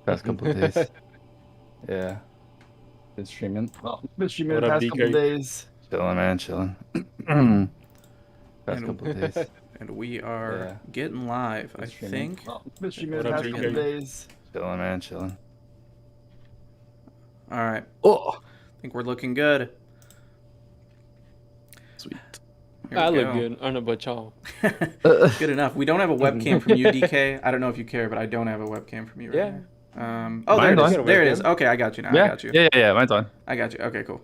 past couple of days. Yeah. Been streaming. Well, been streaming What the up, past couple of DK? days. Chilling, man, chilling. Past And, couple of days. and we are Yeah. getting live, Been I streaming. think. Well, been streaming What the up, past couple of DK? days. Chilling, man, chilling. All right, Oh, I think we're looking good. sweet. Here we I look go. good. I don't know about y'all. Good enough. We don't have a webcam from you, DK. I don't know if you care, but I don't have a webcam from you right Yeah. now. Oh, there Mine's it is. on. There it is. Webcam. Okay, I got you now. Yeah. I got you. Yeah, mine's on. I got you. Okay, cool.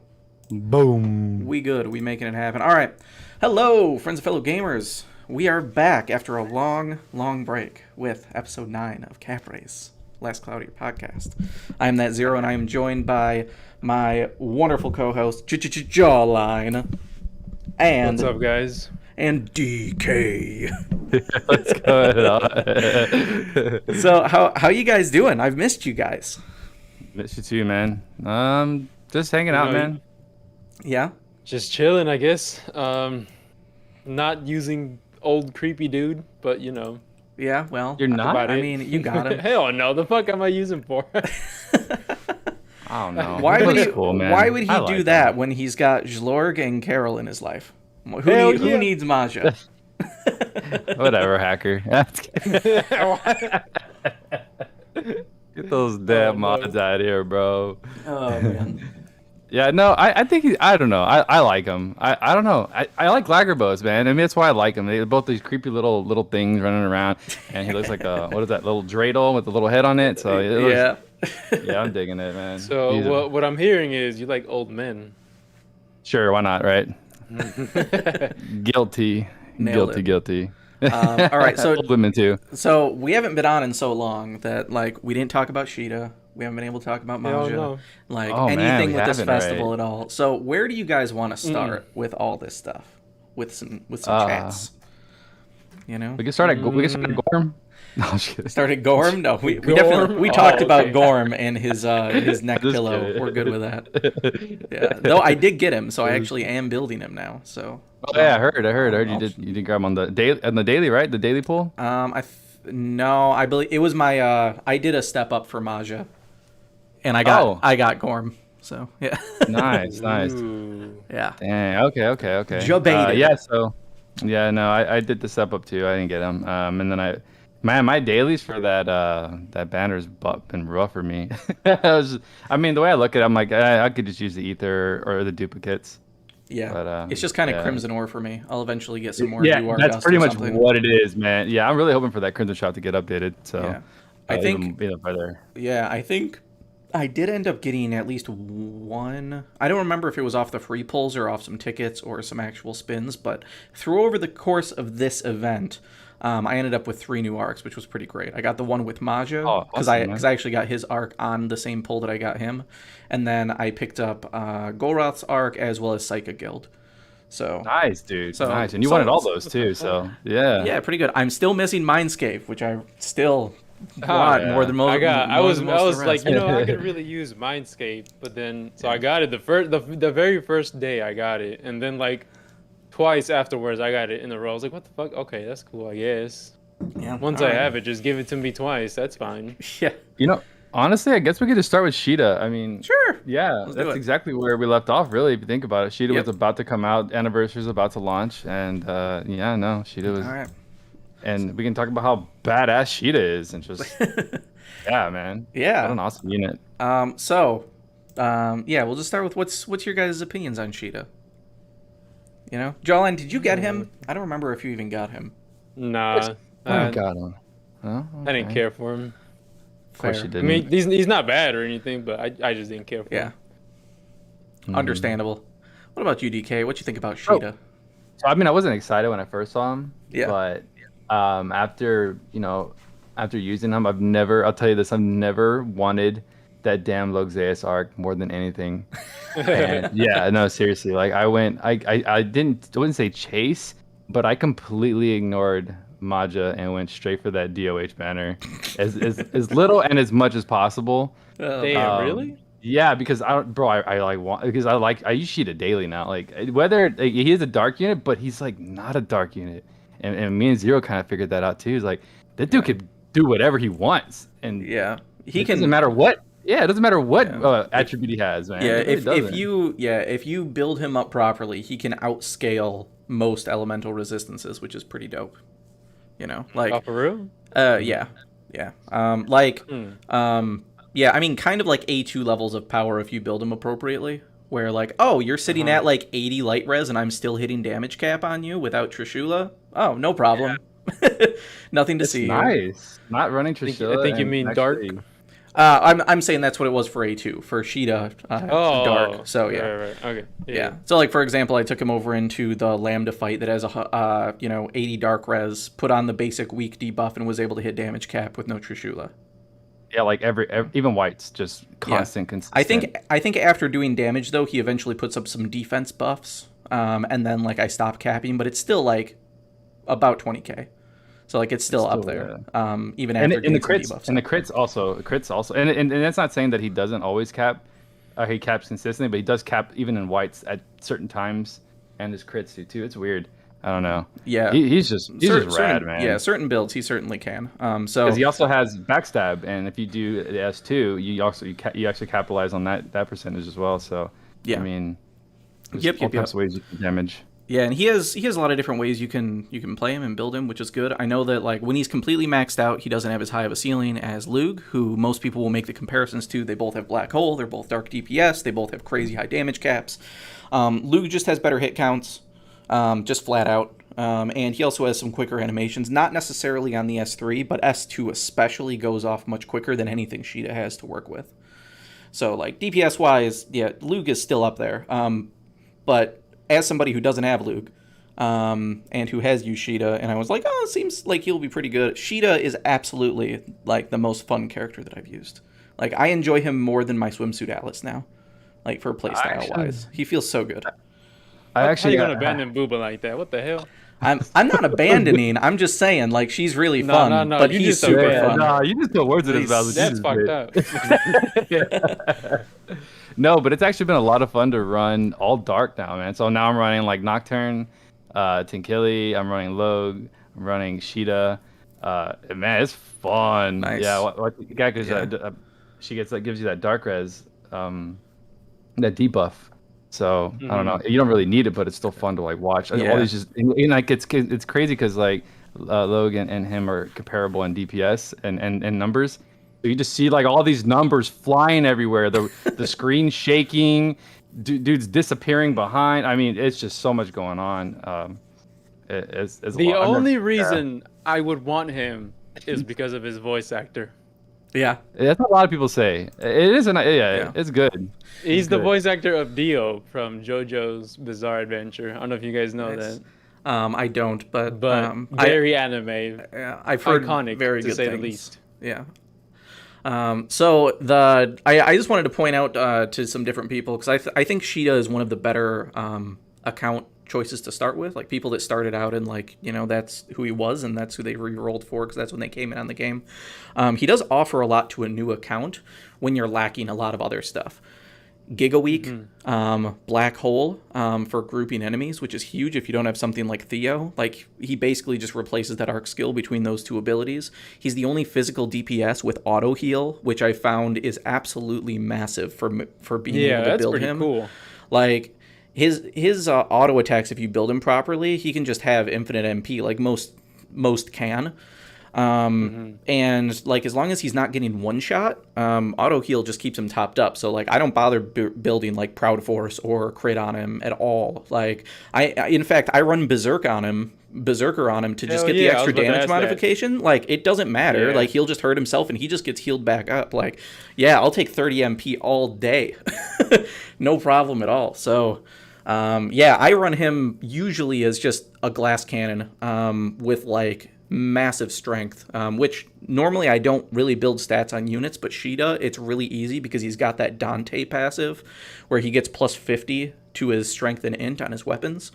Boom. We good. We making it happen. All right. Hello, friends and fellow gamers. We are back after a long, long break with episode 9 of Cap Race, Last Cloudia podcast. I am that Zero, and I am joined by my wonderful co-host, Jawline, and What's up, guys? and DK. Let's go. So how you guys doing? I've missed you guys. Miss you too, man. Just hanging out, know, man. Yeah. Just chilling, I guess. Not using old creepy dude, but you know. Yeah. Well, You're not? about I it. mean, you got him. Hell no. The fuck am I using for? I don't know. Why He would looks he? cool, man. Why would he I do like that him. when he's got Zlorg and Carol in his life? Who, Hell who yeah. needs Maja? Whatever, hacker. Get those damn no. mods out here, bro. Oh man. Yeah, no, I think I don't know. I like him. I don't know. I like Lagerbows, man. I mean, that's why I like him. They're both these creepy little things running around, and he looks like a what is that little dreidel with a little head on it? So it looks, Yeah. yeah, I'm digging it, man. So He's a- what I'm hearing is you like old men. Sure, why not, right? Guilty, Nailed guilty, it. guilty. All right, so Old women too. so we haven't been on in so long that like we didn't talk about Shida. We haven't been able to talk about Hell Maja, no. like Oh, man, anything we with this haven't, festival right. at all. So where do you guys want to start with all this stuff? With some chats, you know. We can start at Gorm. No, I'm just kidding. Started Gorm? No, we Gorm? definitely talked Oh, about okay. Gorm and his neck Just pillow. kidding. We're good with that. Yeah, though I did get him, so I actually am building him now. So Oh yeah, I heard you did grab him on the daily, right? The daily pool. No, I believe it was my I did a step up for Maja, and I got Gorm. So yeah, Nice. Ooh. yeah. Dang. Okay. Jabated. Yeah. So, yeah. No, I did the step up too. I didn't get him. And then my dailies for that banner's been rough for me. I mean, the way I look at it, I'm like, I could just use the ether or the duplicates. Yeah, But, it's just kind of yeah. Crimson Ore for me. I'll eventually get some more. Yeah, UR that's dust pretty or much something. what it is, man. Yeah, I'm really hoping for that Crimson Shot to get updated. So, Yeah. I think. even further. Yeah, I think I did end up getting at least one. I don't remember if it was off the free pulls or off some tickets or some actual spins, but through over the course of this event, I ended up with 3 new arcs, which was pretty great. I got the one with Maja because awesome, I actually got his arc on the same pull that I got him, and then I picked up Golroth's arc as well as Psychic Guild. So Nice, dude. So- nice, and you so- wanted all those too. So yeah. yeah, pretty good. I'm still missing Mindscape, which I still Oh, want yeah. more than most. I was the like, rest. I could really use Mindscape, but then I got it the very first day I got it, and then like twice afterwards I got it in a row. I was like, what the fuck? Okay, that's cool, I guess. Yeah, Once all I right. have it, just give it to me twice. That's fine. Yeah, Honestly, I guess we could just start with Shida. I mean, sure. yeah, Let's do that's it. exactly where we left off. Really, if you think about it, Shida Yep. was about to come out. Anniversary's about to launch, and yeah, no, Shida was. All right. And we can talk about how badass Shida is, and just yeah, man. Yeah. What an awesome unit. Yeah, we'll just start with what's your guys' opinions on Shida? You know, Jawline, did you get him? I don't remember if you even got him. Nah, I got him. Oh, I didn't okay. care for him. Of course Fair. you I didn't. mean, he's not bad or anything, but I just didn't care for Yeah, him. understandable. What about you, DK? What you think about Shida? So, I mean, I wasn't excited when I first saw him. Yeah. But after using him, I'll tell you this, I've never wanted that damn Logzeus arc more than anything. And yeah, no, seriously. Like I wouldn't say chase, but I completely ignored Maja and went straight for that DOH banner as little and as much as possible. Damn, really? Yeah, because I use Shida daily now. Like whether he is a dark unit, but he's like not a dark unit, and me and Zero kind of figured that out too. He's like that dude could do whatever he wants, and Yeah. he It can. doesn't matter what. Yeah, it doesn't matter what Yeah. attribute he has, man. Yeah, It really if you build him up properly, he can outscale most elemental resistances, which is pretty dope. You know, Oh, like for real? yeah. Yeah, I mean kind of like A2 levels of power if you build him appropriately. Where like, oh, you're sitting at like 80 light res and I'm still hitting damage cap on you without Trishula? Oh, no problem. Nothing to It's see here. nice. Not running Trishula. I think you mean dark. I'm saying that's what it was for A2 for Shida Dark. So yeah, right. Okay, yeah. So like for example, I took him over into the Lambda fight that has a 80 Dark res, put on the basic weak debuff, and was able to hit damage cap with no Trishula. Yeah, like every even White's just constant, consistent. I think after doing damage though, he eventually puts up some defense buffs, and then like I stopped capping, but it's still like about 20k. So like it's still up there, even after and the crits debuffs. and the crits also, and that's not saying that he doesn't always cap, he caps consistently, but he does cap even in Whites at certain times, and his crits do too. It's weird. I don't know. Yeah, he's just rad, man. Yeah, certain builds he certainly can. So because he also has backstab, and if you do the S2, you actually capitalize on that percentage as well. So yeah, I mean, yep. Ways you can damage. Yeah, and he has a lot of different ways you can play him and build him, which is good. I know that like when he's completely maxed out, he doesn't have as high of a ceiling as Lug, who most people will make the comparisons to. They both have Black Hole, they're both Dark DPS, they both have crazy high damage caps. Lug just has better hit counts, just flat out. And he also has some quicker animations, not necessarily on the S3, but S2 especially goes off much quicker than anything Shida has to work with. So like DPS wise, yeah, Lug is still up there. But as somebody who doesn't have Lug, and who has used Shida, and I was like, oh, it seems like he'll be pretty good. Shida is absolutely like the most fun character that I've used. Like I enjoy him more than my swimsuit Atlas now, like for playstyle wise. He feels so good. I actually How you gonna abandon Booba like that? What the hell? I'm not abandoning. I'm just saying like she's really fun, no, but you he's just super said fun. No, you just put words in his mouth. That's fucked up. No, but it's actually been a lot of fun to run all dark now, man. So now I'm running like Nocturne, Tenkili, I'm running Log, I'm running Shida. Man, it's fun. Nice. Yeah, because she gives you that dark res, that debuff. So I don't know. You don't really need it, but it's still fun to like watch. Yeah. All these just and like it's crazy because like Logan and him are comparable in DPS and numbers. So you just see like all these numbers flying everywhere. The screen shaking, dudes disappearing behind. I mean, it's just so much going on. It's the only reason I would want him is because of his voice actor. Yeah, that's what a lot of people say. It is it's good. He's the voice actor of Dio from JoJo's Bizarre Adventure. I don't know if you guys know that. I don't, but very anime. I've heard iconic, very to good say things. the least. Yeah. So I just wanted to point out to some different people because I think Shida is one of the better account choices to start with, like people that started out and like that's who he was and that's who they re-rolled for because that's when they came in on the game. He does offer a lot to a new account when you're lacking a lot of other stuff. Giga Week, Black Hole for grouping enemies, which is huge if you don't have something like Theo. Like he basically just replaces that arc skill between those two abilities. He's the only physical DPS with auto heal, which I found is absolutely massive for being able to build him. Cool. Like his auto attacks, if you build him properly, he can just have infinite MP like most can. And like as long as he's not getting one shot, auto heal just keeps him topped up. So like I don't bother building like Proud Force or crit on him at all. Like I in fact I run Berserker on him to just get the extra damage modification. Like it doesn't matter. Like he'll just hurt himself and he just gets healed back up. Like yeah, I'll take 30 MP all day. No problem at all. So I run him usually as just a glass cannon with like massive strength, which normally I don't really build stats on units, but Shida, it's really easy because he's got that Dante passive where he gets plus 50 to his strength and int on his weapons.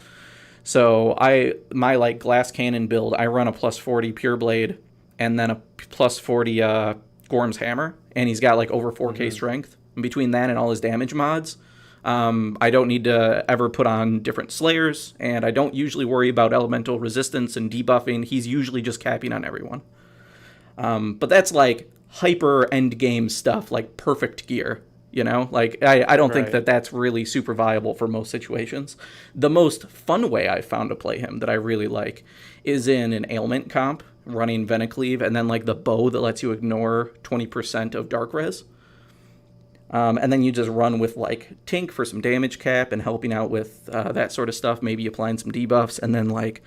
So my like glass cannon build, I run a plus 40 pure blade and then a plus 40 Gorm's hammer, and he's got like over 4k strength. And between that and all his damage mods, I don't need to ever put on different slayers, and I don't usually worry about elemental resistance and debuffing. He's usually just capping on everyone. But that's like hyper end game stuff like perfect gear. You know, like I don't think that that's really super viable for most situations. The most fun way I found to play him that I really like is in an ailment comp running Venicleave and then like the bow that lets you ignore 20% of dark res. And then you just run with like Tink for some damage cap and helping out with that sort of stuff, maybe applying some debuffs, and then like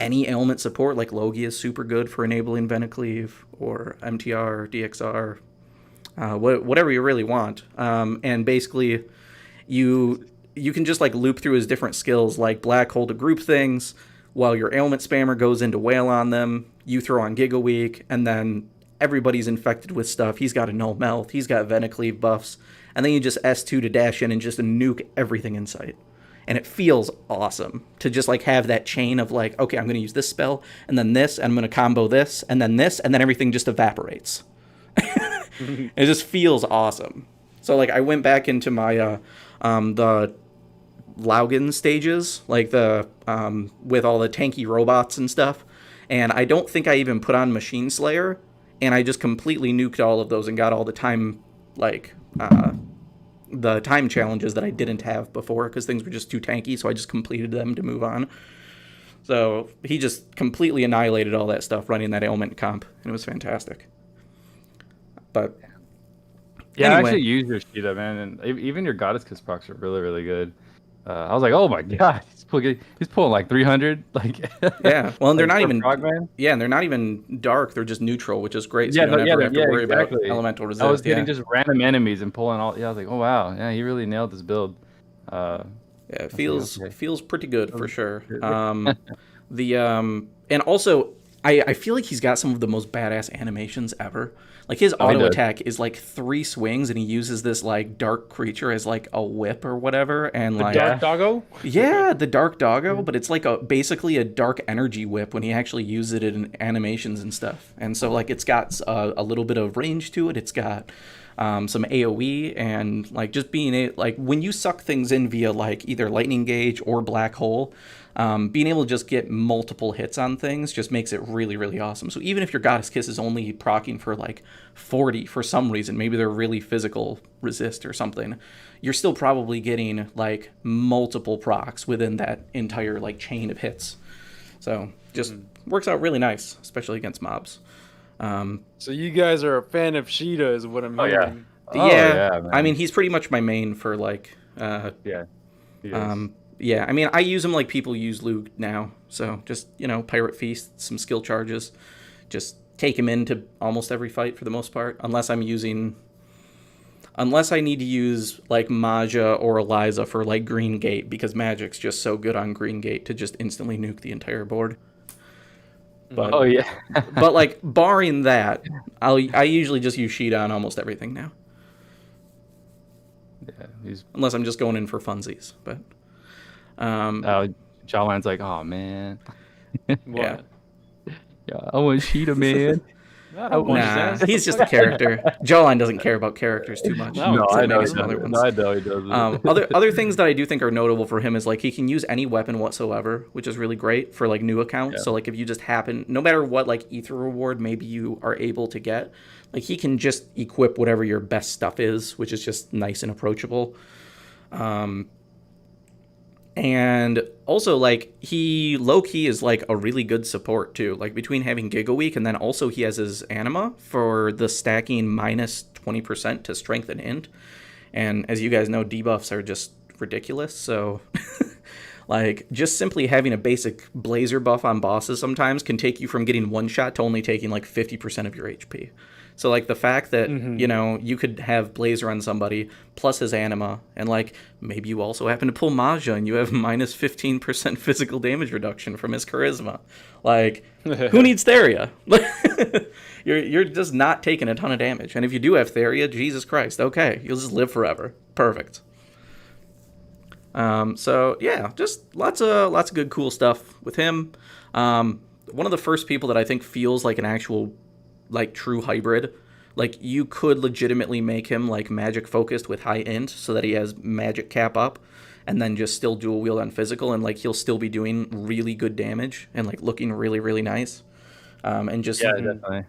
any ailment support like Logia is super good for enabling Venicleave or MTR, DXR. Whatever you really want, and basically, you can just like loop through his different skills, like Black Hole to group things, while your ailment spammer goes into wail on them. You throw on Giga Week, and then everybody's infected with stuff. He's got a null melt, he's got Venicleave buffs, and then you just S2 to dash in and just nuke everything in sight. And it feels awesome to just like have that chain of like, okay, I'm going to use this spell, and then this, and I'm going to combo this, and then everything just evaporates. It just feels awesome. So like I went back into my the Laugen stages, like the with all the tanky robots and stuff, and I don't think I even put on Machine Slayer, and I just completely nuked all of those and got all the time the time challenges that I didn't have before because things were just too tanky, so I just completed them to move on. So he just completely annihilated all that stuff running that ailment comp, and it was fantastic. But yeah, anyway. I actually use your Shida, man, and even your Goddess Kiss procs are really, really good. I was like, oh my god, he's pulling like 300, like yeah. Well, and they're like not even Frogman. Yeah, and they're not even dark. They're just neutral, which is great. So Yeah, you don't ever have to worry exactly. about elemental resist. I was getting just random enemies and pulling all. Yeah, I was like, oh wow, yeah, he really nailed this build. Yeah, it feels pretty good for sure. And also I feel like he's got some of the most badass animations ever. Like his auto attack is like 3 swings, and he uses this like dark creature as like a whip or whatever, and like dark doggo. Yeah, the dark doggo, but it's like basically a dark energy whip when he actually uses it in animations and stuff. And so like it's got a little bit of range to it. It's got some AOE, and like just being like when you suck things in via like either lightning gauge or black hole. Being able to just get multiple hits on things just makes it really, really awesome. So even if your Goddess Kiss is only proccing for like 40 for some reason, maybe they're really physical resist or something, you're still probably getting like multiple procs within that entire like chain of hits. So just works out really nice, especially against mobs. So you guys are a fan of Shida, is what I'm hearing. Yeah, I mean, he's pretty much my main for like yeah, I mean, I use him like people use Lug now. So just, Pirate Feast, some skill charges. Just take him into almost every fight for the most part. Unless I need to use like Maja or Eliza for like Green Gate, because Magic's just so good on Green Gate to just instantly nuke the entire board. But, but like barring that, I usually just use Shida on almost everything now. Yeah, unless I'm just going in for funsies, but. Jawline's like, oh man. Yeah, I want Shida, man. Nah, he's just a character. Jawline doesn't care about characters too much. No, I know he doesn't. Other things that I do think are notable for him is like he can use any weapon whatsoever, which is really great for like new accounts. Yeah. So like if you just happen, no matter what like ether reward maybe you are able to get, like he can just equip whatever your best stuff is, which is just nice and approachable. And also, like, he low-key is, like, a really good support, too. Like, between having Giga Week and then also he has his Anima for the stacking minus 20% to strength and int. And as you guys know, debuffs are just ridiculous. So, like, just simply having a basic Blazer buff on bosses sometimes can take you from getting one shot to only taking, like, 50% of your HP. So, like, the fact that, you could have Blazer on somebody plus his Anima, and, like, maybe you also happen to pull Maja and you have minus 15% physical damage reduction from his Charisma. Like, who needs Theria? You're just not taking a ton of damage. And if you do have Theria, Jesus Christ, okay, you'll just live forever. Perfect. So, yeah, just lots of good, cool stuff with him. One of the first people that I think feels like an actual like true hybrid. Like you could legitimately make him like magic focused with high int so that he has magic cap up and then just still dual wield on physical, and like he'll still be doing really good damage and like looking really, really nice. And just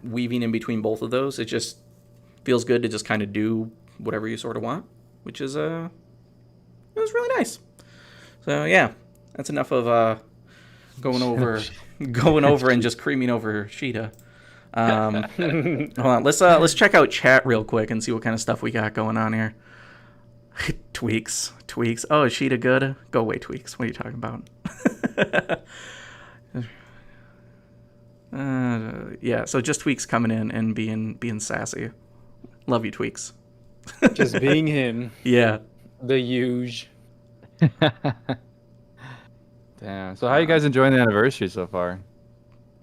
weaving in between both of those, Feels good to just kind of do whatever you sort of want, which is it was really nice. So yeah, that's enough of going over and just creaming over Shida. Hold on, let's check out chat real quick and see what kind of stuff we got going on here. Tweaks. Oh, is Shida good? Go away, Tweaks. What are you talking about? Yeah, so just Tweaks coming in and being sassy. Love you, Tweaks. Just being him. Yeah. The huge. Damn. So how are you guys enjoying the anniversary so far?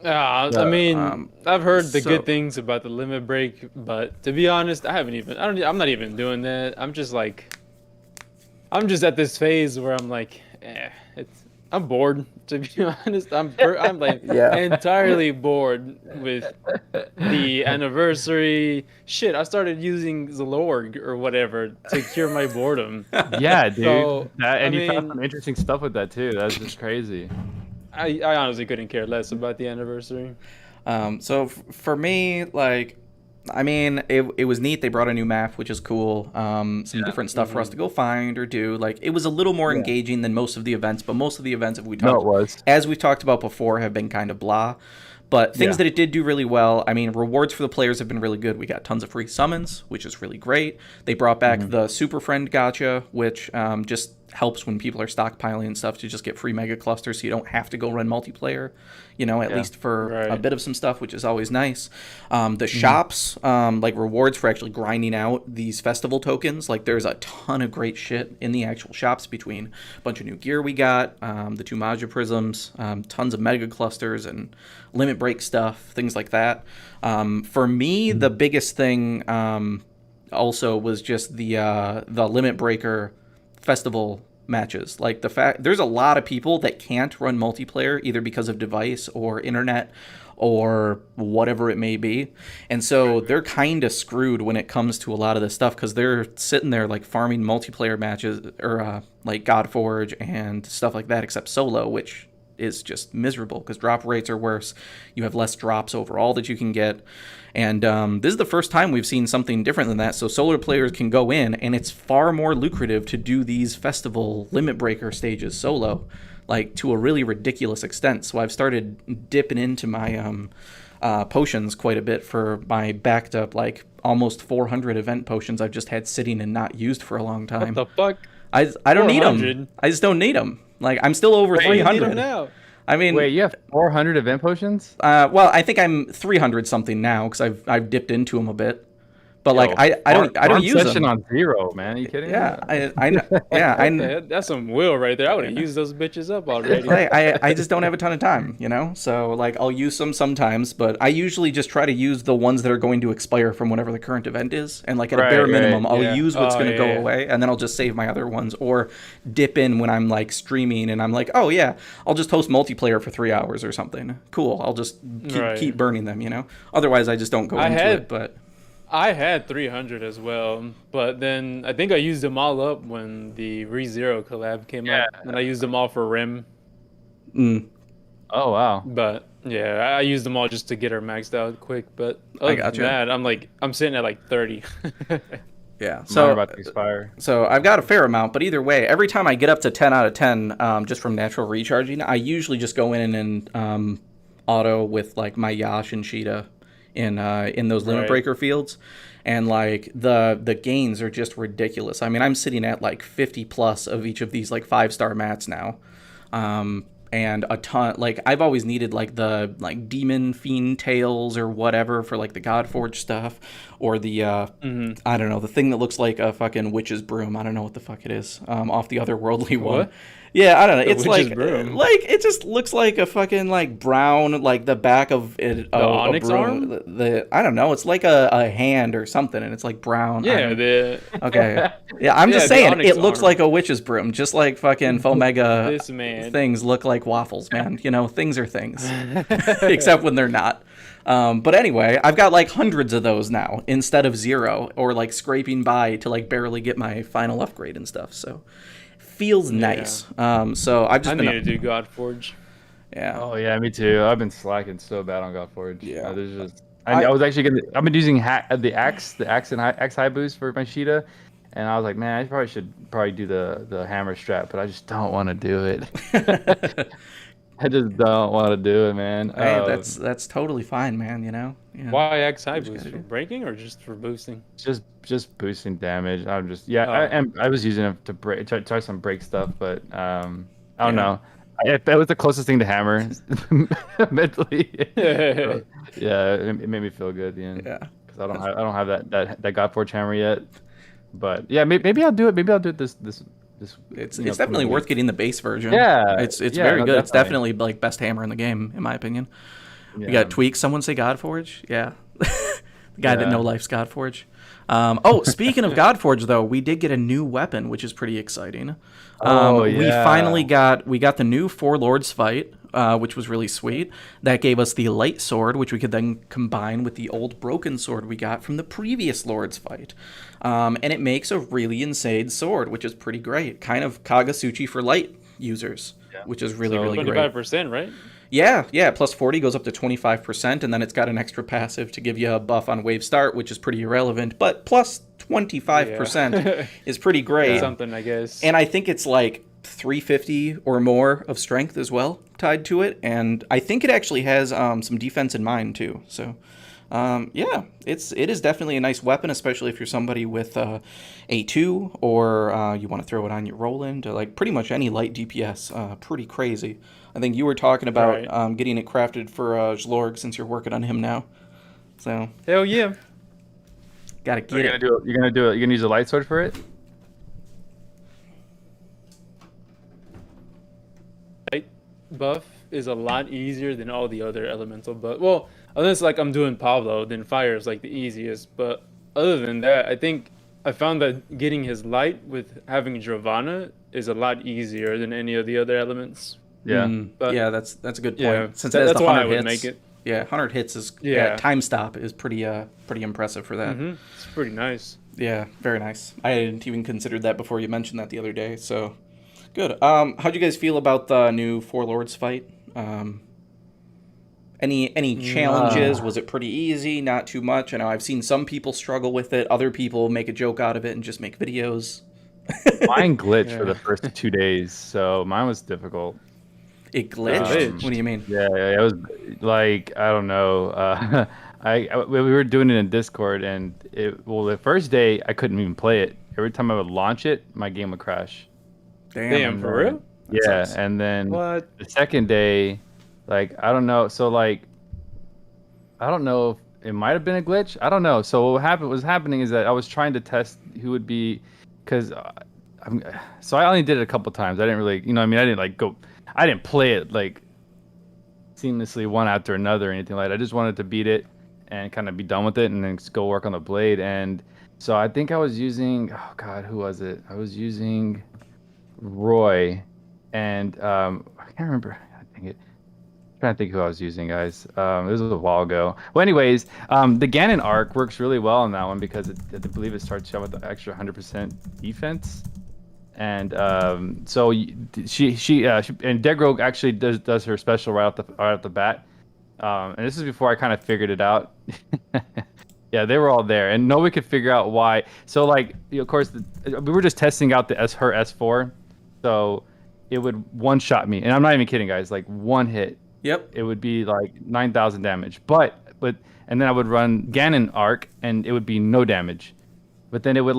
I mean, I've heard the so- good things about the limit break, but to be honest, I'm not even doing that. I'm just at this phase where I'm like, I'm bored. To be honest, I'm like Yeah. entirely bored with the anniversary. Shit, I started using Zalorg or whatever to cure my boredom. Yeah, dude. So, And I you found mean- some interesting stuff with that too. That's just crazy. I honestly couldn't care less about the anniversary. So for me, like, I mean, it was neat. They brought a new map, which is cool. Some different stuff for us to go find or do. Like, it was a little more engaging than most of the events, but most of the events that we talked, it was. as we've talked about before, have been kind of blah. But things that it did do really well, I mean, rewards for the players have been really good. We got tons of free summons, which is really great. They brought back the Super Friend Gacha, which just helps when people are stockpiling and stuff to just get free mega clusters so you don't have to go run multiplayer, at least for a bit of some stuff, which is always nice. The shops, like rewards for actually grinding out these festival tokens. Like, there's a ton of great shit in the actual shops between a bunch of new gear we got, the 2 Maja prisms, tons of mega clusters and limit break stuff, things like that. For me, the biggest thing also was just the limit breaker festival matches. Like, the fact there's a lot of people that can't run multiplayer either because of device or internet or whatever it may be, and so they're kind of screwed when it comes to a lot of this stuff because they're sitting there like farming multiplayer matches or like Godforge and stuff like that, except solo, which is just miserable because drop rates are worse. You have less drops overall that you can get. And this is the first time we've seen something different than that. So solo players can go in, and it's far more lucrative to do these festival limit breaker stages solo, like to a really ridiculous extent. So I've started dipping into my potions quite a bit for my backed up, like almost 400 event potions I've just had sitting and not used for a long time. What the fuck? I don't need 400? them. I just don't need them. Like, I'm still over Wait, you need 300 them now. I mean, Wait, you have 400 event potions? well, I think I'm 300 something now because I've dipped into them a bit. But like, Yo, I don't use session them. on 0, man. Are you kidding? Yeah, I know. Yeah, That's some will right there. I would have used those bitches up already. I just don't have a ton of time, So like, I'll use them sometimes, but I usually just try to use the ones that are going to expire from whatever the current event is, and like at a bare minimum, I'll use what's going to go away, and then I'll just save my other ones or dip in when I'm like streaming and I'm like, oh yeah, I'll just host multiplayer for 3 hours or something. Cool. I'll just keep burning them, Otherwise, I just don't go into it. But I had 300 as well, but then I think I used them all up when the ReZero collab came out, and I used them all for Rim. Oh, wow. But yeah, I used them all just to get her maxed out quick. But other than that, I'm sitting at like 30. Yeah, So about to expire. So I've got a fair amount, but either way, every time I get up to 10 out of 10, just from natural recharging, I usually just go in and auto with like my Yash and Shida in those limit breaker fields, and like the gains are just ridiculous. I mean, I'm sitting at like 50 plus of each of these like 5-star mats now, and a ton. Like, I've always needed like the like demon fiend tails or whatever for like the Godforge stuff, or the I don't know, the thing that looks like a fucking witch's broom. I don't know what the fuck it is, off the otherworldly one. Yeah, I don't know. It's like it just looks like a fucking like brown, like the back of it. The Onyx arm? I don't know. It's like a hand or something, and it's like brown. Yeah. Okay. Yeah, I'm just saying it looks like a witch's broom, just like fucking Fomega This man. things look like waffles, man. Things are things, except when they're not. But anyway, I've got like hundreds of those now instead of 0, or like scraping by to like barely get my final upgrade and stuff. So. Feels nice. So I've just need to do Godforge. Yeah. Oh yeah, me too. I've been slacking so bad on Godforge. Yeah. There's just I was actually gonna. I've been using the axe and axe high boost for my Shida, and I was like, man, I probably should do the hammer strap, but I just don't want to do it. I just don't want to do it, man. Hey, that's totally fine, man. You know. Yeah. Why X high What you boost? gotta For do. breaking or just for boosting? Just boosting damage. I'm just I was using it to try some break stuff, but I don't know. It was the closest thing to hammer mentally. So, yeah, it made me feel good at the end. Yeah. Because I don't have that Godforge hammer yet. But yeah, maybe I'll do it. Maybe I'll do it this. It's you know, definitely coming worth week. getting the base version. Yeah, It's yeah, very no, good. It's definitely like best hammer in the game, in my opinion. Yeah. You got tweaks. Someone say Godforge. Yeah. The guy didn't know life's Godforge. Speaking of Godforge, though, we did get a new weapon, which is pretty exciting. We finally got the new Four Lords fight, which was really sweet. That gave us the light sword, which we could then combine with the old broken sword we got from the previous Lords fight. And it makes a really insane sword, which is pretty great. Kind of Kagasuchi for light users, which is really, really great. 25%, right? Yeah, plus 40 goes up to 25%, and then it's got an extra passive to give you a buff on wave start, which is pretty irrelevant, but plus 25% is pretty great. Something, I guess. And I think it's like 350 or more of strength as well tied to it, and I think it actually has some defense in mind too. So it is definitely a nice weapon, especially if you're somebody with A2 or you want to throw it on your Roland, or like pretty much any light DPS. Pretty crazy. I think you were talking about getting it crafted for Zlorg since you're working on him now. So hell yeah, gotta get it. You're gonna do it. You're gonna use a light sword for it. light buff is a lot easier than all the other elemental buff. Well, unless like I'm doing Pablo, then fire is like the easiest. But other than that, I think I found that getting his light with having Giovanna is a lot easier than any of the other elements. Yeah, but that's a good point. Yeah, Since it has that's the why 100 I would hits, make it. Yeah, 100 hits is time stop is pretty impressive for that. It's pretty nice. Yeah, very nice. I hadn't even considered that before you mentioned that the other day. So good. How'd you guys feel about the new Four Lords fight? Any challenges? Was it pretty easy? Not too much? I know I've seen some people struggle with it. Other people make a joke out of it and just make videos. Mine glitched for the first 2 days, so mine was difficult. It glitched? What do you mean? Yeah, it was like, I don't know. We were doing it in Discord, and the first day I couldn't even play it. Every time I would launch it, my game would crash. Damn, for real? Yeah, and then the second day, like, I don't know. So like, I don't know if it might have been a glitch. I don't know. So what was happening is that I was trying to test who would be, because so I only did it a couple times. I didn't really, I didn't like go. I didn't play it like seamlessly one after another or anything like that. I just wanted to beat it and kind of be done with it and then just go work on the blade. And so I think I was using, oh God, who was it? I was using Roy, and I can't remember. I'm trying to think who I was using, guys. It was a while ago. Well, anyways, the Ganon arc works really well on that one because I believe it starts out with the extra 100% defense. And so she and Degro actually does her special right off the bat, and this is before I kind of figured it out. Yeah, they were all there, and nobody could figure out why. So like, of course, we were just testing out her S4, so it would one shot me, and I'm not even kidding, guys. Like one hit, it would be like 9,000 damage. But and then I would run Ganon arc, and it would be no damage. But then it was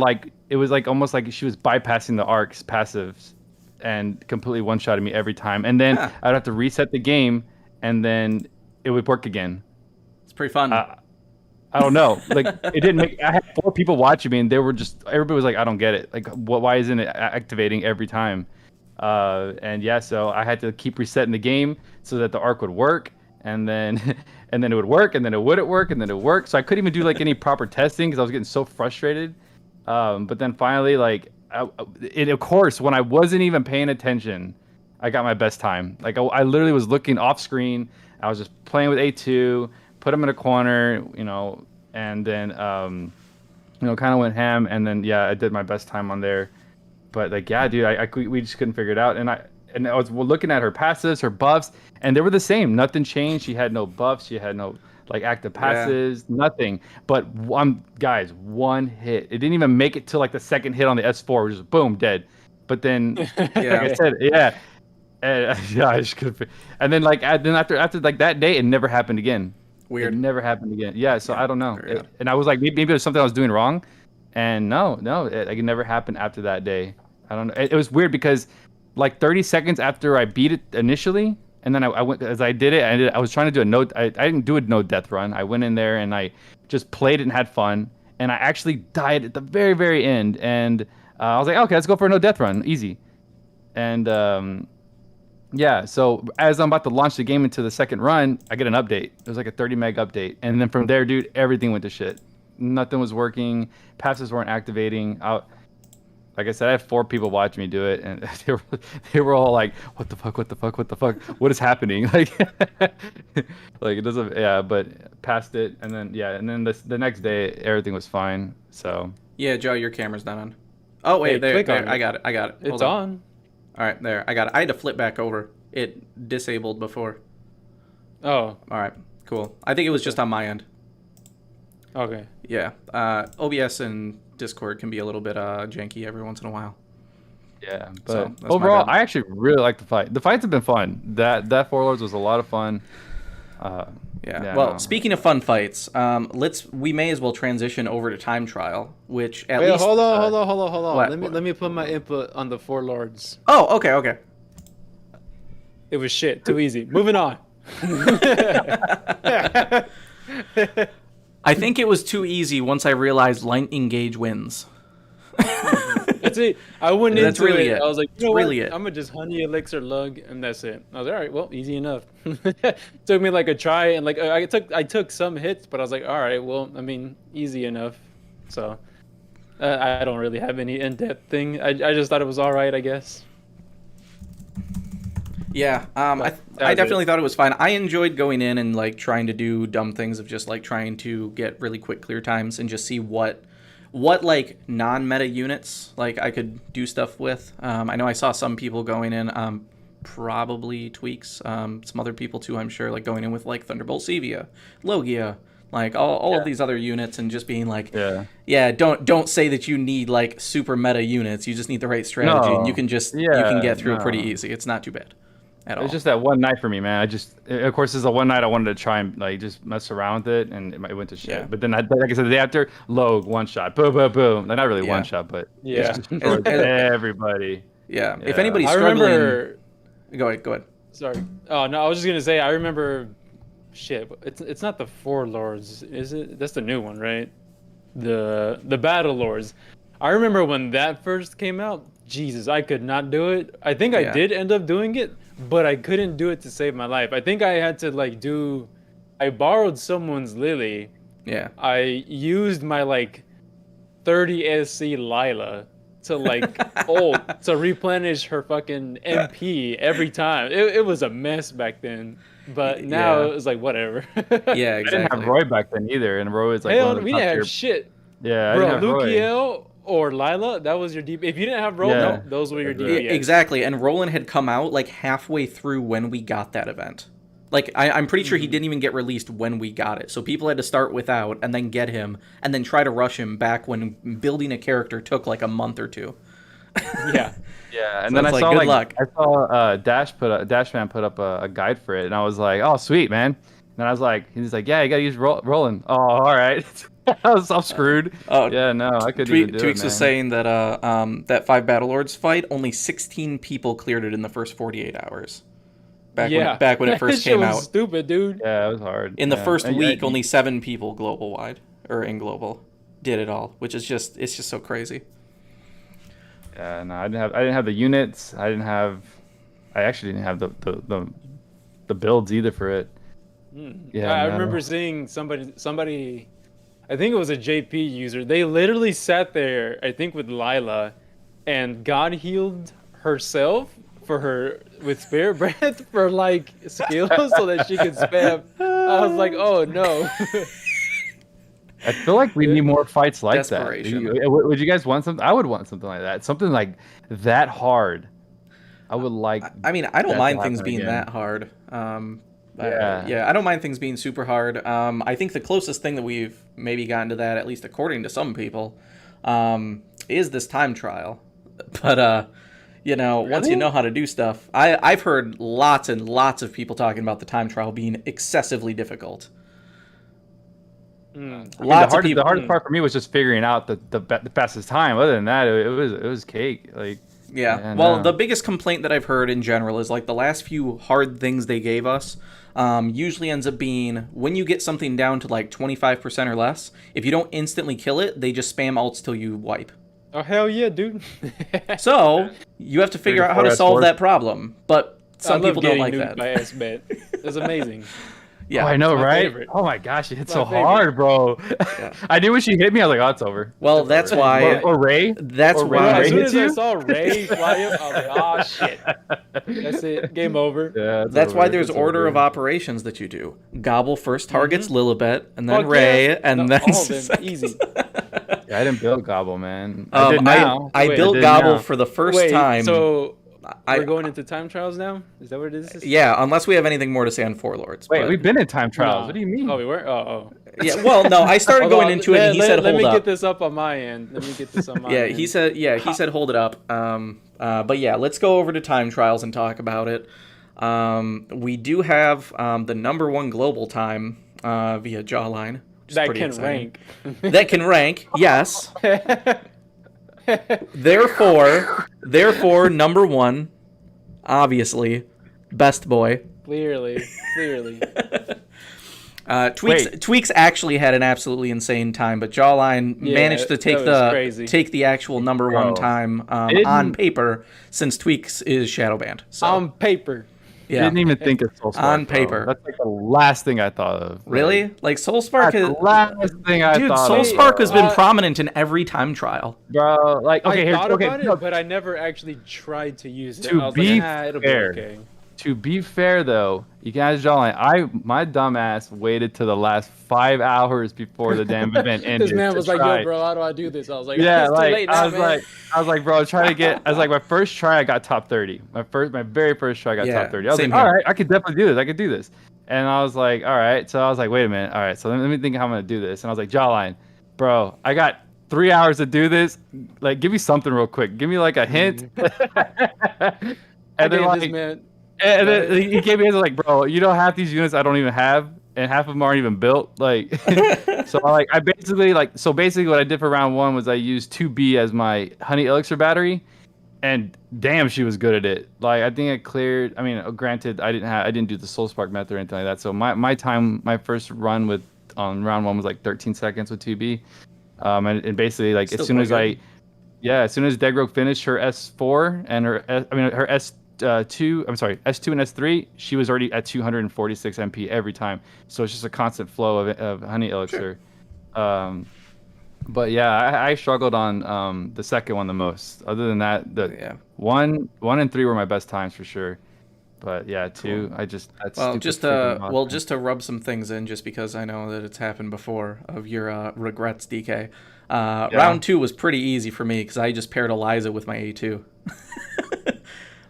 like almost like she was bypassing the arc's passives and completely one-shotted me every time. And then I'd have to reset the game, and then it would work again. It's pretty fun. I don't know. Like, it didn't make. I had 4 people watching me, and everybody was like, "I don't get it. Like, why isn't it activating every time?" And yeah, so I had to keep resetting the game so that the arc would work, and then it would work, and then it wouldn't work, and then it would work. So I couldn't even do like any proper testing because I was getting so frustrated. But then finally, like, of course, when I wasn't even paying attention, I got my best time. Like, I literally was looking off screen. I was just playing with A2, put him in a corner, and then, kind of went ham. And then, yeah, I did my best time on there. But like, yeah, dude, we just couldn't figure it out. And I was looking at her passives, her buffs, and they were the same. Nothing changed. She had no buffs. She had no like active passes, nothing. But guys, one hit. It didn't even make it to like the second hit on the S4, which is boom, dead. But then, like I said, yeah. And, yeah, I just couldn't. And then then after like that day, it never happened again. Weird. It never happened again. Yeah, so I don't know. And I was like, maybe it was something I was doing wrong. And no, it never happened after that day. I don't know. It was weird because like 30 seconds after I beat it initially, and then I went as I did it. I was trying to do a no. I didn't do a no death run. I went in there and I just played it and had fun. And I actually died at the very very end. And I was like, okay, let's go for a no death run, easy. And yeah, so as I'm about to launch the game into the second run, I get an update. It was like a 30 meg update, and then from there, dude, everything went to shit. Nothing was working. Passes weren't activating. Like I said, I had 4 people watching me do it, and they were all like, "What the fuck? What the fuck? What the fuck? What is happening?" Like, like it doesn't. Yeah, but passed it, and then the next day everything was fine. So yeah, Joe, your camera's not on. Oh wait, there, I got it. It's on. All right, there. I got it. I had to flip back over. It disabled before. Oh. All right, cool. I think it was just on my end. Okay. Yeah. OBS and Discord can be a little bit janky every once in a while. Yeah, but overall, I actually really like the fight. The fights have been fun. That Four Lords was a lot of fun. Speaking of fun fights, we may as well transition over to time trial, which at Wait, least. Hold on. What? Let me put my input on the Four Lords. Oh, okay. It was shit. Too easy. Moving on. I think it was too easy once I realized Lightning Gauge wins. That's it. I went That's into really it. I was like, you know really what? I'm gonna just honey elixir lug, and that's it. I was like, all right, well, easy enough. Took me like a try, and like I took some hits, but I was like, all right, well, I mean, easy enough. So I don't really have any in-depth thing. I just thought it was all right, I guess. Yeah, I definitely thought it was fine. I enjoyed going in and like trying to do dumb things of just like trying to get really quick clear times and just see what like non-meta units like I could do stuff with. I know I saw some people going in, probably Tweaks, some other people too, I'm sure, like going in with like Thunderbolt Sevia, Logia, like all of these other units, and just being like, don't say that you need like super meta units. You just need the right strategy, and you can just you can get through it pretty easy. It's not too bad. It's just that one night for me, man. Of course, this is the one night I wanted to try and like just mess around with it, and it went to shit. Yeah. But then, like I said, the day after, Log one shot, boom, boom, boom. Like, not really one shot, but everybody. Yeah. If anybody's struggling, go ahead. Sorry. Oh no, I was just gonna say I remember. Shit, it's not the Four Lords, is it? That's the new one, right? The Battle Lords. I remember when that first came out. Jesus, I could not do it. I think I did end up doing it, but I couldn't do it to save my life. I think I had to like I borrowed someone's Lily. Yeah. I used my like 30 SC Lila to like ult to replenish her fucking MP every time. It was a mess back then. But now it's like whatever. Yeah, exactly. I didn't have Roy back then either, and Roy was like one of the we didn't have shit. Yeah, bro, Lukiel or Lila, that was your DP. If you didn't have Roland, those were your DPS. Exactly, and Roland had come out like halfway through when we got that event. Like, I'm pretty sure he didn't even get released when we got it. So people had to start without and then get him and then try to rush him back when building a character took like a month or two. Yeah, and so then I saw good luck. I saw Dashman put up a guide for it, and I was like, oh sweet, man. And I was like, he's like, yeah, you gotta use Roland. Oh, all right. I'm screwed. Oh yeah, no, I couldn't even do it. Tweaks was saying that that 5 Battle Lords fight, only 16 people cleared it in the first 48 hours. Back when it first came out. Was stupid, dude. Yeah, it was hard. In the first week, only 7 people global wide or in global did it all, which is just so crazy. Yeah, no, I didn't have the units. I actually didn't have the builds either for it. Yeah, I remember seeing somebody, I think it was a JP user. They literally sat there, I think with Lila, and God healed herself with Spirit Breath for like skills so that she could spam. I was like, oh no. I feel like we need more fights like that. Would you guys want something? I would want something like that. Something like that hard. I would like. I mean, I don't mind things being that hard. Yeah, I don't mind things being super hard. I think the closest thing that we've maybe gotten to that, at least according to some people, is this time trial. But once you know how to do stuff, I've heard lots and lots of people talking about the time trial being excessively difficult. The hardest part for me was just figuring out the fastest time. Other than that, it was cake. Like, the biggest complaint that I've heard in general is like the last few hard things they gave us usually ends up being when you get something down to like 25% or less, if you don't instantly kill it, they just spam ults till you wipe. Oh, hell yeah, dude. So you have to figure out how to solve that problem, but some people don't like that. By S-Bet. It's amazing. Yeah, I know, right? Favorite. Oh my gosh, it hit so hard, bro. Yeah. I knew when she hit me, I was like, "Oh, it's over." Well, that's why. Or Ray. That's why. As soon as I saw Ray fly up, I was like, "Oh shit, that's it, game over." Yeah, that's why there's order of operations that you do. Gobble first targets Lilibet, and then Ray, and then all of them. Easy. Yeah, I didn't build Gobble, man. I built Gobble for the first time. So we're going into time trials now? Is that what it is? Yeah, unless we have anything more to say on Four Lords. Wait, we've been in time trials. No. What do you mean? Oh, we were? Oh. Yeah, well, no, I started going into it, and he said, hold up. Let me get this up on my end. He said, hold it up. But yeah, let's go over to time trials and talk about it. We do have the #1 global time via Jawline. That can rank. That can rank, yes. Therefore, #1, obviously, best boy. Clearly. Tweaks actually had an absolutely insane time, but Jawline managed to take the actual #1 time on paper, since Tweaks is shadow banned. So. On paper. Yeah. Didn't even think of Soul Spark. On paper. Bro. That's like the last thing I thought of. Really? Like Soul Spark is the last thing I thought of. Soul Spark has been prominent in every time trial. Bro, like I thought about it, but I never actually tried to use it. It'll be okay. To be fair, though, you guys, my dumbass waited to the last 5 hours before the damn event ended. This man was like, "Yo, bro, how do I do this?" I was like, "Yeah, I was like, bro, try to get." I was like, my first try, I got top 30. My very first try, I got top 30. I was like, all right, I could definitely do this. I could do this. And I was like, all right. So I was like, wait a minute. All right, so let me think how I'm gonna do this. And I was like, Jawline, bro, I got 3 hours to do this. Like, give me something real quick. Give me like a hint. And then like, man. And then he gave me like, bro, you know, half these units I don't even have, and half of them aren't even built. Like, so I basically what I did for round 1 was I used 2B as my honey elixir battery, and damn, she was good at it. Like, I think I cleared. I mean, granted, I didn't do the Soul Spark method or anything like that. So my first run on round 1 was like 13 seconds with 2B, and basically like as soon as Degroke finished her S4 and her S2 and S3, she was already at 246 MP every time. So it's just a constant flow of honey elixir. Sure. But yeah, I struggled on the second one the most. Other than that, one and 3 were my best times for sure. But yeah, 2, cool. Just to rub some things in, just because I know that it's happened before of your regrets, DK. Round 2 was pretty easy for me because I just paired Eliza with my A2.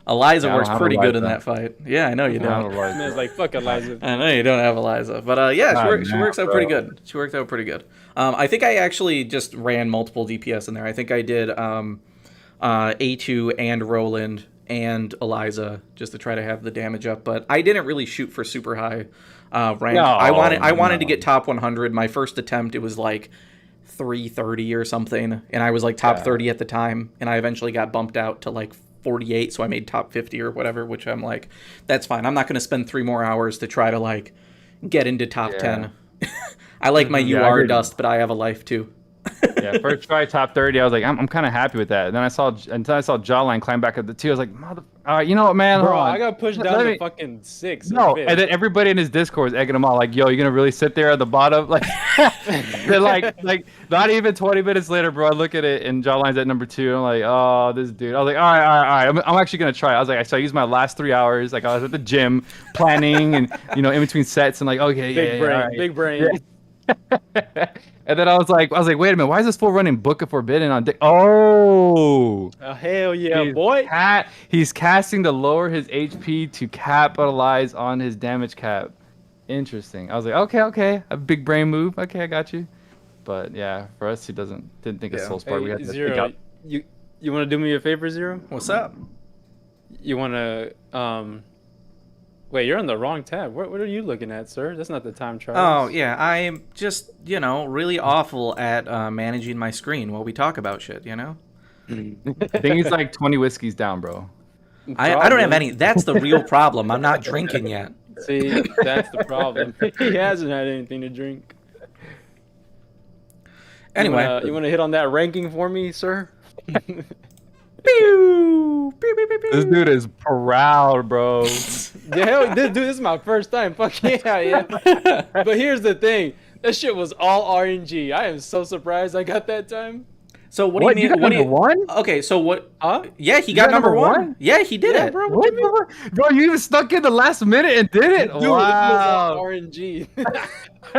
Eliza works pretty good in that fight. Yeah, I know you don't. Man's like, fuck Eliza. I know you don't have Eliza. But she works out pretty good. She worked out pretty good. I think I actually just ran multiple DPS in there. I think I did A2 and Roland and Eliza just to try to have the damage up. But I didn't really shoot for super high rank. I wanted to get top 100. My first attempt, it was like 330 or something. And I was like top 30 at the time. And I eventually got bumped out to like 48, so I made top 50 or whatever, which I'm like, that's fine. I'm not going to spend 3 more hours to try to like get into top 10. I like my UR dust, but I have a life too. Yeah, first try top 30, I was like, I'm kind of happy with that. And then until I saw Jawline climb back up the 2, I was like, you know what, man? Bro, I got pushed down to fucking 6. No, and then everybody in his Discord was egging him on, like, yo, you're gonna really sit there at the bottom? Like, then like not even 20 minutes later, bro, I look at it and Jawline's at number 2. And I'm like, oh, this dude. I was like, all right. I'm actually gonna try. I was like, so I used my last 3 hours. Like, I was at the gym planning and in between sets and like, okay, big brain. Yeah. And then I was like, wait a minute, why is this fool running Book of Forbidden on Dick? Oh, hell yeah, boy! He's casting to lower his HP to capitalize on his damage cap. Interesting. I was like, okay, a big brain move. Okay, I got you. But yeah, for us, he didn't think of Yeah. soul spark. We Hey, had to think Zero, out. you want to do me a favor, Zero? What's up? You want to wait, you're on the wrong tab. What are you looking at, sir? That's not the time Oh, trials. yeah, I'm just, really awful at managing my screen while we talk about shit, I think he's like 20 whiskeys down, bro. I don't have Probably. any. That's the real problem. I'm not drinking yet. See, that's the problem. He hasn't had anything to drink. Anyway. You wanna hit on that ranking for me, sir? Pew! Pew, pew, pew, pew. This dude is proud, bro. Yeah, hell, this is my first time. Fuck yeah. But here's the thing. That shit was all RNG. I am so surprised I got that time. So what do you mean? got What do you? number one? Okay, so what? Huh? Yeah, he You got got number number one. one? Yeah, he did Yeah, it. bro. What the fuck? Bro, you even stuck in the last minute and did it? Dude, it was all Wow. RNG.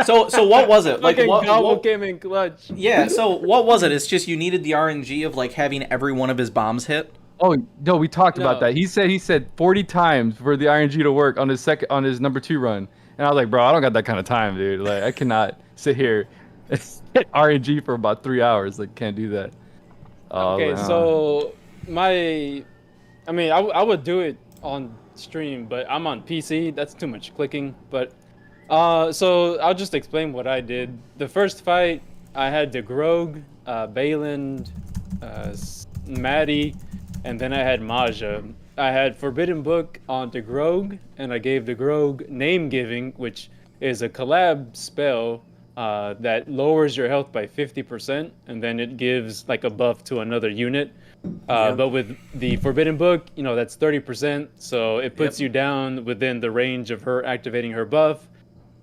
So what was it? Like Fucking Gobble what? came in clutch. Yeah. So what was it? It's just you needed the RNG of like having every one of his bombs hit. Oh no, we talked about No. that. He said 40 times for the RNG to work on his number 2 run, and I was like, bro, I don't got that kind of time, dude. Like, I cannot sit here and hit RNG for about 3 hours. Like, can't do that. Okay, so I would do it on stream, but I'm on PC. That's too much clicking. But so I'll just explain what I did. The first fight, I had the Grog, Balin, Maddie, and then I had Maja. I had Forbidden Book on the Grog, and I gave the Grog Name Giving, which is a collab spell that lowers your health by 50%, and then it gives like a buff to another unit. But with the Forbidden Book, that's 30%, so it puts you down within the range of her activating her buff.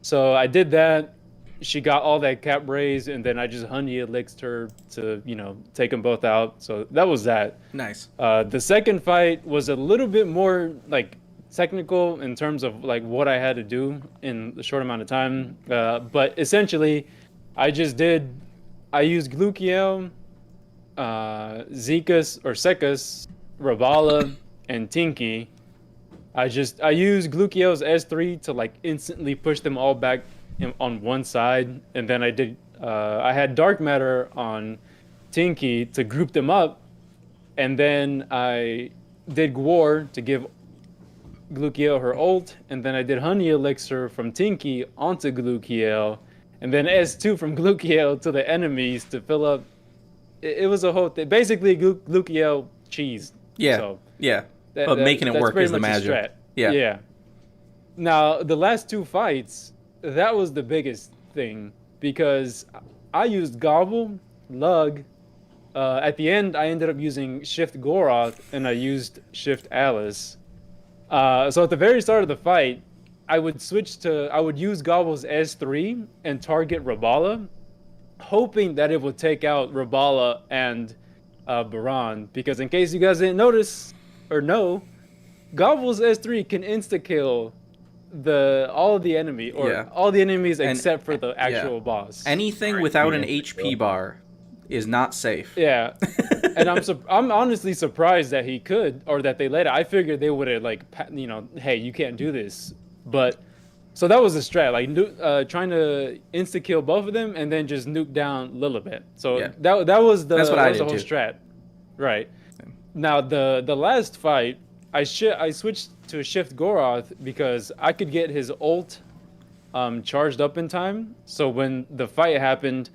So I did that. She got all that cap raised, and then I just honey elixed her to, take them both out. So that was that. Nice. The second fight was a little bit more like technical in terms of like what I had to do in a short amount of time. But essentially, I used Glukiel, Zekas or Sekas, Ravala, and Tinky. I used Glukiel's S3 to like instantly push them all back on one side, and then I had Dark Matter on Tinky to group them up, and then I did Gwar to give Glukiel her ult, and then I did Honey Elixir from Tinky onto Glukiel, and then S2 from Glukiel to the enemies to fill up. It was a whole thing. Basically, Glukiel cheese. Yeah. So Yeah. But making it work is the magic. Yeah. Yeah. Now, the last two fights, that was the biggest thing, because I used Gobble, Lug. At the end, I ended up using Shift Goroth, and I used Shift Alice. So at the very start of the fight, I would use Gobble's S3 and target Rabala, hoping that it would take out Rabala and Baran, because in case you guys didn't notice or know, Gobble's S3 can insta-kill all of the enemy, or all the enemies except for the actual boss. Anything without an HP bar is not safe. Yeah, and I'm honestly surprised that he could, or that they let it. I figured they would have hey, you can't do this. But so that was the strat, like trying to insta kill both of them and then just nuke down Lilibet. So that was the whole strat, right? Now the last fight, I switched to Shift Goroth because I could get his ult charged up in time. So when the fight happened,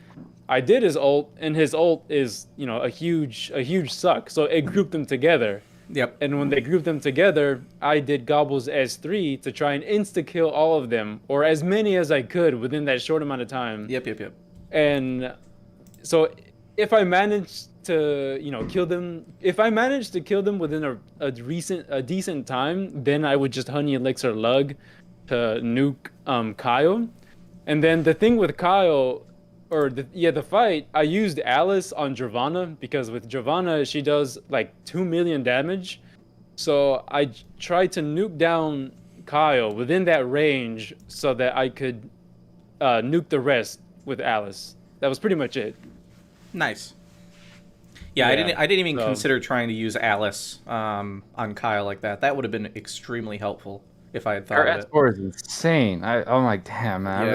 I did his ult, and his ult is, a huge suck. So it grouped them together. Yep. And when they grouped them together, I did Gobble's S3 to try and insta-kill all of them, or as many as I could within that short amount of time. Yep. And so if I managed to, kill them, within a decent time, then I would just Honey Elixir Lug to nuke Kyle. And then the thing with Kyle, the fight, I used Alice on Giovanna, because with Giovanna, she does like 2 million damage. So I tried to nuke down Kyle within that range so that I could nuke the rest with Alice. That was pretty much it. Nice. Yeah, I didn't even consider trying to use Alice on Kyle like that. That would have been extremely helpful. if I had thought Her of it. S4 is insane. I'm like, damn, man. Yeah.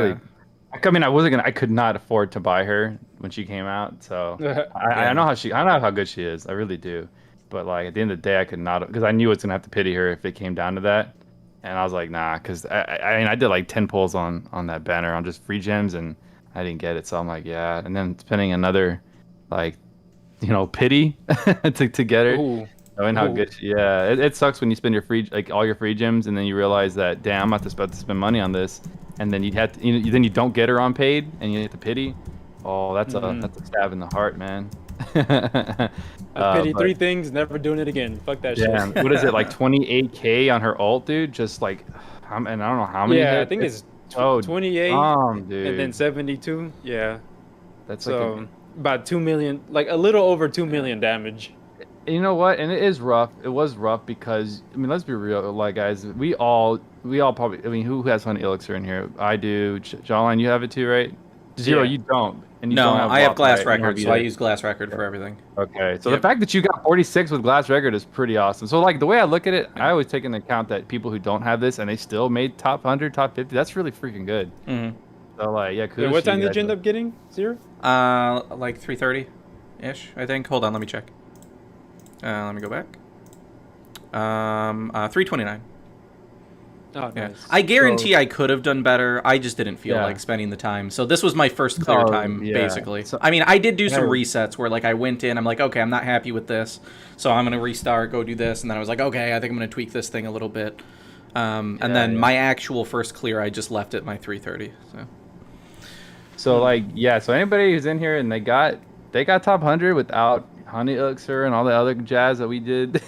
I mean, I could not afford to buy her when she came out. So I know I know how good she is. I really do. But like at the end of the day, I could not, because I knew it's gonna have to pity her if it came down to that. And I was like, nah, because I mean, I did like 10 pulls on that banner on just free gems, and I didn't get it. So I'm like, yeah. And then spending another, like, pity to get her. Ooh. Knowing how Ooh. good yeah, it sucks when you spend your free, like, all your free gems, and then you realize that, damn, I'm not about to spend money on this, and then then you don't get her on paid, and you hit the pity. Oh, that's a stab in the heart, man. I pity But, 3 things, never doing it again. Fuck that yeah, shit. what is it, like 28K on her ult, dude? Just like, and I don't know how many Yeah, hits. I think it's Oh, 28 dude. and then 72. Yeah. That's So like about 2 million, like a little over 2 million damage. you know what? And it is rough. It was rough because, I mean, let's be real, like, guys. We all probably. I mean, who has Honey Elixir in here? I do. Jawline, you have it too, right? Zero, Yeah. you don't, and you No, don't have. I have WAP, glass right? You don't record, have so I either. use glass record for everything. Okay, so Yep. the fact that you got 46 with glass record is pretty awesome. So like the way I look at it, I always take into account that people who don't have this and they still made top 100, top 50. That's really freaking good. Mm-hmm. So like, yeah, kudos. What to time you did you guys. end up getting? 0? Like 3:30 ish, I think. Hold on, let me check. Let me go back. 3:29. Oh, Yeah. nice. I guarantee I could have done better. I just didn't feel Yeah. like spending the time. So this was my first clear Oh, time, yeah. basically. So- I mean, I did do some Yeah. resets where, like, I went in, I'm like, okay, I'm not happy with this, so I'm going to restart, go do this, and then I was like, okay, I think I'm going to tweak this thing a little bit. And then yeah. my actual first clear, I just left at my 3:30. So like, yeah. So anybody who's in here and they got top 100 without Honey Elixir and all the other jazz that we did,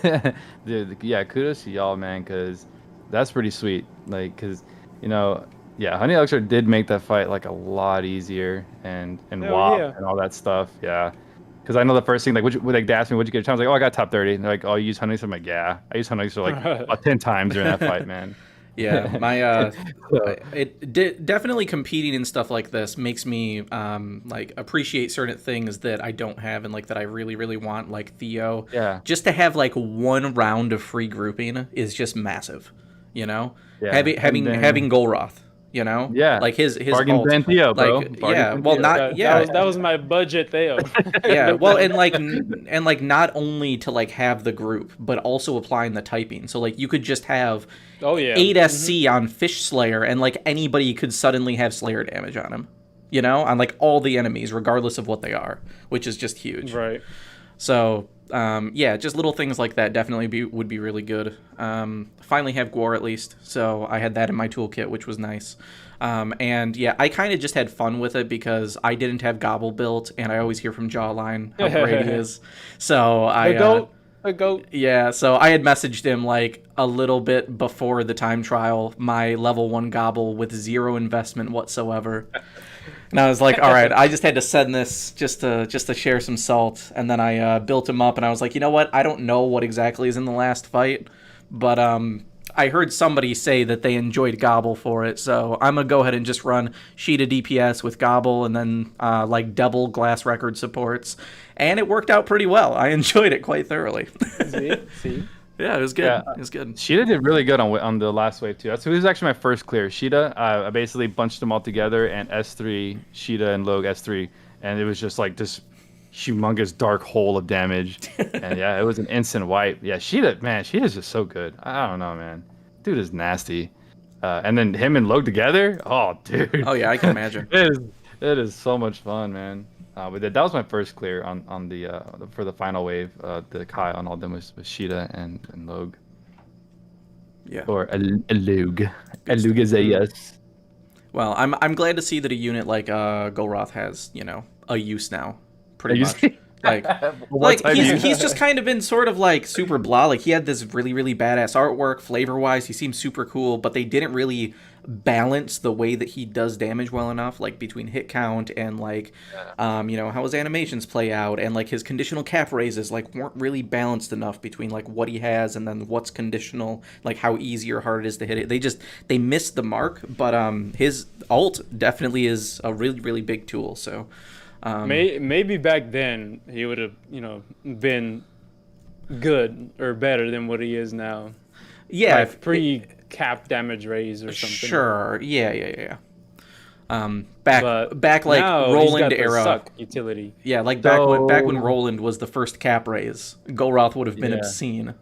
dude, yeah, kudos to y'all, man, because that's pretty sweet. Like, because yeah, Honey Elixir did make that fight like a lot easier, and Hell WAP yeah. and all that stuff. Yeah, because I know the first thing, like, they asked me, what'd you get? I was like, oh, I got top 30. And they're like, oh, you use Honey Elixir? I'm like, yeah, I used Honey Elixir like about 10 times during that fight, man. Yeah, my So- definitely competing in stuff like this makes me like appreciate certain things that I don't have and like that I really really want, like Theo. Yeah. Just to have like one round of free grouping is just massive, you know. Yeah, Having and then- having Golroth, you know. Yeah. Like his Bargain ult, bin Theo, bro. like Bargain yeah, bin well Theo. not yeah. That was my budget, Theo. Yeah, well, and like not only to like have the group, but also applying the typing. So like you could just have Oh yeah. 8 SC on Fish Slayer, and like anybody could suddenly have Slayer damage on him, you know, on like all the enemies, regardless of what they are, which is just huge. Right. So yeah, just little things like that definitely would be really good. Finally have Gwar at least, so I had that in my toolkit, which was nice. And yeah, I kind of just had fun with it because I didn't have Gobble built, and I always hear from Jawline how great he is. So I A goat. yeah, so I had messaged him like a little bit before the time trial, my level 1 Gobble with 0 investment whatsoever. And I was like, all right, I just had to send this just to share some salt. And then I built him up, and I was like, you know what? I don't know what exactly is in the last fight, but I heard somebody say that they enjoyed Gobble for it, so I'm going to go ahead and just run Shida DPS with Gobble and then like double glass record supports. And it worked out pretty well. I enjoyed it quite thoroughly. See? Yeah, it was good. Yeah. It was good. Shida did really good on the last wave too. So it was actually my first clear. Shida, I basically bunched them all together, and S3, Shida and Log S3, and it was just like this humongous dark hole of damage. And yeah, it was an instant wipe. Yeah, Shida, man, Shida's just so good. I don't know, man. Dude is nasty. And then him and Log together, oh dude. Oh yeah, I can imagine. It is so much fun, man. But that was my first clear on the for the final wave. The Kai on all them was Shida and Log. Yeah. Or a Lug. A Lug is a yes. Well, I'm glad to see that a unit like Golroth has, you know, a use now. Pretty much. Like he's just kind of been sort of like super blah. Like he had this really really badass artwork, flavor wise, he seems super cool, but they didn't really balance the way that he does damage well enough, like between hit count and like you know, how his animations play out, and like his conditional cap raises like weren't really balanced enough between like what he has and then what's conditional, like how easy or hard it is to hit it. They missed the mark, but his ult definitely is a really really big tool. So maybe back then he would have, you know, been good or better than what he is now. yeah, like cap damage raise or something. Sure. Yeah. But back like now Roland he's got the era. suck utility. Yeah, like So- back when Roland was the first cap raise, Golroth would have been Yeah. obscene.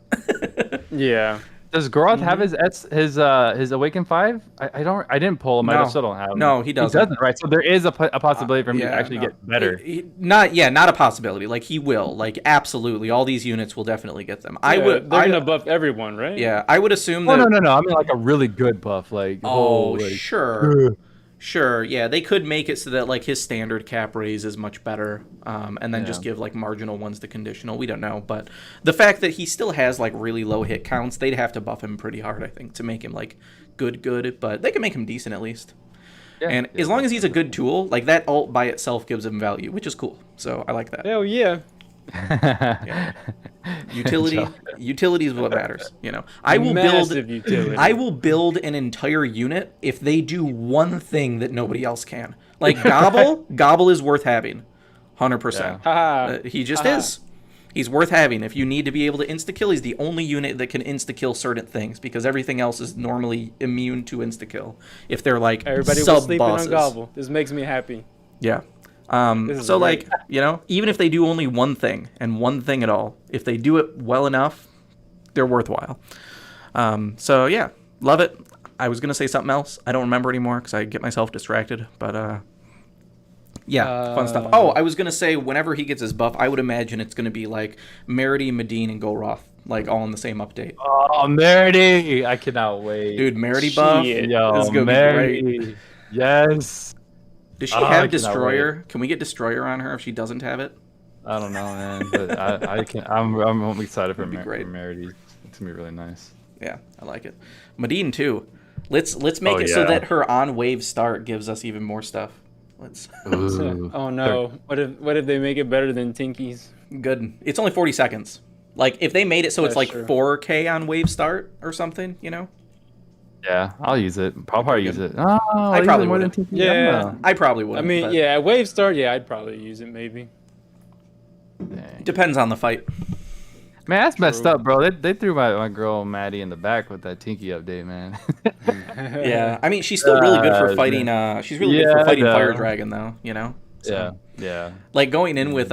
Yeah. Does Goroth have his Awaken 5? I didn't pull him. No. I still don't have him. No, he doesn't. Right. So there is a possibility for him to actually no. get better. Not a possibility. Like he will. Like absolutely, all these units will definitely get them. They're gonna buff everyone, right? Yeah, I would assume Oh that. no. I mean like a really good buff. Like Sure. Yeah, they could make it so that like his standard cap raise is much better, and then just give like marginal ones to conditional. We don't know, but the fact that he still has like really low hit counts, they'd have to buff him pretty hard, I think, to make him like good. But they can make him decent at least. Yeah, And as long as he's a good tool, like that ult by itself gives him value, which is cool. So I like that. Hell yeah. Utility is what matters. You know, I will Massive utility. I will build an entire unit if they do one thing that nobody else can. Like Gobble is worth having, 100%. Haha. He just is. He's worth having. If you need to be able to insta kill, he's the only unit that can insta kill certain things because everything else is normally immune to insta kill. If they're like Everybody was sub sleeping bosses. on Gobble. This makes me happy. Yeah. is So great. like, you know, even if they do only one thing and one thing at all, if they do it well enough, they're worthwhile. So yeah, love it. I was gonna say something else. I don't remember anymore because I get myself distracted. But yeah, fun stuff. Oh, I was gonna say whenever he gets his buff, I would imagine it's gonna be like Merity, Medine, and Golroth, like all in the same update. Oh, Merity! I cannot wait. Dude, Merity buff Shit. Yo, is gonna be great. Merity. Yes. Does she Oh, I have cannot Destroyer? Can we get Destroyer on her if she doesn't have it? I don't know, man, but I can. I'm excited for That'd be great. Merity. It's gonna be really nice. Yeah, I like it. Medine too. Let's make it so yeah. that her on wave start gives us even more stuff. Let's Ooh. Oh no. What if they make it better than Tinky's? good. It's only 40 seconds. Like if they made it so it's That's like true. 4K on wave start or something, you know? Yeah, I'll use it. I'll probably use it. Oh, I probably more than wouldn't. TP. Yeah. I probably would. I mean, yeah, Wave Start, yeah, I'd probably use it maybe. Dang. Depends on the fight. Man, that's messed True. up, bro. They threw my girl Maddie in the back with that Tinky update, man. Yeah, I mean she's still really good for fighting. She's really good for Yeah, fighting I know. Fire Dragon though. You know. So, yeah. Like going in with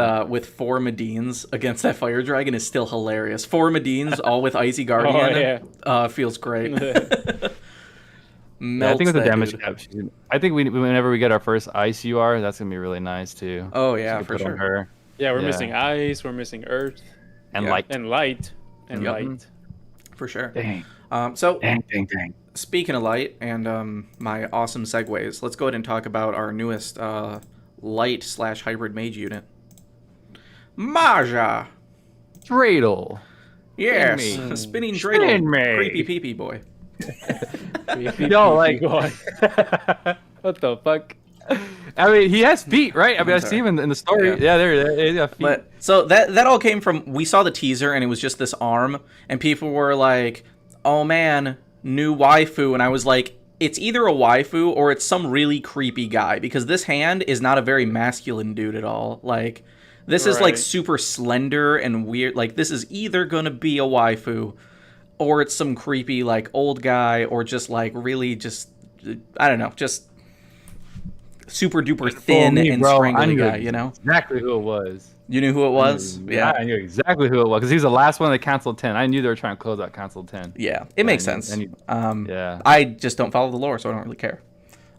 4 Medines against that Fire Dragon is still hilarious. 4 Medines all with Icy Guardian. Feels great. Yeah, I think with the Melts that damage dude. cap, I think whenever we get our first Ice UR, that's gonna be really nice too. Oh yeah, To for put on sure. her. Yeah, we're Yeah. missing Ice, we're missing Earth, And Yeah. like, and Light, and Yep. Light. For sure. dang. So Dang. speaking of light and my awesome segues, let's go ahead and talk about our newest light/hybrid mage unit, Maja. Dreidel. Yes, Spin me. spinning Spin dreidel, me. creepy peepee boy. Yo, like, What the fuck? I mean, he has feet, right? I mean, I sorry. see him in the story. Yeah. Yeah, there, he's got feet. But so that all came from, we saw the teaser and it was just this arm and people were like, "Oh man, new waifu," and I was like, it's either a waifu or it's some really creepy guy because this hand is not a very masculine dude at all. Like this is like Right. super slender and weird. Like this is either gonna be a waifu or it's some creepy like old guy or just like really just, I don't know, just super duper thin me, and bro, I strangly knew guy, you know? exactly who it was. You knew who it was? Yeah. I knew exactly who it was because he was the last one that canceled 10. I knew they were trying to close out cancel 10. Yeah, it makes And- sense. and yeah. I just don't follow the lore, so I don't really care.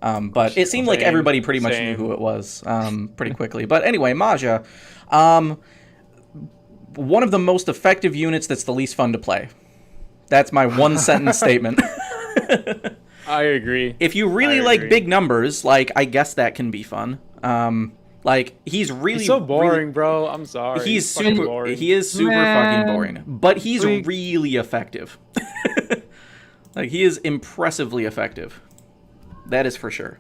But it seemed like Same, everybody pretty much knew same. who it was pretty quickly. But anyway, Maja, one of the most effective units that's the least fun to play. That's my one sentence statement. I agree. If you really I like agree. big numbers, like I guess that can be fun. Like he's really He's so boring, really- bro. I'm sorry. He's fucking super. boring. He is super Man. fucking boring, but he's We- really effective. Like he is impressively effective. That is for sure.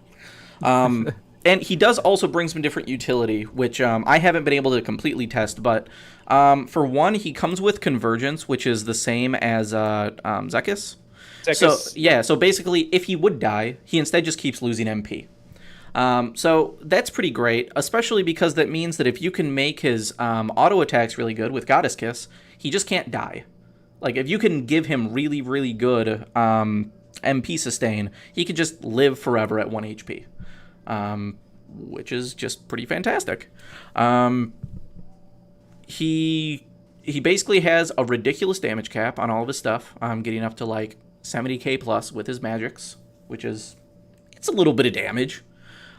And he does also bring some different utility, which I haven't been able to completely test. But for one, he comes with convergence, which is the same as Zekis. So Zekis. yeah, so basically, if he would die, he instead just keeps losing MP. So that's pretty great, especially because that means that if you can make his auto attacks really good with Goddess Kiss, he just can't die. Like if you can give him really, really good MP sustain, he could just live forever at 1 HP, which is just pretty fantastic. He basically has a ridiculous damage cap on all of his stuff, getting up to like 70k plus with his magics, which is, it's a little bit of damage.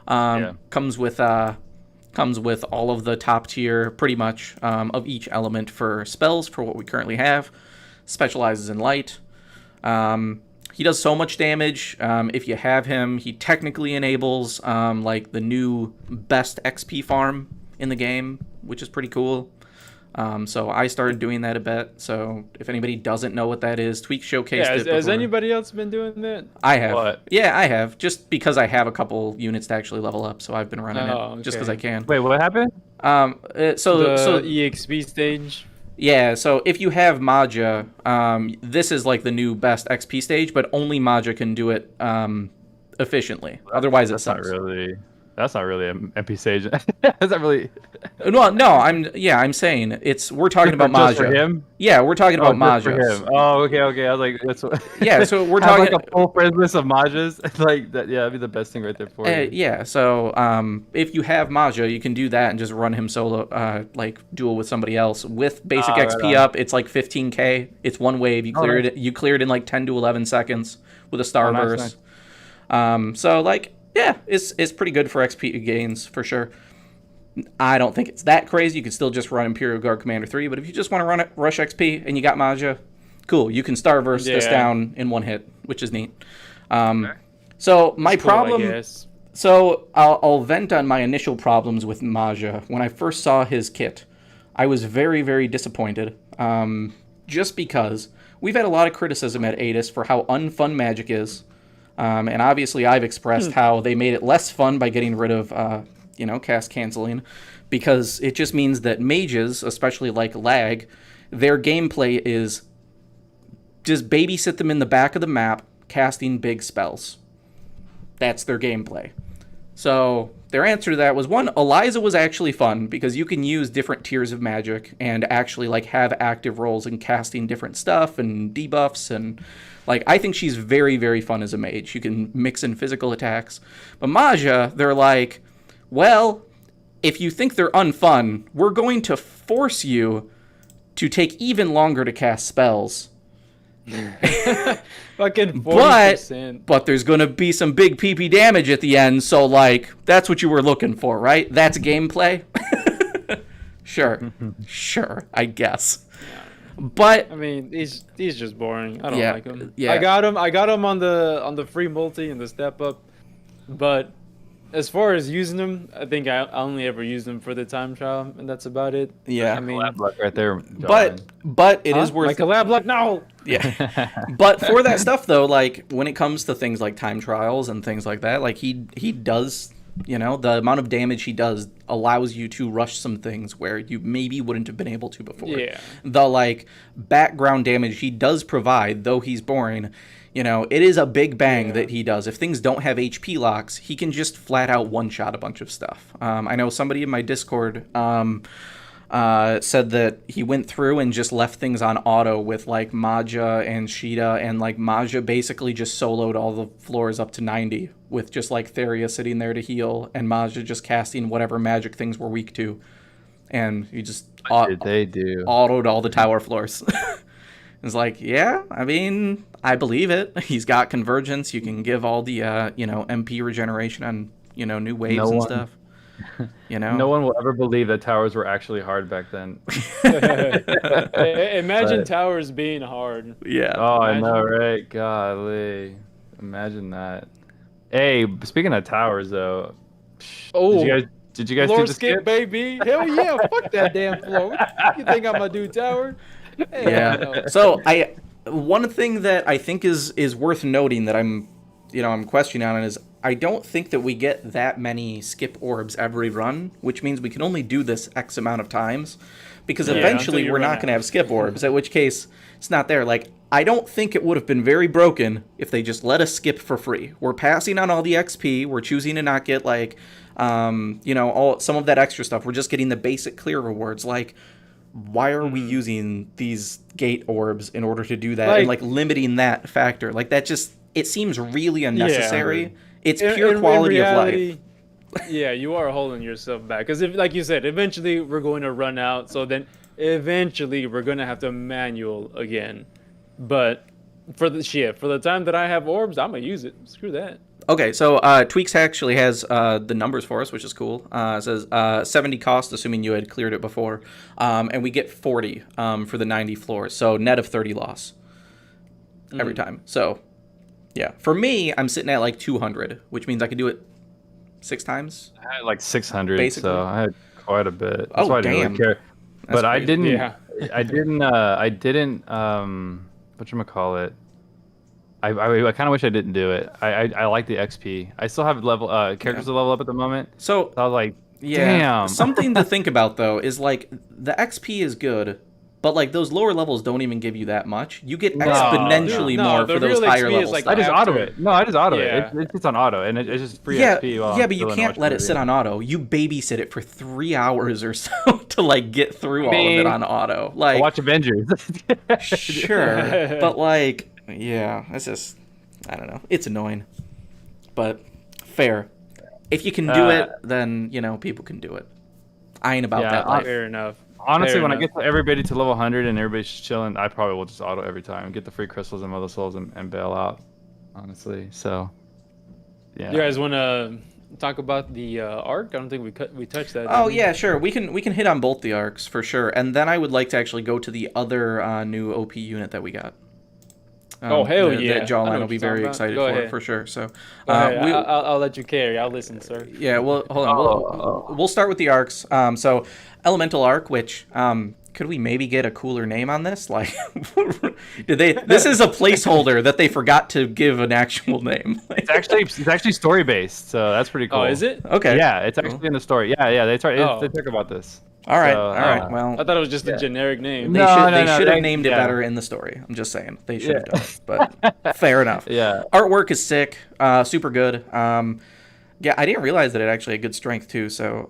Comes with all of the top tier, pretty much, of each element for spells for what we currently have. Specializes in light. He does so much damage. If you have him, he technically enables like the new best XP farm in the game, which is pretty cool. So I started doing that a bit. So if anybody doesn't know what that is, Tweak showcased it. Has anybody else been doing that? I have. What? Yeah, I have. Just because I have a couple units to actually level up, so I've been running it just because I can. Wait, what happened? So EXP stage. Yeah, so if you have Maja, this is like the new best XP stage, but only Maja can do it efficiently. Otherwise, it sucks. That's not really an MP stage. That's not really. Well, no, I'm saying we're talking about Maja. Just for him? Yeah, we're talking about Maja. For him. Oh, okay. I was like, that's what. Yeah, so we're talking like a full friends list of Majas. Like that. Yeah, that'd be the best thing right there for you. Yeah, so if you have Maja, you can do that and just run him solo, like duel with somebody else with basic XP right up. It's like 15k. It's one wave. You clear it. You cleared in like 10 to 11 seconds with a Starburst. Nice. So like. Yeah, it's pretty good for XP gains, for sure. I don't think it's that crazy. You can still just run Imperial Guard Commander 3, but if you just want to run it, rush XP, and you got Maja, cool. You can Starburst this down in one hit, which is neat. So my problem... So I'll vent on my initial problems with Maja. When I first saw his kit, I was very, very disappointed. Just because we've had a lot of criticism at ATIS for how unfun Magic is. And obviously I've expressed how they made it less fun by getting rid of, cast canceling, because it just means that mages, especially like Lag, their gameplay is just babysit them in the back of the map, casting big spells. That's their gameplay. So their answer to that was, one, Eliza was actually fun because you can use different tiers of magic and actually like have active roles in casting different stuff and debuffs, and like I think she's very, very fun as a mage. You can mix in physical attacks. But Maja, they're like, well, if you think they're unfun, we're going to force you to take even longer to cast spells. Fucking 40%. But there's gonna be some big PP damage at the end, so like that's what you were looking for, right? That's gameplay. Sure, I guess. But I mean, he's just boring. I don't like him. Yeah. I got him on the free multi and the step up, but as far as using them, I think I only ever used them for the time trial, and that's about it. Yeah, I mean, collab luck right there. But it is worth like collab luck. No. Yeah, but for that stuff though, like when it comes to things like time trials and things like that, like he does, the amount of damage he does allows you to rush some things where you maybe wouldn't have been able to before. Yeah. The like background damage he does provide, though he's boring. It is a big bang that he does. If things don't have HP locks, he can just flat out one-shot a bunch of stuff. I know somebody in my Discord said that he went through and just left things on auto with, like, Maja and Shida, and, like, Maja basically just soloed all the floors up to 90 with just, like, Theria sitting there to heal, and Maja just casting whatever magic things were weak to. And he just autoed all the tower floors. It's like, yeah, I mean, I believe it. He's got convergence. You can give all the, MP regeneration on, new waves and stuff. No one will ever believe that towers were actually hard back then. Imagine towers being hard. Yeah. Oh, I know, right? Golly. Imagine that. Hey, speaking of towers, though. Oh. Did you guys floor do the skip, baby? Hell yeah. Fuck that damn floor. You think I'm going to do tower? Yeah. No. So one thing that I think is worth noting that I'm questioning on is I don't think that we get that many skip orbs every run, which means we can only do this X amount of times, because eventually we're not going to have skip orbs, at which case it's not there. Like, I don't think it would have been very broken if they just let us skip for free. We're passing on all the XP. We're choosing to not get like, all some of that extra stuff. We're just getting the basic clear rewards. Like, why are we using these gate orbs in order to do that, and like limiting that factor? Like, that just it seems really unnecessary. Yeah. It's pure quality of life. Yeah, you are holding yourself back because if, like you said, eventually we're going to run out. So then eventually we're gonna have to manual again. But for the time that I have orbs, I'm gonna use it. Screw that. Okay, so Tweaks actually has the numbers for us, which is cool. It says 70 cost, assuming you had cleared it before, and we get 40 for the 90 floors, so net of 30 loss every time. So, yeah, for me, I'm sitting at like 200, which means I can do it 6 times. I had like 600, Basically. so I had quite a bit. That's Oh, why I didn't damn. really care. That's But I crazy. didn't. Yeah. I didn't. Whatchamacallit? I kind of wish I didn't do it. I like the XP. I still have characters to level up at the moment. So, I was like, yeah, damn. something to think about though is like the XP is good, but like those lower levels don't even give you that much. You get exponentially no, more the for those real higher XP is levels. like I just auto after- it. No, I just auto Yeah. it. It's just on auto, and it's just free Yeah, XP. While yeah, I'm but you still in can't the let it watch sit on auto. You babysit it for 3 hours or so to like get through all of it on auto. Like, Watch Avengers. sure, but like, yeah, it's just, I don't know. It's annoying, but fair. If you can do it, then you know people can do it. I ain't about that life. Fair enough. Honestly, Fair when I enough. get to everybody to level 100 and everybody's just chilling, I probably will just auto every time, get the free crystals and mother souls and bail out. Honestly, so yeah. You guys want to talk about the arc? I don't think we touched that. Oh did we? yeah, sure. We can hit on both the arcs for sure, and then I would like to actually go to the other new OP unit that we got. Oh, hell that yeah. I know Jawline what will be you're very talking about. excited Go for ahead. for sure. So, Go ahead. I'll let you carry. I'll listen, sir. yeah. Well, hold on. We'll start with the arcs. So, Elemental Arc, which could we maybe get a cooler name on this? Like, did they? This is a placeholder that they forgot to give an actual name. It's actually story based, so that's pretty cool. Oh, is it? Okay. Yeah, it's actually in the story. Yeah, they talk about this. All right. So, All right. Well, I thought it was just a generic name. They No, should have they- named it yeah. better in the story. I'm just saying they should have done it, but fair enough. Yeah. Artwork is sick, super good. Yeah, I didn't realize that it actually had good strength too. So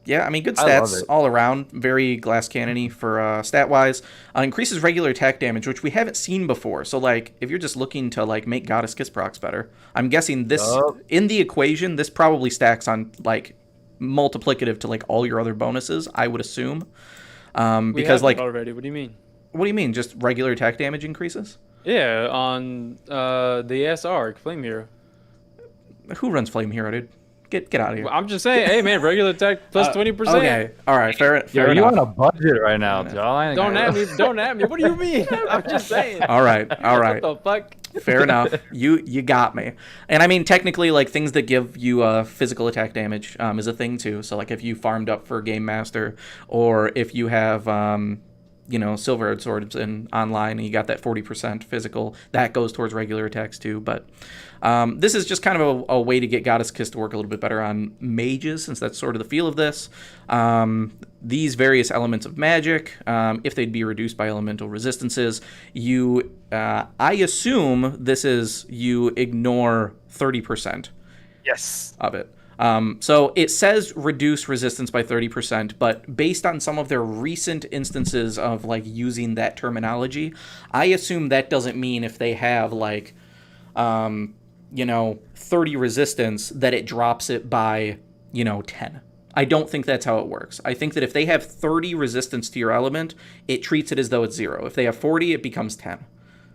yeah, I mean good I love stats it. all around. Very glass cannony for stat wise. Increases regular attack damage, which we haven't seen before. So like if you're just looking to like make Goddess Kiss procs better, I'm guessing this in the equation this probably stacks on like multiplicative to like all your other bonuses, I would assume. We Because have like it already. What do you mean? what do you mean? Just regular attack damage increases? Yeah, on the S arc, Flame Hero. Who runs Flame Hero, dude? Get out of here. I'm just saying, hey man, regular attack plus 20%. Okay, all right, fair Yo, you enough. on a budget right now, Jawline. Don't at me. What do you mean? I'm just saying. All right, What the fuck? fair enough. You got me. And I mean, technically, like things that give you physical attack damage is a thing too. So like if you farmed up for Game Master, or if you have Silver Edge Swords in online and you got that 40% physical, that goes towards regular attacks too. But this is just kind of a way to get Goddess Kiss to work a little bit better on mages, since that's sort of the feel of this. These various elements of magic, if they'd be reduced by elemental resistances, I assume this is you ignore 30% Yes. of it. So it says reduce resistance by 30%, but based on some of their recent instances of like using that terminology, I assume that doesn't mean if they have like, 30 resistance that it drops it by, 10. I don't think that's how it works. I think that if they have 30 resistance to your element, it treats it as though it's 0. If they have 40, it becomes 10.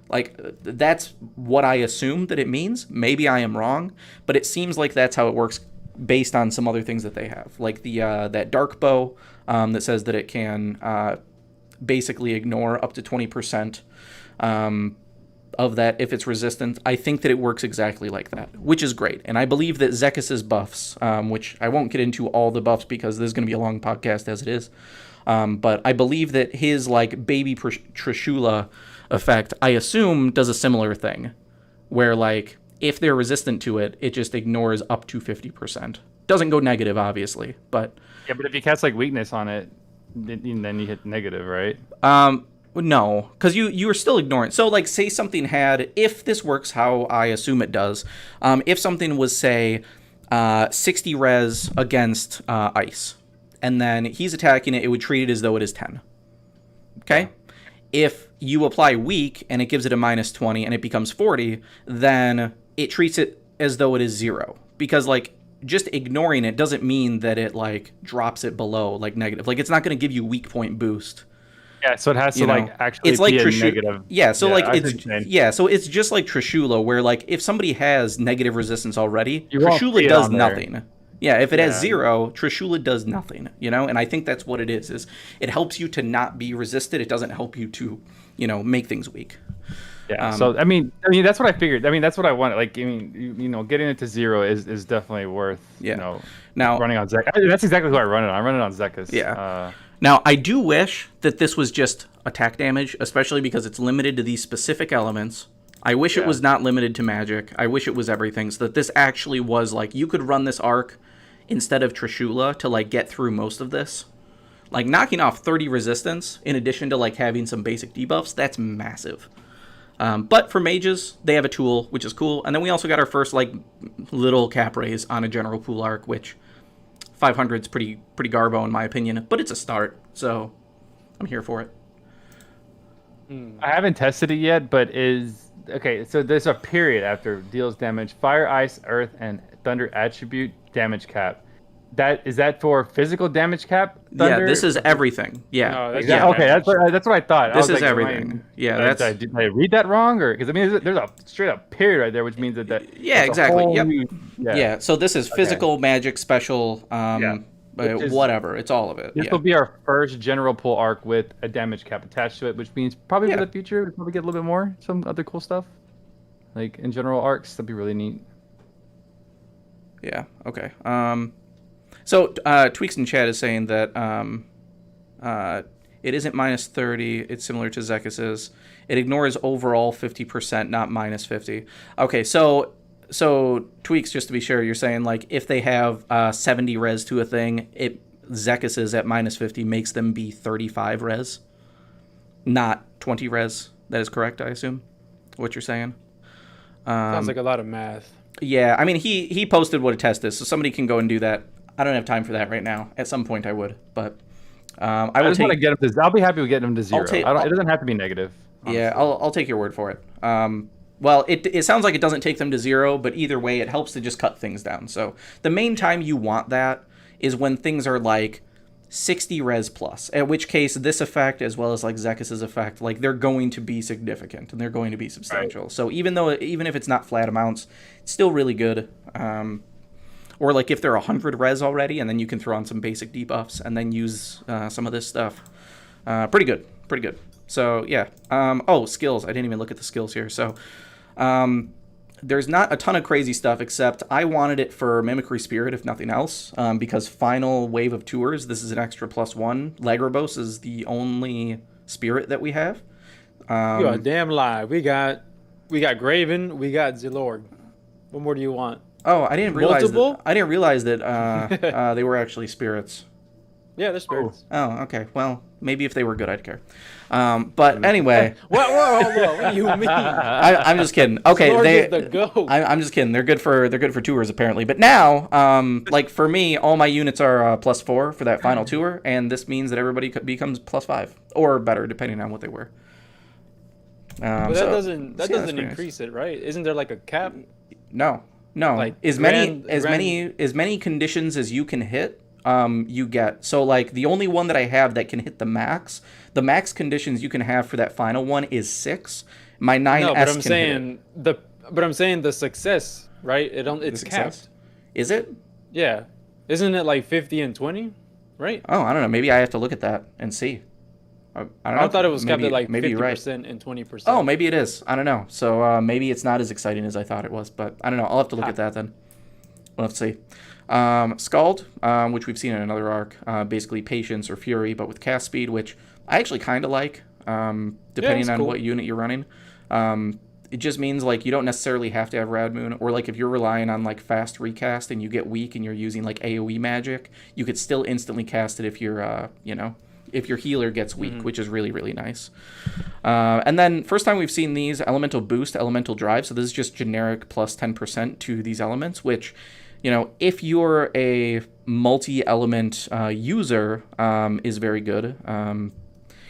Like, that's what I assume that it means. Maybe I am wrong, but it seems like that's how it works based on some other things that they have. Like the that dark bow that says that it can basically ignore up to 20% of that if it's resistant. I think that it works exactly like that, which is great. And I believe that Zekis's buffs, which I won't get into all the buffs because this is going to be a long podcast as it is, but I believe that his like baby Trishula effect, I assume, does a similar thing, where like if they're resistant to it, it just ignores up to 50%. Doesn't go negative, obviously, but Yeah, but if you cast like weakness on it, then you hit negative, right? no, because you are still ignoring. So like, say something had, if this works how I assume it does, if something was say 60 res against ice, and then he's attacking it, it would treat it as though it is 10. Okay. If you apply weak and it gives it a -20 and it becomes 40, then it treats it as though it is 0. Because, like, just ignoring it doesn't mean that it, like, drops it below, like, negative. Like, it's not going to give you weak point boost. Yeah, so it has to like actually it's like be a negative. Yeah, so yeah, like I it's see what you're saying. yeah, so it's just like Trishula, where like if somebody has negative resistance already, You won't see Trishula it does on there. nothing. Yeah, if it has Yeah. 0, Trishula does nothing, you know? And I think that's what it is it helps you to not be resisted. It doesn't help you to, make things weak. Yeah. So I mean, that's what I figured. I mean, that's what I wanted. Like, I mean, getting it to 0 is definitely worth. Yeah. Now running on Zek. That's exactly who I run it on. I run it on Zekas. Yeah. Now, I do wish that this was just attack damage, especially because it's limited to these specific elements. I wish it was not limited to magic. I wish it was everything, so that this actually was, like, you could run this arc instead of Trishula to, like, get through most of this. Like, knocking off 30 resistance, in addition to, like, having some basic debuffs, that's massive. But for mages, they have a tool, which is cool. And then we also got our first, like, little cap raise on a general pool arc, which 500's pretty garbo in my opinion, but it's a start, so I'm here for it. I haven't tested it yet, but so there's a period after deals damage, fire, ice, earth, and thunder attribute damage cap. Is that for physical damage cap? Thunder? Yeah, this is everything. Yeah. No, that's Yeah. Okay, that's what I thought. This I was is like, everything. Yeah, did I read that wrong, or because I mean, there's a straight up period right there, which means that yeah, that's a exactly. whole Yep. new- Yeah. So this is physical, magic, special, whatever. It's all of it. This will be our first general pull arc with a damage cap attached to it, which means probably for the future we'll probably get a little bit more, some other cool stuff, like in general arcs. That'd be really neat. Yeah. Okay. So Tweaks in chat is saying that it isn't -30. It's similar to Zekis's. It ignores overall 50%, not -50. Okay. So Tweaks, just to be sure, you're saying like if they have 70 res to a thing, Zekis's at -50 makes them be 35 res, not 20 res. That is correct, I assume. What you're saying. Sounds like a lot of math. Yeah, I mean, he posted what a test is, so somebody can go and do that. I don't have time for that right now. At some point, I would, but I just want to get them to. I'll be happy with getting them to 0. It doesn't have to be negative. Honestly. Yeah, I'll take your word for it. Well, it sounds like it doesn't take them to 0, but either way, it helps to just cut things down. So the main time you want that is when things are like 60 res plus, at which case this effect, as well as like Zekis's effect, like they're going to be significant and they're going to be substantial. Right. So even if it's not flat amounts, it's still really good. Or like if they're 100 res already, and then you can throw on some basic debuffs and then use some of this stuff. Pretty good. So yeah. Skills. I didn't even look at the skills here. So there's not a ton of crazy stuff, except I wanted it for Mimicry Spirit, if nothing else, because final wave of tours, this is an extra +1. Lagrabos is the only spirit that we have. You are damn lie. We got Graven, we got Zilord. What more do you want? Oh, I didn't realize Multiple? that. I didn't realize that they were actually spirits. Yeah, they're spirits. Oh, okay. Well, maybe if they were good, I'd care. But anyway. Whoa, what do you mean? I'm just kidding. Okay, I'm just kidding. They're good for tours apparently. But now, like for me, all my units are +4 for that final tour, and this means that everybody becomes +5 or better, depending on what they were. But that doesn't increase it, right? Isn't there like a cap? No. Like as many conditions as you can hit, you get. So like the only one that I have that can hit the max conditions you can have for that final one is 6. My 9S no, but I'm can saying hit it. I'm saying the success, right? It's capped. Is it? Yeah. Isn't it like 50 and 20, right? Oh, I don't know. Maybe I have to look at that and see. I thought it was capped at like 50% right. and 20%. Oh, maybe it is. I don't know. So maybe it's not as exciting as I thought it was, but I don't know. I'll have to look at that then. We'll have to see. Scald, which we've seen in another arc, basically Patience or Fury, but with cast speed, which I actually kind of like, depending on what unit you're running. It just means like you don't necessarily have to have Rad Moon, or like if you're relying on like fast recast and you get weak and you're using like AoE magic, you could still instantly cast it if you're, if your healer gets weak, which is really, really nice. And then first time we've seen these, Elemental Boost, Elemental Drive. So this is just generic plus 10% to these elements, which, if you're a multi-element user, is very good.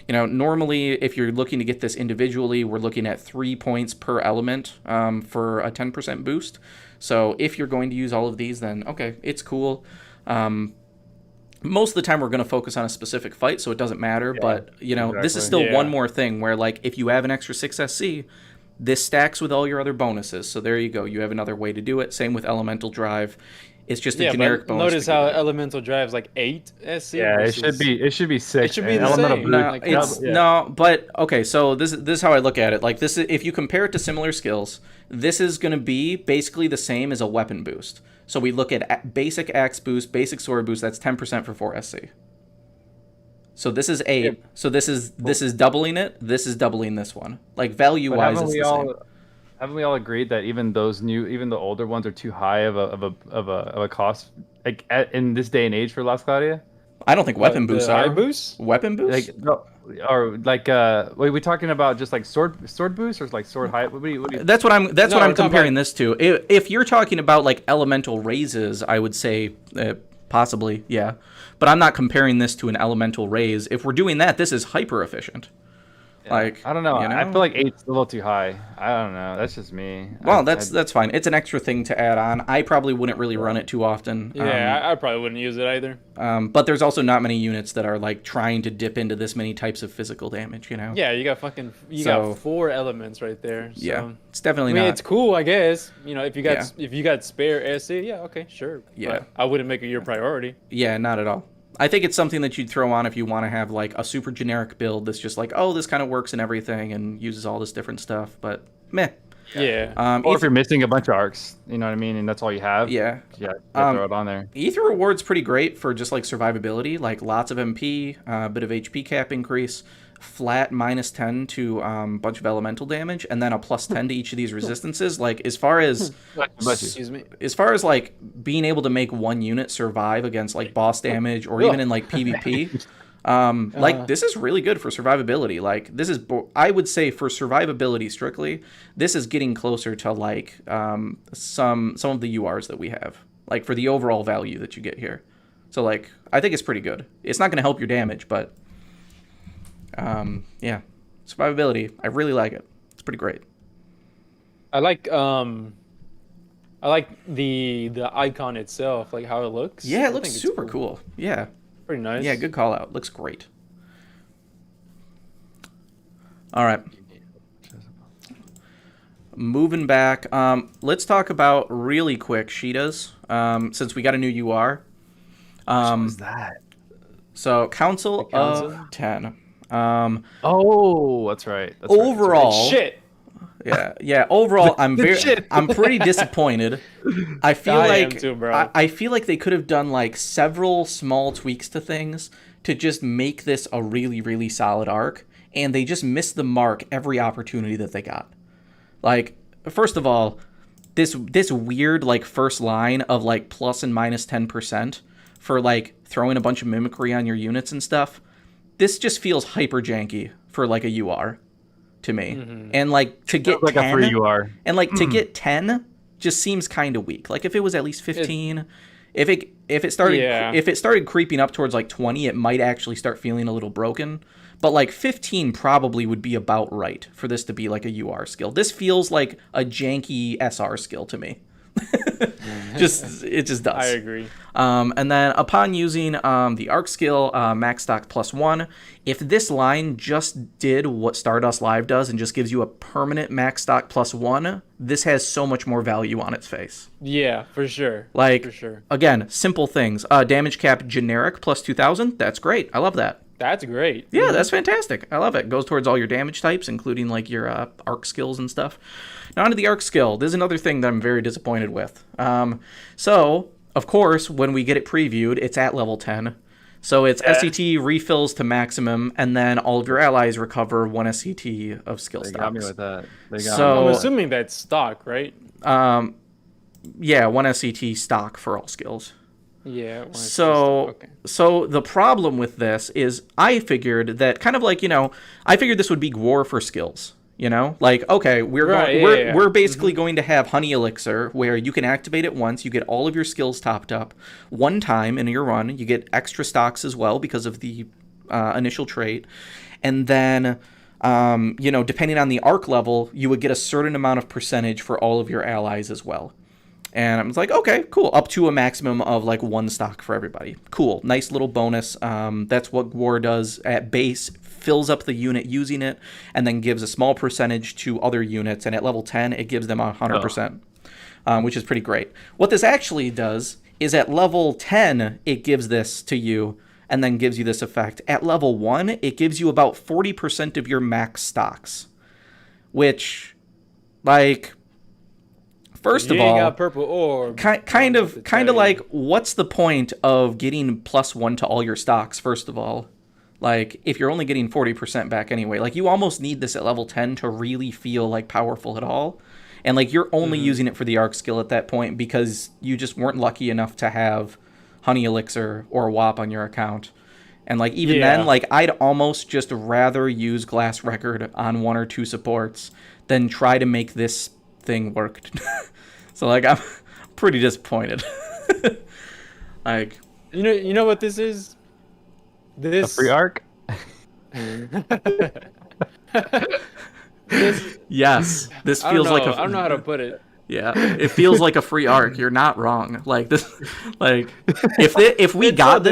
Normally if you're looking to get this individually, we're looking at 3 points per element for a 10% boost. So if you're going to use all of these, then okay, it's cool. Most of the time we're going to focus on a specific fight, so it doesn't matter. But this is still one more thing where, like, if you have an extra 6 SC, this stacks with all your other bonuses. So there you go. You have another way to do it. Same with Elemental Drive. It's just a generic bonus. Notice how Elemental Drive's like 8 SC. Yeah, versus... it should be 6. It should be the same. No, but okay. So this is how I look at it. Like, this is, if you compare it to similar skills, this is going to be basically the same as a weapon boost. So we look at basic axe boost, basic sword boost. That's 10% for 4 SC. So this is 8. Yep. So this is doubling it. This is doubling this one. Like, value wise, it's the same. Haven't we all agreed that even the older ones are too high of a cost, like in this day and age for Las Claudia? I don't think weapon boosts are. Boosts? Weapon boosts? Like, no, or like are we talking about just like sword boosts or like sword height? What do you... That's what I'm comparing this to. If you're talking about like elemental raises, I would say possibly, yeah. But I'm not comparing this to an elemental raise. If we're doing that, this is hyper efficient. Yeah. Like, I don't know. I feel like 8's a little too high. I don't know. That's just me. Well, that's fine. It's an extra thing to add on. I probably wouldn't really run it too often. Yeah, I probably wouldn't use it either. But there's also not many units that are like trying to dip into this many types of physical damage. Yeah, you got 4 elements right there. So. Yeah, it's definitely I mean, not. it's cool, I guess. If you got spare SC, yeah, okay, sure. Yeah, but I wouldn't make it your priority. Yeah, not at all. I think it's something that you'd throw on if you want to have like a super generic build that's just like, oh, this kind of works and everything and uses all this different stuff, but meh. Yeah. Or if you're missing a bunch of arcs, you know what I mean, and that's all you have. Yeah. Yeah. Throw it on there. Ether Reward's pretty great for just like survivability, like lots of MP, a bit of HP cap increase, flat -10 to a bunch of elemental damage, and then a +10 to each of these resistances. Like, as far as like being able to make one unit survive against like boss damage or even in like PvP, like, this is really good for survivability. Like, this is, I would say, for survivability strictly, this is getting closer to like some of the URs that we have, like for the overall value that you get here. So like, I think it's pretty good. It's not going to help your damage, but yeah, survivability, I really like it. It's pretty great. I like the icon itself, like how it looks. Yeah, it looks super cool. Yeah, pretty nice. Yeah, good call out. Looks great. All right, moving back, let's talk about really quick Shidas, since we got a new UR. What was that? So Council of 10. That's right. Overall, shit. Yeah. Overall, I'm pretty disappointed. I feel I feel like they could have done like several small tweaks to things to just make this a really, really solid arc, and they just missed the mark every opportunity that they got. Like, first of all, this weird like first line of like plus and minus 10% for like throwing a bunch of mimicry on your units and stuff. This just feels hyper janky for like a UR to me. Mm-hmm. And like to get like 10, a free UR. And like to get 10 just seems kind of weak. Like if it was at least 15, if it started creeping up towards like 20, it might actually start feeling a little broken. But like 15 probably would be about right for this to be like a UR skill. This feels like a janky SR skill to me. It just does. I agree. And then upon using the arc skill, max stock +1, if this line just did what Stardust Live does and just gives you a permanent max stock +1, this has so much more value on its face. Yeah, for sure. Like, for sure. Again, simple things. Damage cap generic +2000. That's great. I love that. That's great. Yeah, that's fantastic. I love it. Goes towards all your damage types, including like your arc skills and stuff. Now onto the arc skill. This is another thing that I'm very disappointed with. So, of course, when we get it previewed, it's at level 10. So it's SCT refills to maximum, and then all of your allies recover 1 SCT of skill stocks. They got me with that. I'm assuming that's stock, right? Yeah, 1 SCT stock for all skills. Yeah. So the problem with this is I figured that kind of like, I figured this would be Gwar for skills. Like, okay, we're basically going to have Honey Elixir where you can activate it once, you get all of your skills topped up one time in your run, you get extra stocks as well because of the initial trait, and then depending on the arc level, you would get a certain amount of percentage for all of your allies as well. And I was like, okay, cool. Up to a maximum of like 1 stock for everybody. Cool. Nice little bonus. That's what War does at base. Fills up the unit using it, and then gives a small percentage to other units. And at level 10, it gives them 100%, which is pretty great. What this actually does is at level 10, it gives this to you, and then gives you this effect. At level 1, it gives you about 40% of your max stocks, which, like... First of all, got purple orb. kind of like, what's the point of getting +1 to all your stocks? First of all, like if you're only getting 40% back anyway, like you almost need this at level 10 to really feel like powerful at all. And like you're only using it for the arc skill at that point because you just weren't lucky enough to have Honey Elixir or WAP on your account. And like even then, like I'd almost just rather use Glass Record on 1 or 2 supports than try to make this thing work. So like I'm pretty disappointed. Like you know what this is? A free arc? Yes. This feels like I don't know how to put it. Yeah, it feels like a free arc. You're not wrong. Like this, like if we got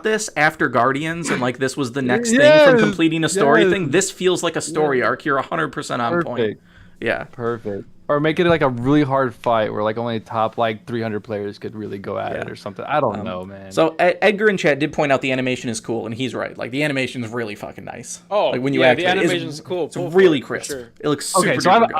this after Guardians and like this was the next thing from completing a story thing, this feels like a story arc. You're 100% on point. Yeah, perfect. Or make it like a really hard fight where like only top like 300 players could really go at it or something. I don't know, man. So Edgar in chat did point out the animation is cool, and he's right. Like the animation is really fucking nice. Oh, like when you the animation is cool. It's really crisp. Sure. It looks super so good.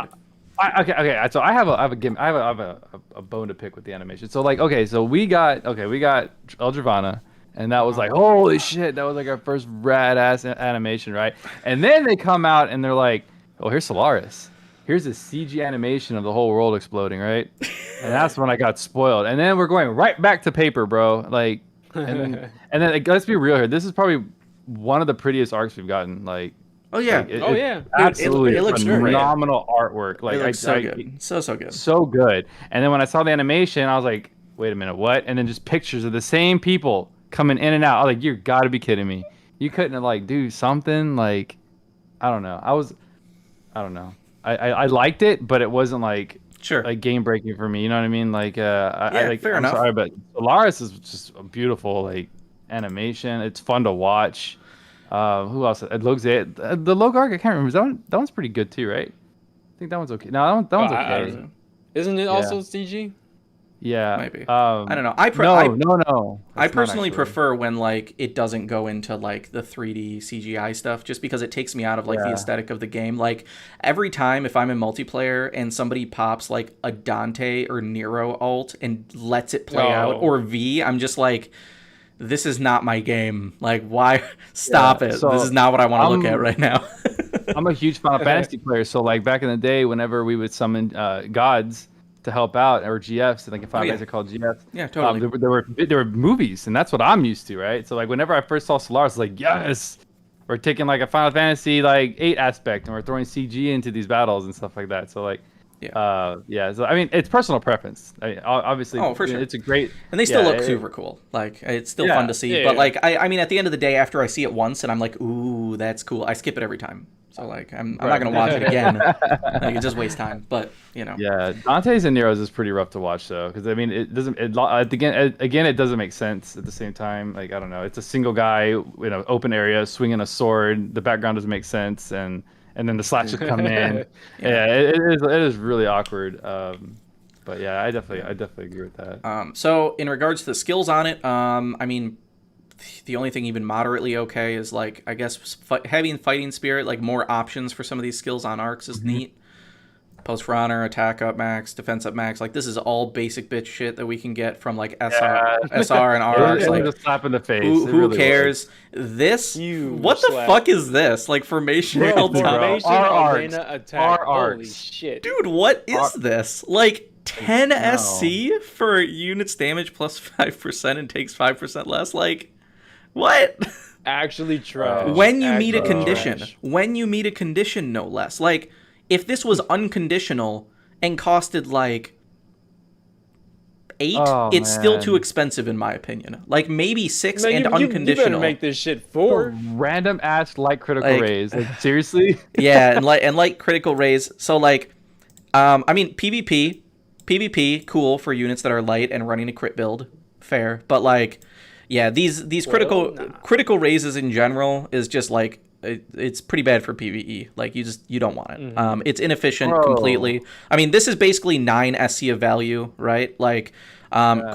Okay. So I have a bone to pick with the animation. So like, so we got Eldravana, and that was like, holy shit, that was like our first rad ass animation, right? And then they come out and they're like, oh, here's Solaris. Here's a CG animation of the whole world exploding, right? And that's when I got spoiled. And then we're going right back to paper, bro. Like, and then like, let's be real here. This is probably one of the prettiest arcs we've gotten. Like, oh yeah, absolutely, it looks phenomenal artwork. Like, it looks so good, so good, so good. And then when I saw the animation, I was like, wait a minute, what? And then just pictures of the same people coming in and out. I was like, you gotta be kidding me. You couldn't have like do something like, I don't know. I don't know. I liked it, but it wasn't like like game breaking for me. You know what I mean? Like fair enough. Sorry, but Solaris is just a beautiful like animation. It's fun to watch. Who else? It looks the Log arc. I can't remember. That one's pretty good too, right? I think that one's okay. No, that one's okay. Isn't it also CG? Yeah, maybe. I don't know. No. I personally prefer when like it doesn't go into like the 3D CGI stuff, just because it takes me out of like the aesthetic of the game. Like every time if I'm in multiplayer and somebody pops like a Dante or Nero ult and lets it play out, or V, I'm just like, this is not my game. Like, why? Stop it. So this is not what I want to look at right now. I'm a huge Final Fantasy player, so like back in the day, whenever we would summon gods to help out, or GFs, like in Final Fantasy are called GFs. Yeah, totally. There were movies, and that's what I'm used to, right? So like whenever I first saw Solaris, I was like, yes, we're taking like a Final Fantasy like 8 aspect, and we're throwing CG into these battles and stuff like that. So like, so I mean, it's personal preference. I mean, obviously, for sure. It's a great, and they still look super cool. Like it's still fun to see. But like, I mean, at the end of the day, after I see it once and I'm like, ooh, that's cool, I skip it every time. So like, I'm not gonna watch it again. Like, it just wastes time. But you know. Yeah, Dante's and Nero's is pretty rough to watch though, because I mean, it doesn't. Again, it doesn't make sense at the same time. Like I don't know, it's a single guy in an open area swinging a sword. The background doesn't make sense, and then the slashes come in. It is really awkward. But yeah, I definitely agree with that. So in regards to the skills on it, I mean, the only thing even moderately okay is like, I guess having fighting spirit, like more options for some of these skills on arcs is neat. Post for honor, attack up max, defense up max. Like this is all basic bitch shit that we can get from like SR and R arcs. Like a slap in the face. Who really cares? Was. What the fuck is this? Like formation Arena attack. Holy shit. Dude, what is this? Like 10 SC for units damage plus 5% and takes 5% less? Like, what? Actually trash. When you meet a condition, no less. Like, if this was unconditional and costed like 8, Oh, it's still man. too expensive in my opinion. Like maybe 6 Man, and you unconditional. better make this shit For 4. random ass light critical Like- rays. Like, seriously? Yeah, and like critical rays. So like, I mean PvP, cool for units that are light and running a crit build, fair. But like, yeah, these critical raises in general is just like it's pretty bad for PvE. Like you don't want it. It's inefficient Bro. completely. I mean, this is basically 9 SC of value, right? Like.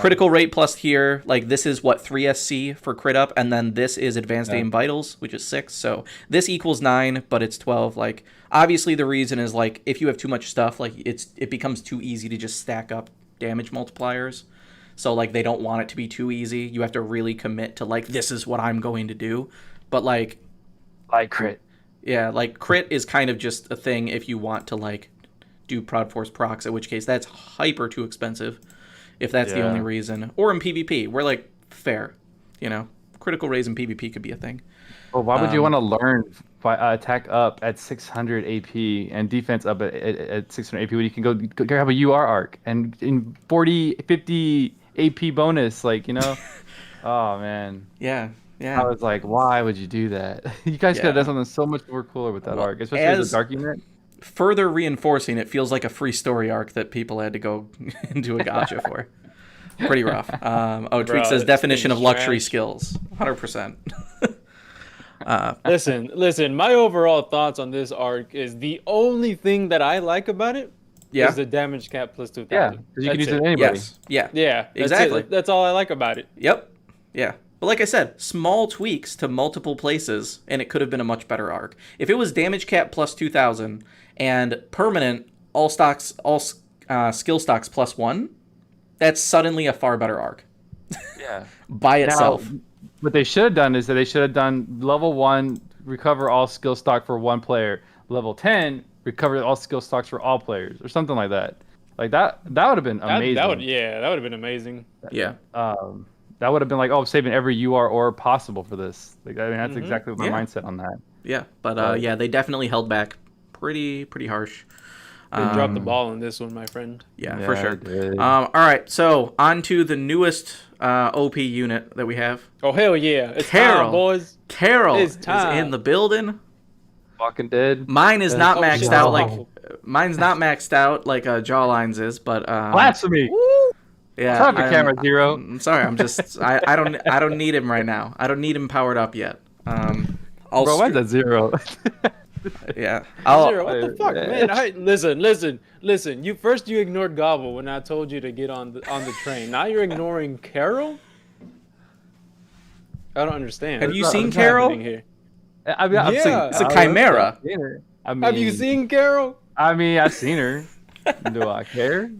Critical rate plus here, like this is what 3 SC for crit up, and then this is advanced aim vitals, which is 6. So this equals 9, but it's 12. Like obviously the reason is like if you have too much stuff, like it becomes too easy to just stack up damage multipliers. So like they don't want it to be too easy. You have to really commit to like this is what I'm going to do. But like Light crit. yeah, like crit is kind of just a thing if you want to like do Prod Force procs, in which case that's hyper too expensive. If that's the only reason. Or in PvP, we're like, fair. You know, critical raise in PvP could be a thing. Well, why would you want to learn attack up at 600 AP and defense up at 600 AP when you can go have a UR arc and in 40, 50 AP bonus? Like, you know? Oh, man. Yeah. I was like, why would you do that? You guys could have done something so much more cooler with that arc, especially as a dark unit. Further reinforcing, it feels like a free story arc that people had to go into a gacha for. Pretty rough. Tweak says definition of luxury skills. 100%. Listen. My overall thoughts on this arc is the only thing that I like about it is the damage cap plus 2,000. Yeah, because you can use it anybody. Yes. Yeah. Yeah, exactly. That's all I like about it. Yep. Yeah. But like I said, small tweaks to multiple places, and it could have been a much better arc. If it was damage cap plus 2,000 and permanent all skill stocks plus 1, that's suddenly a far better arc. Yeah. By itself. Now, what they should have done is that they should have done level 1, recover all skill stock for 1 player. Level 10, recover all skill stocks for all players, or something like that. Like that would have been amazing. That would have been amazing. Yeah. That would have been like, oh, saving every UR or possible for this. Like, I mean, that's exactly my mindset on that. Yeah, but yeah, they definitely held back pretty harsh. They dropped the ball on this one, my friend. Yeah, for sure. All right, so on to the newest OP unit that we have. Oh, hell yeah. It's Carol. time, boys. Carol It's is time. in the building. Walking Dead. Mine is not maxed shit. out mine's not maxed out like Jawlines is, but Blasphemy! yeah. Stop your camera, Zero. I'm sorry, I'm just I don't need him right now. I don't need him powered up yet. Bro, why's that 0? Yeah. Zero, what the fuck, man? Listen. You ignored Gobble when I told you to get on the train. Now you're ignoring Carol? I don't understand. Have you What's seen Carol? happening here? I mean, It's a chimera. Have you seen Carol? I mean, I've seen her. Do I care?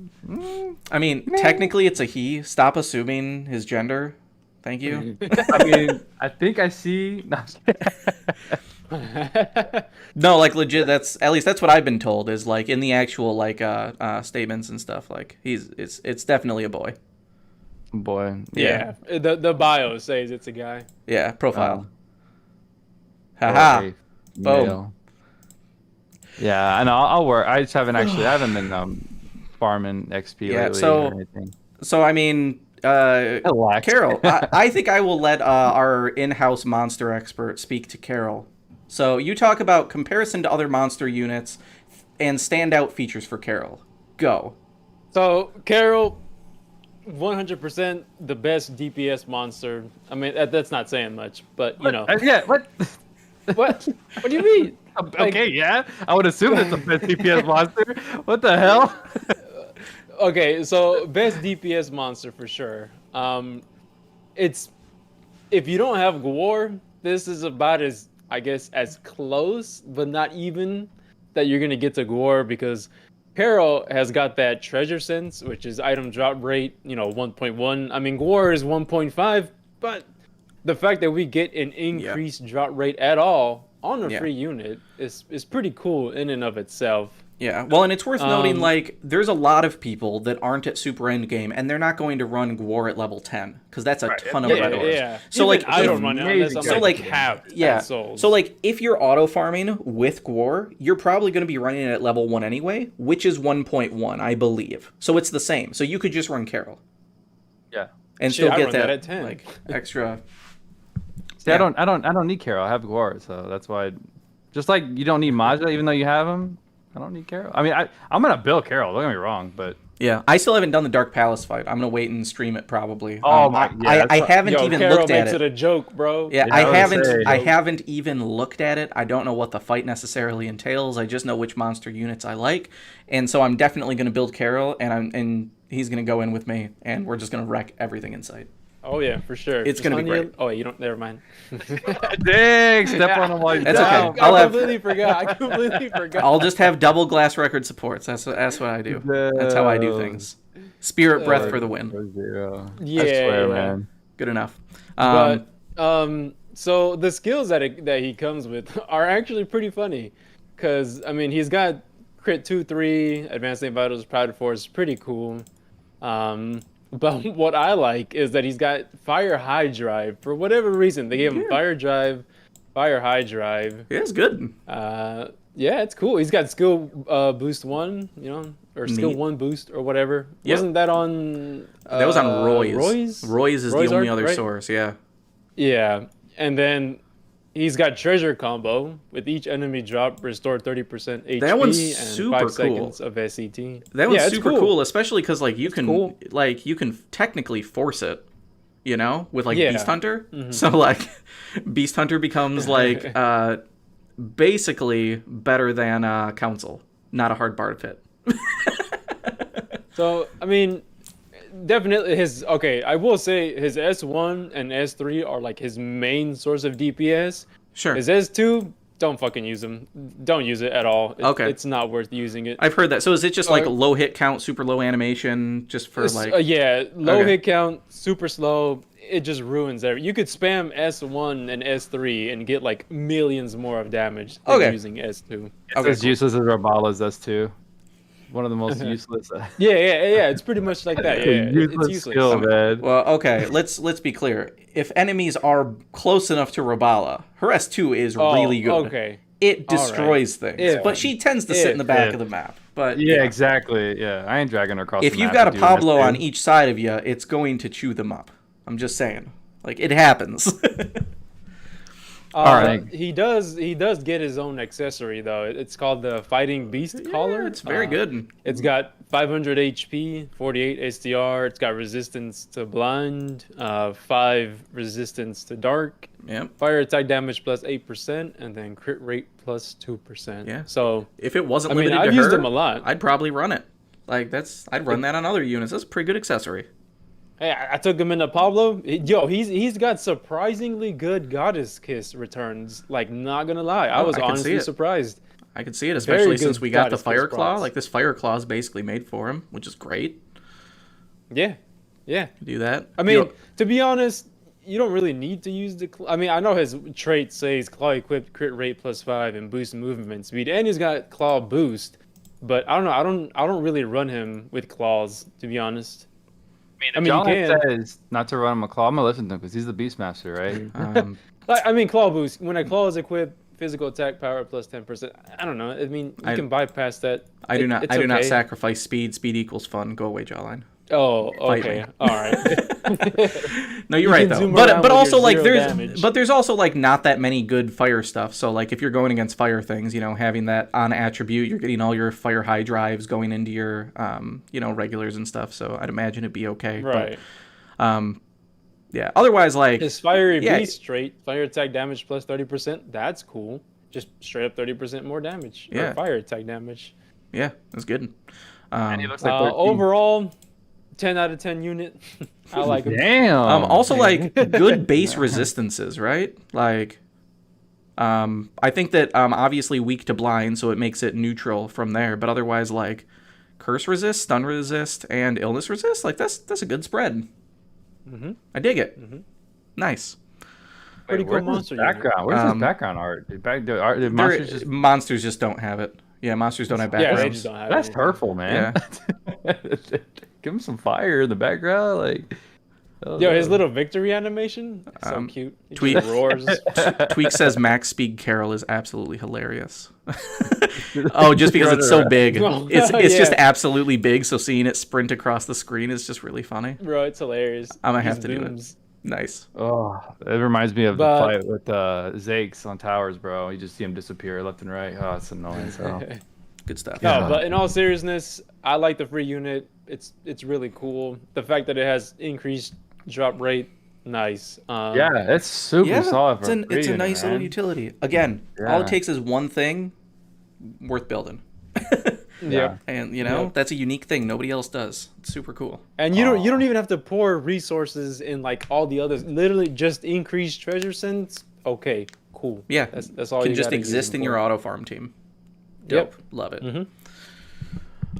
I mean, technically it's a he. Stop assuming his gender. Thank you. I mean, I think I see. No, like legit. At least that's what I've been told. Is like in the actual like statements and stuff. Like it's definitely a boy. Boy. Yeah. The bio says it's a guy. Yeah, profile. Haha. Boy, Boom. male. Yeah, I know. I'll work. I haven't been farming XP lately or anything. So I mean, Carol, I think I will let our in-house monster expert speak to Carol. So you talk about comparison to other monster units and standout features for Carol. Go. So Carol, 100% the best DPS monster. I mean, that's not saying much, but you know. Yeah. What? What? What do you mean? Okay, yeah. I would assume it's the best DPS monster. What the hell? Okay, so best DPS monster for sure. It's if you don't have Gwar, this is about as as close, but not even that you're gonna get to Gwar because Carol has got that treasure sense, which is item drop rate, 1.1. I mean, Gwar is 1.5, but the fact that we get an increased drop rate at all on a free unit is pretty cool in and of itself. Yeah, well, and it's worth noting, like, there's a lot of people that aren't at Super Endgame, and they're not going to run Gwar at level 10, because that's a ton of red ores. Yeah. So, even like, I don't run it unless I'm capped souls. So, like, if you're auto-farming with Gwar, you're probably going to be running it at level 1 anyway, which is 1.1, I believe. So it's the same. So you could just run Carol. Yeah. and Shit, still I get run that at 10. like extra. See, Yeah. I don't need Carol. I have Guar, so that's why. Just like you don't need Maja, even though you have him. I don't need Carol. I mean, I'm gonna build Carol. Don't get me wrong, but Yeah, I still haven't done the Dark Palace fight. I'm gonna wait and stream it probably. Oh my- yeah, I that's what- haven't Yo, even Carol looked at makes it a joke, bro. Yeah, Yeah, I I was haven't. gonna say. I haven't even looked at it. I don't know what the fight necessarily entails. I just know which monster units I like, and so I'm definitely going to build Carol, and he's going to go in with me, and we're just going to wreck everything in sight. Oh yeah, for sure. It's gonna be great. Oh, you don't. Never mind. dang, step on him while he's That's down. okay. I'll I have- completely forgot. I completely forgot. I'll just have double glass record supports. That's what I do. That's how I do things. Spirit breath for the win. 0. Yeah, I swear, yeah. man. Good enough. So the skills that he comes with are actually pretty funny, because I mean he's got crit 2/3, advanced Lane vitals, proud force, pretty cool. But what I like is that he's got fire high drive for whatever reason. They gave him fire drive, fire high drive. Yeah, it's good. Yeah, it's cool. He's got skill boost 1, you know, or skill Neat. 1 boost or whatever. Yep. Wasn't that on? That was on Roy's. Roy's. Roy's is Roy's the only arc, other right? source. Yeah. Yeah, and then he's got treasure combo with each enemy drop restore 30% HP That one's and super 5 cool. seconds of SCT. That one's Yeah, it's super cool, especially because like you can cool. technically force it, you know, with like Yeah. Beast Hunter. So like Beast Hunter becomes like basically better than Council, not a hard bar to fit. So I mean, definitely I will say his S1 and S3 are like his main source of DPS. Sure. His S2, don't fucking use them. Don't use it at all. Okay. It's not worth using it. I've heard that. So is it just like Or- low hit count, super low animation, just for like? Yeah, low Okay. hit count, super slow. It just ruins everything. You could spam S1 and S3 and get like millions more of damage than Okay. using S2. It's as useless as Rabala's S2. One of the most useless. Yeah. It's pretty much like that. Yeah, it's useless. skill, man. Well, okay. Let's be clear. If enemies are close enough to Rabala, her S2 is really good. Okay. It destroys things, If- but she tends to sit in the back if. of the map. But Yeah, exactly. Yeah, I ain't dragging her across. if the you've map got a to do Pablo this on thing. each side of you, it's going to chew them up. I'm just saying. Like, it happens. Alright. He does get his own accessory though. It's called the Fighting Beast Collar. It's very good. It's got 500 HP, 48 SDR. It's got resistance to blind, 5 resistance to dark, Yep. fire attack damage plus 8%, and then crit rate plus 2%. Yeah. So If it wasn't I mean, limited I've to used her, them a lot. I'd probably run it. Like, I'd run that on other units. That's a pretty good accessory. hey, I took him into Pablo. He's got surprisingly good Goddess Kiss returns. Like, not gonna lie, I was I can see honestly it. surprised. I could see it, Very especially good since we got the Goddess Kiss Fire Claw. procs. Like, this Fire Claw is basically made for him, which is great. Yeah. Do that. I mean, to be honest, you don't really need to use the. I mean, I know his trait says claw equipped, crit rate plus 5, and boost movement speed, and he's got claw boost. But I don't know. I don't really run him with claws, to be honest. I mean, you John can. says not to run him a claw. I'm gonna listen to him because he's the Beastmaster, right? Like, I mean, claw boost. When a claw is equipped, physical attack power plus 10%. I don't know. I mean, you can bypass that. I do not. It's I do not okay. sacrifice speed. Speed equals fun. Go away, Jawline. Oh, Fight okay. me. All right. No, you're You right can though. zoom But around with also your like zero there's damage. there's also like not that many good fire stuff. So like if you're going against fire things, you know, having that on attribute, you're getting all your fire high drives going into your regulars and stuff. So I'd imagine it'd be okay. Right. But yeah. Otherwise, like His fiery yeah. beast trait, fire attack damage plus 30%. That's cool. Just straight up 30% more damage. Yeah. Or fire attack damage. yeah, it's good. And he looks like 13. Overall, 10 out of 10 unit. I like him. Damn. Also like good base resistances, right? Like I think that obviously weak to blind, so it makes it neutral from there. But otherwise, like curse resist, stun resist, and illness resist, like that's a good spread. I dig it. Nice. Pretty cool where's his monster unit. background? Where's his background art? Did monsters Monsters just don't have it. Yeah, monsters don't have Yeah, backgrounds. they just don't have That's it. hurtful, man. Give him some fire in the background, like. Yo, his little victory animation, so cute. He Tweet- just roars. Tweak says Max Speed Carol is absolutely hilarious. Oh, just because it's so big. It's just absolutely big, so seeing it sprint across the screen is just really funny. Bro, it's hilarious. I'm gonna have These to do it. booms. Nice. Oh, it reminds me of the fight with Zakes on towers, bro. You just see him disappear left and right. Oh, it's annoying. So Good stuff. No, but in all seriousness, I like the free unit. It's really cool. The fact that it has increased drop rate, nice. yeah, it's super solid. It's a nice little utility. Again, all it takes is one thing worth building. Yeah, and that's a unique thing nobody else does. It's super cool. And you don't even have to pour resources in like all the others. Literally, just increase treasure sense. Okay, cool. Yeah, that's all. Can you just gotta exist use in them your for. auto farm team. Dope. Yep. Love it.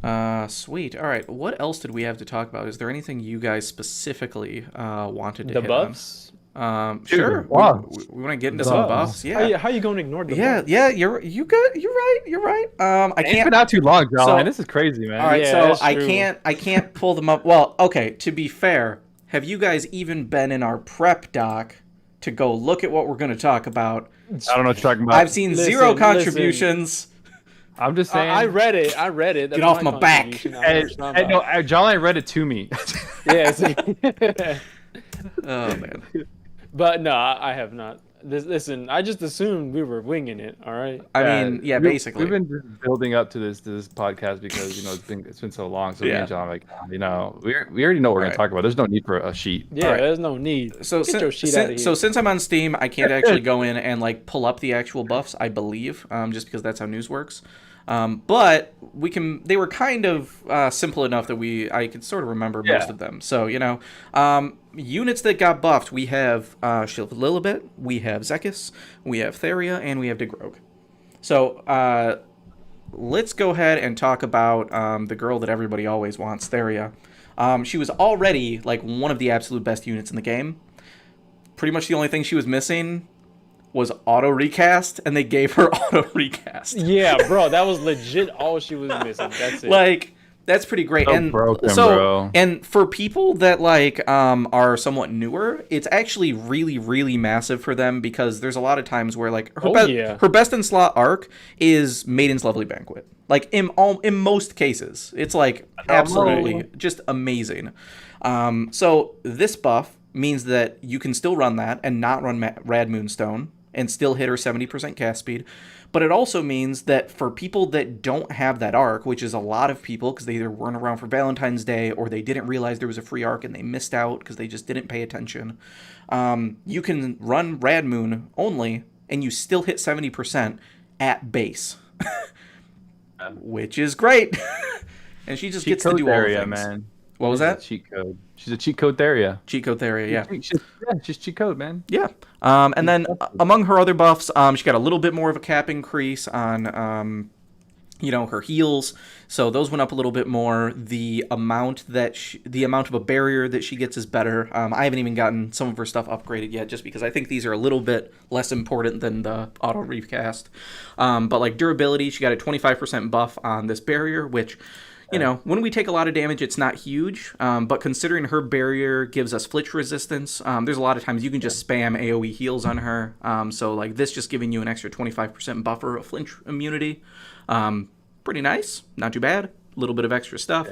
Mm-hmm. Sweet. All right. What else did we have to talk about? Is there anything you guys specifically wanted to The hit buffs. on? Sure. Wow. We want to get into some buffs. Yeah. How you gonna ignore the Yeah. buffs? Yeah. You're good. You're right. You're right. I It's can't. been out too long, John. So- This is crazy, man. All right. Yeah, So that's I true. can't pull them up. Well, okay. To be fair, have you guys even been in our prep doc to go look at what we're going to talk about? I don't know what you're talking about. I've seen zero Listen. contributions. I'm just saying. I read it. That's Get off my back. contribution. I know what you're talking about. No, John read it to me. Yeah. see? Oh man. But no, I have not. Listen, I just assumed we were winging it. All right. I mean, yeah, basically. We've been just building up to this podcast because it's been so long. So me Yeah. and John are like, we already know what we're Right. gonna talk about. There's no need for a sheet. Yeah, Alright. there's no need. So Get your shit out of here. since I'm on Steam, I can't actually go in and like pull up the actual buffs. I believe, just because that's how news works. But we can. They were kind of simple enough that I can sort of remember most of them. So units that got buffed. We have Shield of Lilibet, we have Zekis, we have Theria, and we have Digrog. So let's go ahead and talk about the girl that everybody always wants, Theria. She was already like one of the absolute best units in the game. Pretty much the only thing she was missing was auto recast, and they gave her auto recast. Yeah, bro, that was legit all she was missing. That's it. Like, that's pretty great. So and broken, bro. And for people that like are somewhat newer, it's actually really, really massive for them because there's a lot of times where like her best in slot arc is Maiden's Lovely Banquet. Like in most cases, it's like absolutely just amazing. So this buff means that you can still run that and not run Rad Moonstone and still hit her 70% cast speed. But it also means that for people that don't have that arc, which is a lot of people because they either weren't around for Valentine's Day or they didn't realize there was a free arc and they missed out because they just didn't pay attention, you can run Rad Moon only and you still hit 70% at base, which is great. And she just gets to do all the things. Man. What was that? Cheat code. She's a cheat code Theria. Cheat code Theria, yeah. She's cheat code, man. Yeah. And then among her other buffs, she got a little bit more of a cap increase on, her heals. So those went up a little bit more. The amount of a barrier that she gets is better. I haven't even gotten some of her stuff upgraded yet, just because I think these are a little bit less important than the auto recast. But like durability, she got a 25% buff on this barrier, which, when we take a lot of damage, it's not huge, but considering her barrier gives us flinch resistance, there's a lot of times you can just spam AoE heals on her, so like this just giving you an extra 25% buffer of flinch immunity. Pretty nice, not too bad, a little bit of extra stuff.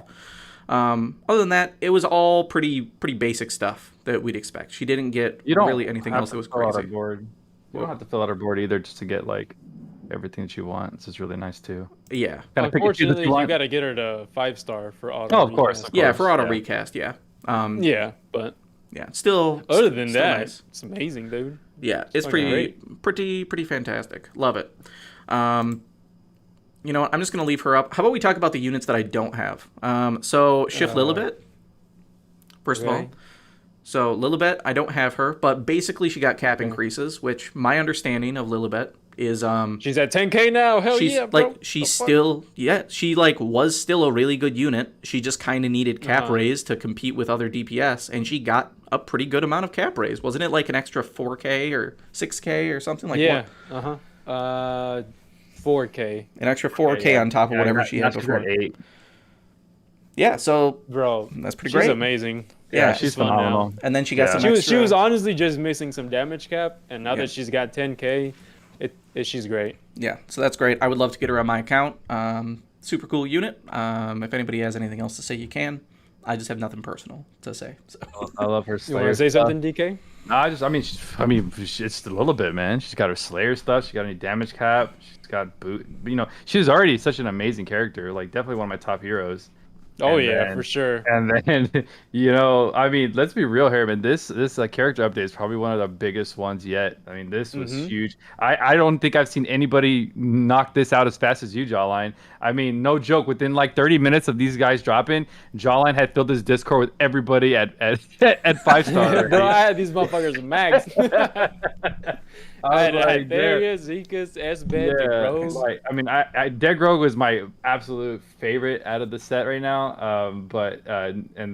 Other than that, it was all pretty basic stuff that we'd expect. She didn't get really anything else that was crazy. You don't have to fill out her board either just to get like everything that you want. This is really nice too. Yeah. Unfortunately, you got to get her to 5-star for auto. Oh, of course. Yeah, for auto recast. Yeah. Yeah, but still. Other than that, nice. it's amazing, dude. Yeah, it's pretty fantastic. Love it. You know what? I'm just gonna leave her up. How about we talk about the units that I don't have? So Shift Lilibet. First of all. So Lilibet, I don't have her, but basically she got cap increases, which my understanding of Lilibet is she's at 10k now. Hell she's, yeah, bro. like she's still she like was still a really good unit. She just kind of needed cap raise to compete with other DPS, and she got a pretty good amount of cap raise. Wasn't it like an extra 4k or 6k or something like that? Yeah. 4k. An extra 4k on top of whatever she had before. 8. Yeah, so bro, that's pretty she's great. Amazing. Yeah, she's fun now. phenomenal. And then she got some She extra... was honestly just missing some damage cap, and now Yeah. that she's got 10k, she's great. Yeah, so that's great. I would love to get her on my account. Super cool unit. If anybody has anything else to say, you can. I just have nothing personal to say. So. I love her You Slayer want to say stuff. something, DK? No, it's a little bit, man. She's got her Slayer stuff. She got any damage cap. She's got boot. She's already such an amazing character. Like, definitely one of my top heroes. Oh And yeah, then- for sure. And then, let's be real here, man. This character update is probably one of the biggest ones yet. I mean, this was huge. I don't think I've seen anybody knock this out as fast as you, Jawline. I mean, no joke. Within like 30 minutes of these guys dropping, Jawline had filled his Discord with everybody at 5-star. Bro, I had these motherfuckers max. I had like, Theria, Zekas, S-Bet, Rose. Like, I mean, Degrog was my absolute favorite out of the set right now. And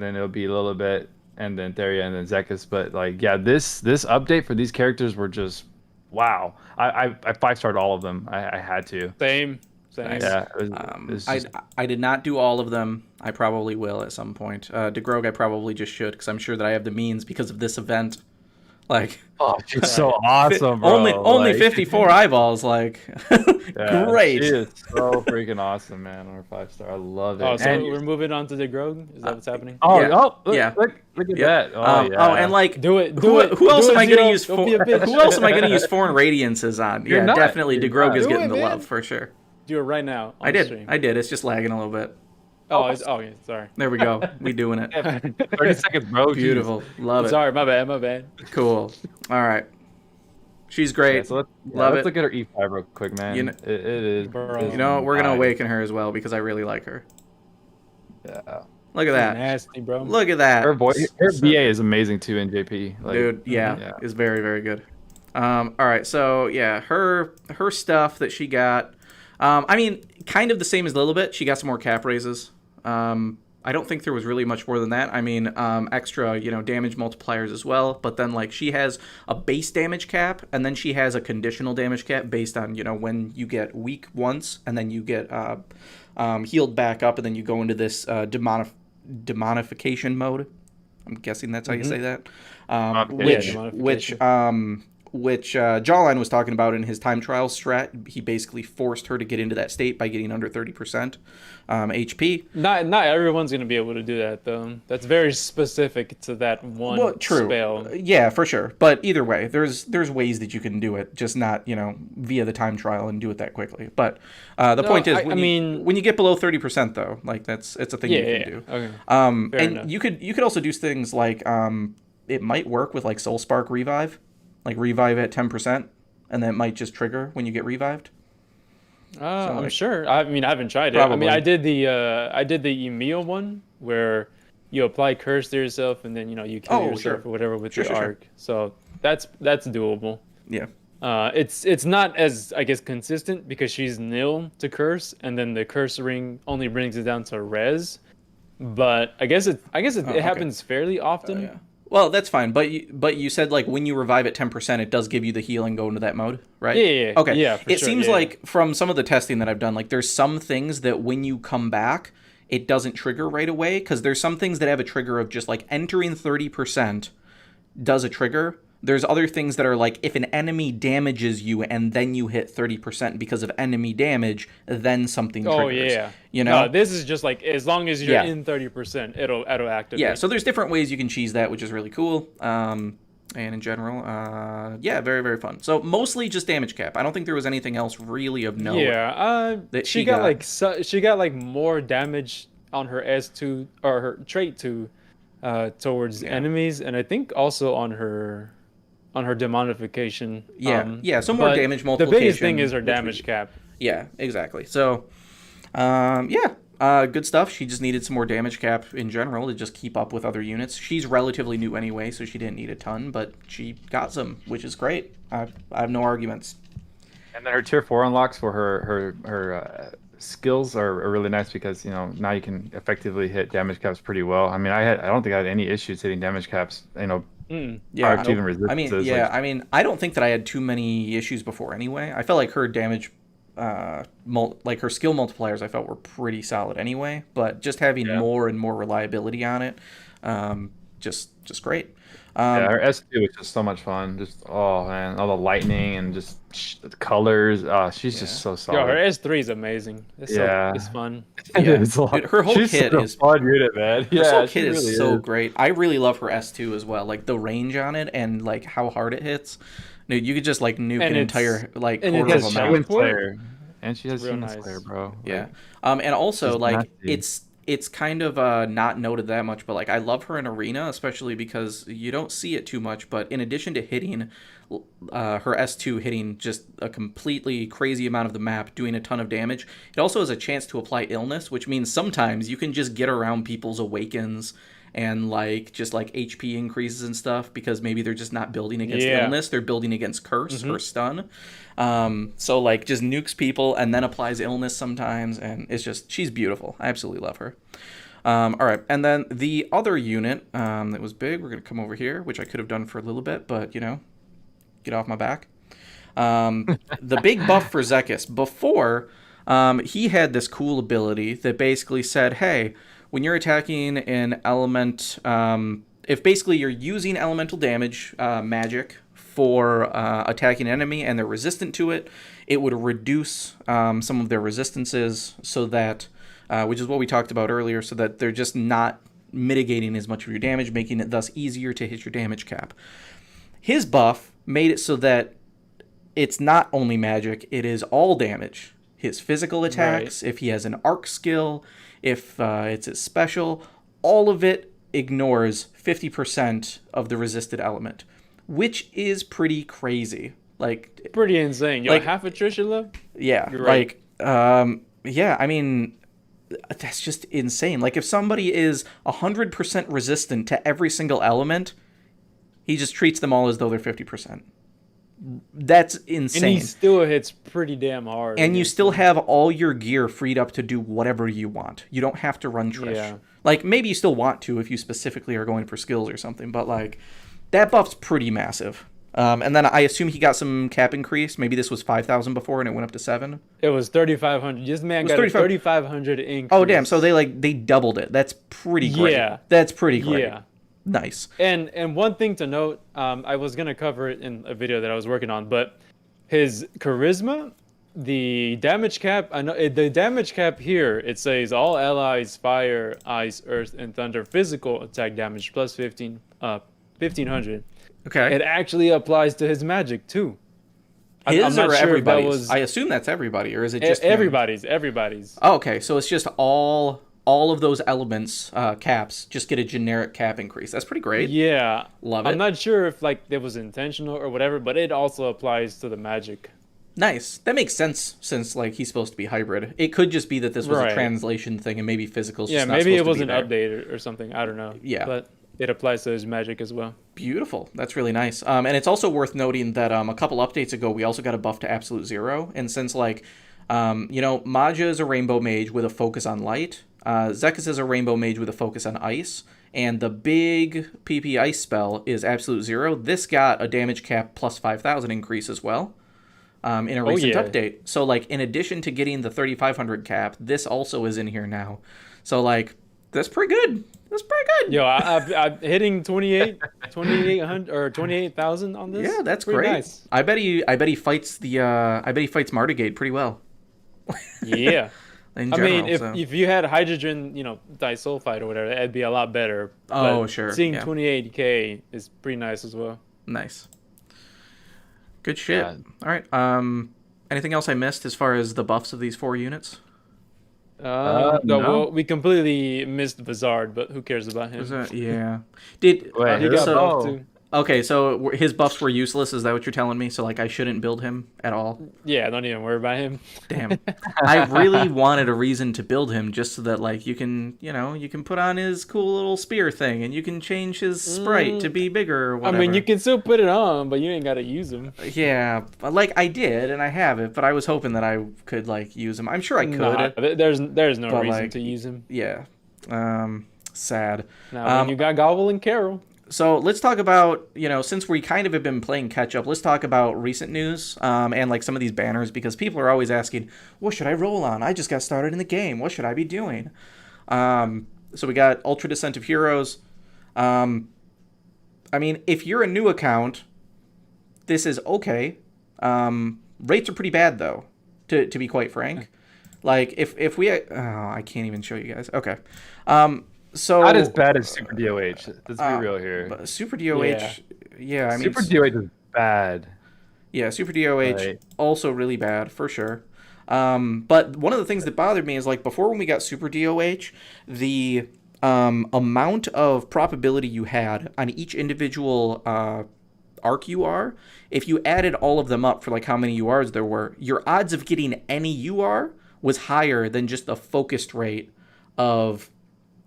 then it'll be a little bit, and then Theria, and then Zekas. But like, yeah, this update for these characters were just wow. I 5-starred all of them. I had to. Same. Nice. Yeah. It was just, I did not do all of them. I probably will at some point. DeGrogue, I probably just should, because I'm sure that I have the means because of this event. Like, oh, she's so awesome, bro. Only Like, 54 eyeballs. Like, yeah, great. She is so freaking awesome, man. On her 5-star, I love it. Oh, so And- we're moving on to the Grog? Is that what's happening? Oh, Yeah. look, Yeah. look at that. Oh, yeah. Oh, and like, Do it. who else am I going to use? Don't be a bitch. Who else am I going to use Foreign Radiances on? You're Yeah, not. definitely. You're DeGrogue not. is Do getting it, the man. love for sure. Do it right now. On I did. Stream. I did. It's just lagging a little bit. Oh, yeah, sorry. There we go. We doing it. 30 seconds, bro. Beautiful. Love it. Sorry, my bad. Cool. All right. She's great. Yeah, so let's Love it. look at her E5 real quick, man. You know- it is. Bro. it's You know, we're going to nice. awaken her as well because I really like her. Yeah. Look at that. Nasty, bro. Look at that. Her voice, her VA is amazing too in JP. Like, Dude, yeah, is very, very good. All right, so yeah, her stuff that she got, I mean, kind of the same as a little bit. She got some more cap raises. I don't think there was really much more than that. I mean, extra, damage multipliers as well. But then, like, she has a base damage cap, and then she has a conditional damage cap based on, when you get weak once, and then you get healed back up, and then you go into this demonification mode. I'm guessing that's how you say that. Which Jawline was talking about in his time trial strat. He basically forced her to get into that state by getting under 30% HP. Not everyone's gonna be able to do that though. That's very specific to that one spell. Yeah, for sure. But either way, there's ways that you can do it, just not via the time trial and do it that quickly. But the point is, when you get below 30% though, like it's a thing you can do. Okay. And enough. you could also do things like it might work with like Soul Spark Revive. Like revive at 10%, and then it might just trigger when you get revived. I'm sure. I mean, I haven't tried it. Probably. I mean, I did the Emil one where you apply curse to yourself and then you kill yourself or whatever with your arc. So that's doable. Yeah. It's not as, I guess, consistent because she's nil to curse, and then the curse ring only brings it down to res. But I guess it happens fairly often. Yeah. Well, that's fine, but you said like when you revive at 10%, it does give you the heal and go into that mode, right? Yeah. Okay. Yeah, for it sure, seems yeah. like from some of the testing that I've done, like there's some things that when you come back, it doesn't trigger right away because there's some things that have a trigger of just like entering 30% does a trigger. There's other things that are like if an enemy damages you and then you hit 30% because of enemy damage, then something triggers. Oh yeah. No, this is just like as long as you're in 30%, it'll activate. Yeah, so there's different ways you can cheese that, which is really cool. And in general, very, very fun. So mostly just damage cap. I don't think there was anything else really of note. Yeah, that she got like more damage on her S2 or her trait 2 towards enemies, and I think also on her demonification. So more damage multiplication. The biggest thing is her damage cap. Yeah, exactly. So, good stuff. She just needed some more damage cap in general to just keep up with other units. She's relatively new anyway, so she didn't need a ton, but she got some, which is great. I have no arguments. And then her tier 4 unlocks for her skills are really nice because now you can effectively hit damage caps pretty well. I mean, I don't think I had any issues hitting damage caps. Even resistances. I mean, I don't think that I had too many issues before anyway. I felt like her damage, like her skill multipliers, I felt were pretty solid anyway. But just having more and more reliability on it, just great. Yeah, her S2 is just so much fun. Just oh man, all the lightning and just the colors. She's just so Yo, her solid. S3 is amazing. It's fun. Yeah. It's a lot. Dude, her whole She's kit such a is fun unit, man. Her whole Yeah, she kit really is so is. great. I really love her S2 as well. Like the range on it and like how hard it hits. Dude, you could just like nuke And an it's- entire like and it quarter has of a challenge map. Human for it? Slayer, and she has Real Human nice. Slayer, bro. Yeah. Like, And also she's like nasty. it's kind of not noted that much, but like I love her in arena, especially because you don't see it too much. But in addition to hitting her S2 hitting just a completely crazy amount of the map, doing a ton of damage, it also has a chance to apply illness, which means sometimes you can just get around people's awakens and like just like HP increases and stuff because maybe they're just not building against illness, they're building against curse or stun. So like just nukes people and then applies illness sometimes, and it's just she's beautiful. I absolutely love her. All right, and then the other unit that was big, we're gonna come over here, which I could have done for a little bit, but you know, get off my back. The big buff for Zekis before, he had this cool ability that basically said, hey, when you're attacking an element, if basically you're using elemental damage magic for attacking an enemy and they're resistant to it, it would reduce some of their resistances so that, which is what we talked about earlier, so that they're just not mitigating as much of your damage, making it thus easier to hit your damage cap. His buff made it so that it's not only magic, it is all damage. His physical attacks, if he has an arc skill, if it's his special, all of it ignores 50% of the resisted element, which is pretty crazy. Like Pretty insane. Yo, like- half attrition left? yeah, You're right. yeah, I mean, that's just insane. Like if somebody is 100% resistant to every single element, he just treats them all as though they're 50%. That's insane. And he still hits pretty damn hard. And you still have all your gear freed up to do whatever you want. You don't have to run Trish. Yeah. Like, maybe you still want to if you specifically are going for skills or something, but, like, that buff's pretty massive. And then I assume he got some cap increase. Maybe this was 5,000 before and it went up to 7. It was 3,500. This man got 3,500 increase. Oh, damn. So they doubled it. That's pretty great. Yeah. That's pretty great. Yeah. Nice. And one thing to note, I was gonna cover it in a video that I was working on, but his charisma, the damage cap, I know the damage cap here, it says all allies fire, ice, earth, and thunder physical attack damage plus 1,500. Okay. It actually applies to his magic too. His or if that everybody's? was I assume that's everybody, or is it just him? everybody's. Oh, okay, so it's just all of those elements caps just get a generic cap increase. That's pretty great. Yeah, Love it. I'm not sure if like it was intentional or whatever, but it also applies to the magic. Nice. That makes sense since like he's supposed to be hybrid. It could just be that this was a Right. translation thing and maybe physical's Yeah, just not maybe it supposed was to an be there. update or something. I don't know. Yeah. But it applies to his magic as well. Beautiful. That's really nice. And it's also worth noting that a couple updates ago we also got a buff to absolute 0. And since like Maja is a rainbow mage with a focus on light, Zekis is a rainbow mage with a focus on ice, and the big PP ice spell is absolute 0. This got a damage cap plus 5,000 increase as well. In a recent update. So, like, in addition to getting the 3,500 cap, this also is in here now. So, like, that's pretty good. That's pretty good. Yo, I'm hitting 2,800 or 28,000 on this. Yeah, that's Pretty great. Nice. I bet he fights Martigate pretty well. Yeah. In I general, mean, so. if you had hydrogen, disulfide or whatever, that'd be a lot better. Oh, But sure, Seeing yeah. 28k is pretty nice as well. Nice. Good shit. Yeah. All right. Anything else I missed as far as the buffs of these 4 units? No, no. well, we completely missed Vizard, but who cares about him? Was that, yeah. Did Wait, He got so- buffed too. Okay, so his buffs were useless. Is that what you're telling me? So like I shouldn't build him at all? Yeah, don't even worry about him. Damn. I really wanted a reason to build him just so that like you can put on his cool little spear thing and you can change his sprite to be bigger or I whatever. mean, you can still put it on, but you ain't gotta use him. Yeah, like I did and I have it, but I was hoping that I could like use him. I'm sure I could. Nah, there's no But, reason like, to use him. Yeah. Sad. Now, when you got Gobble and Carol. So let's talk about, since we kind of have been playing catch up, let's talk about recent news and like some of these banners because people are always asking, what should I roll on? I just got started in the game. What should I be doing? So we got Ultra Descent of Heroes. I mean, if you're a new account, this is okay. Rates are pretty bad though, to be quite frank. Like if we, I can't even show you guys. Okay, so Not as bad as Super DOH. Let's be real here. But Super DOH, yeah, I mean, Super DOH is bad. yeah, Super DOH Right. also really bad for sure. But one of the things that bothered me is like before when we got Super DOH, the amount of probability you had on each individual arc UR, if you added all of them up for like how many URs there were, your odds of getting any UR was higher than just the focused rate of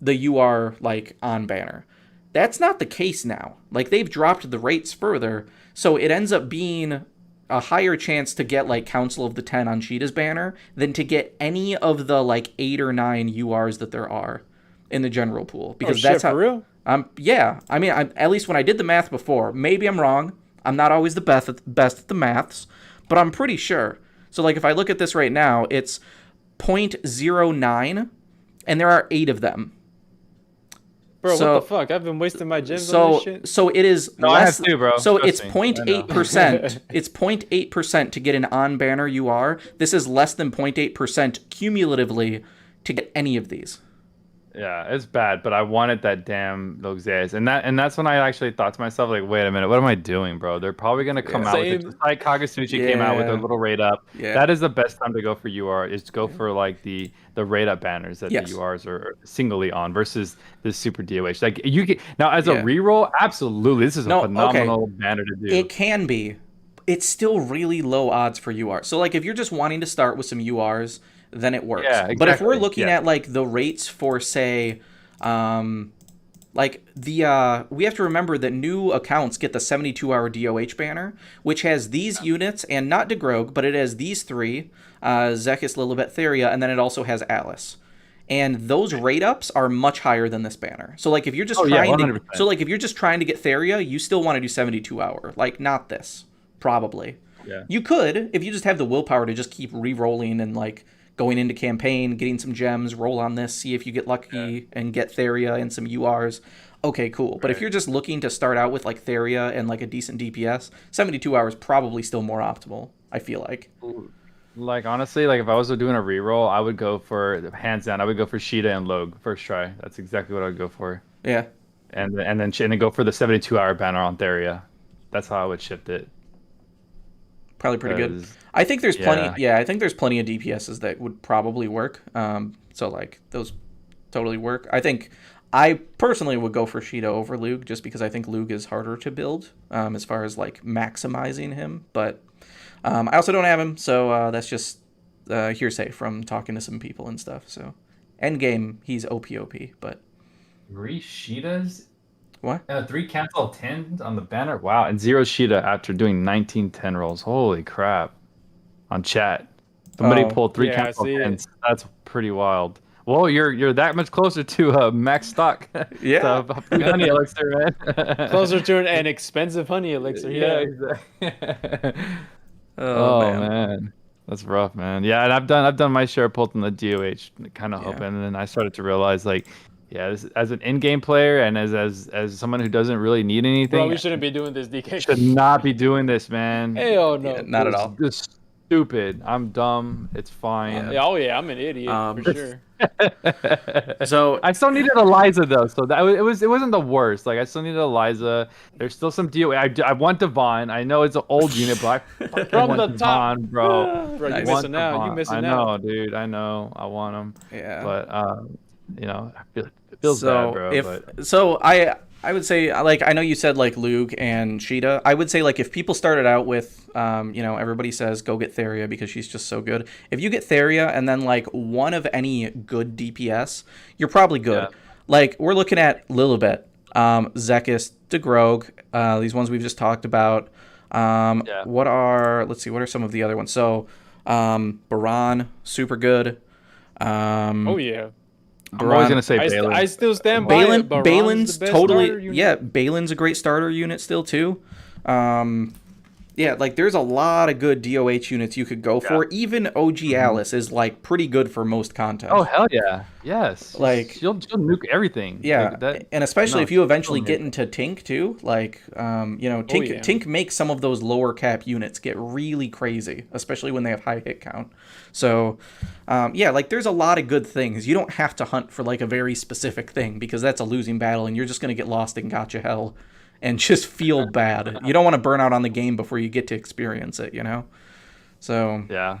the UR like on banner. That's not the case now. Like they've dropped the rates further, so it ends up being a higher chance to get like Council of the 10 on Shida's banner than to get any of the like 8 or 9 URs that there are in the general pool, because that's how. For real? Yeah. I mean, at least when I did the math before, maybe I'm wrong. I'm not always the best at the maths, but I'm pretty sure. So like if I look at this right now, it's 0.09, and there are 8 of them. Bro, So- what the fuck? I've been wasting my gems on this shit. So it is No, I less. have to, bro. So Trust it's me. 0.8%. It's 0.8% to get an on banner UR. This is less than 0.8% cumulatively to get any of these. Yeah, it's bad, but I wanted that damn Luxeus. And that's when I actually thought to myself, like, wait a minute, what am I doing, bro? They're probably gonna come out with it, Same. just like Kagasuchi came out with their Yeah. little rate up. Yeah. That is the best time to go for UR, is to go for like the rate up banners that Yes. the URs are singly on versus the Super DOH. Like you get now as a Yeah. reroll, absolutely. This is a No, okay. phenomenal banner to do. It can be. It's still really low odds for UR. So like if you're just wanting to start with some URs, then it works. Yeah, But if we're exactly. looking Yeah. at like the rates for say like the we have to remember that new accounts get the 72-hour DOH banner, which has these units and not DeGrogue, but it has these 3, Zekis, Lilibet, Theria, and then it also has Alice. And those rate ups are much higher than this banner. So like if you're just yeah, trying to 100%. so like if you're just trying to get Theria, you still want to do 72-hour. Like not this. Probably. Yeah. You could if you just have the willpower to just keep re-rolling and like going into campaign, getting some gems, roll on this, see if you get lucky and get Theria and some URs. Okay, cool. But if you're just looking to start out with like Theria and like a decent DPS, 72 hours probably still more optimal, I feel like. Like honestly, like if I was doing a reroll, I would go for hands down. I would go for Shida and Log first try. That's exactly what I would go for. Yeah. And then go for the 72-hour banner on Theria. That's how I would shift it. Probably pretty good. 'Cause- I think there's plenty. yeah. Yeah, I think there's plenty of DPSs that would probably work. So like those totally work. I think I personally would go for Shida over Lug just because I think Lug is harder to build as far as like maximizing him. But I also don't have him, so that's just hearsay from talking to some people and stuff. So end game, he's OP, but 3 Shidas? what? 3 cancel 10s on the banner? Wow. And 0 Shida after doing 19 10 rolls. Holy crap. On chat. Somebody Oh, pulled 3 yeah, I cancel see it. 10s. That's pretty wild. Well, you're that much closer to max stock. Yeah. To honey elixir, man. Closer to an expensive honey elixir. Yeah, Yeah. exactly. Oh, man. man. That's rough, man. Yeah, and I've done my share pulled in the DOH, kind of Yeah. hoping, and then I started to realize, like, yeah, as an in-game player and as someone who doesn't really need anything, Bro, we shouldn't be doing this, DK. should not be doing this, man. Hell no. Yeah, not at It's all. just stupid. I'm dumb. It's fine. Yeah, oh yeah, I'm an idiot for sure. So I still needed Eliza though, so that it wasn't the worst. Like I still needed Eliza. There's still some DOA. I want Devon. I know it's an old unit, but I fucking From want the top. Devon, bro. Bro, you Nice. missing out. You Devon. missing I out. know, dude. I know. I want him. yeah. But it feels bad, bro. But So I would say, like, I know you said like Lug and Shida. I would say like if people started out with everybody says go get Theria because she's just so good. If you get Theria and then like one of any good DPS, you're probably good. Yeah. Like we're looking at Lilibet, Zekis, DeGrogue, these ones we've just talked about. Yeah. What are some of the other ones? So Baran, super good. Oh yeah. I'm always gonna say I Balin. still stand by it. Baron's Balin's the best totally starter unit. yeah. Balin's a great starter unit still too. Yeah, like there's a lot of good DOH units you could go for. Even OG Alice is like pretty good for most content. Oh hell yeah, yes. Like she'll nuke everything. yeah, Like that. and especially No, if you she's eventually so get amazing. into Tink too, like Tink yeah. Tink makes some of those lower cap units get really crazy, especially when they have high hit count. So yeah, like there's a lot of good things. You don't have to hunt for like a very specific thing because that's a losing battle and you're just gonna get lost in gotcha hell and just feel bad. You don't want to burn out on the game before you get to experience it, you know? So Yeah.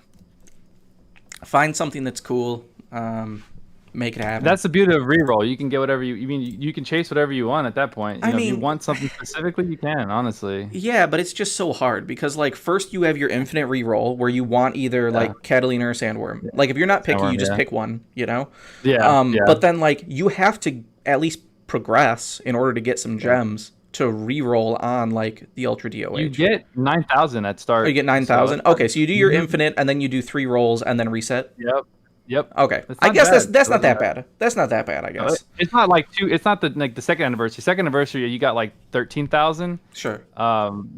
find something that's cool, make it happen. That's the beauty of reroll. You can get whatever you mean. You can chase whatever you want at that point. I If you mean- want something specifically, you can. Honestly. Yeah, but it's just so hard because like first you have your infinite reroll where you want either like Catalina or Sandworm. Like if you're not picky, Sandworm, you just yeah. pick one, you know? Yeah. But then like you have to at least progress in order to get some gems to reroll on like the Ultra DOH. You get 9,000 at start. Oh, you get 9,000? So, Okay, so you do your infinite and then you do 3 rolls and then reset? Yep. Okay. It's I not guess bad. that's not that bad. That's not that bad, I No, guess. It's not like it's not the second anniversary. Second anniversary, you got like 13,000. Sure.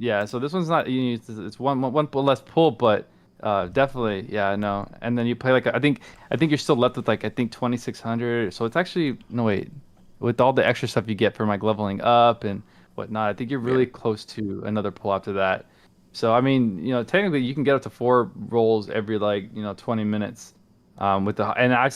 Yeah. So this one's not. It's one less pull, but definitely, yeah, no. And then you play like I think you're still left with like I think 2,600. So it's actually no wait, with all the extra stuff you get from like leveling up and whatnot. I think you're really close to another pull after that. So I mean, technically you can get up to 4 rolls every 20 minutes. With the and I've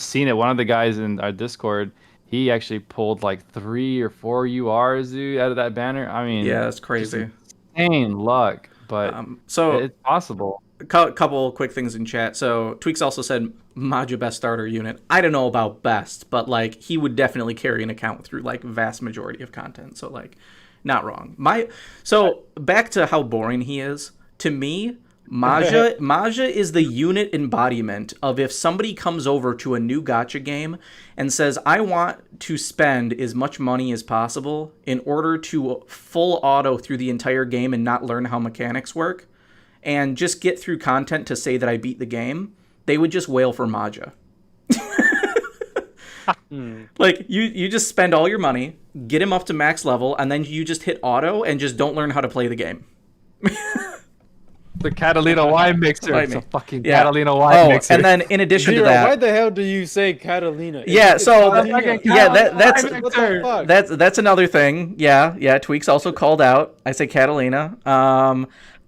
seen it. One of the guys in our Discord, he actually pulled like 3 or 4 URs, dude, out of that banner. I mean, Yeah, that's crazy. insane luck, but So it's possible. couple quick things in chat. So Tweaks also said Maja best starter unit. I don't know about best, but like he would definitely carry an account through like vast majority of content. So like not wrong. So back to how boring he is. To me, Maja is the unit embodiment of if somebody comes over to a new gacha game and says, I want to spend as much money as possible in order to full auto through the entire game and not learn how mechanics work and just get through content to say that I beat the game, they would just wail for Maja. Like you just spend all your money, get him up to max level, and then you just hit auto and just don't learn how to play the game. The Catalina wine mixer. Like It's me. a fucking Yeah. Catalina wine mixer. And then in addition Zero, to that, why the hell do you say Catalina? Yeah, so Catalina. that's What the fuck? that's another thing. Yeah. Tweaks also called out. I say Catalina.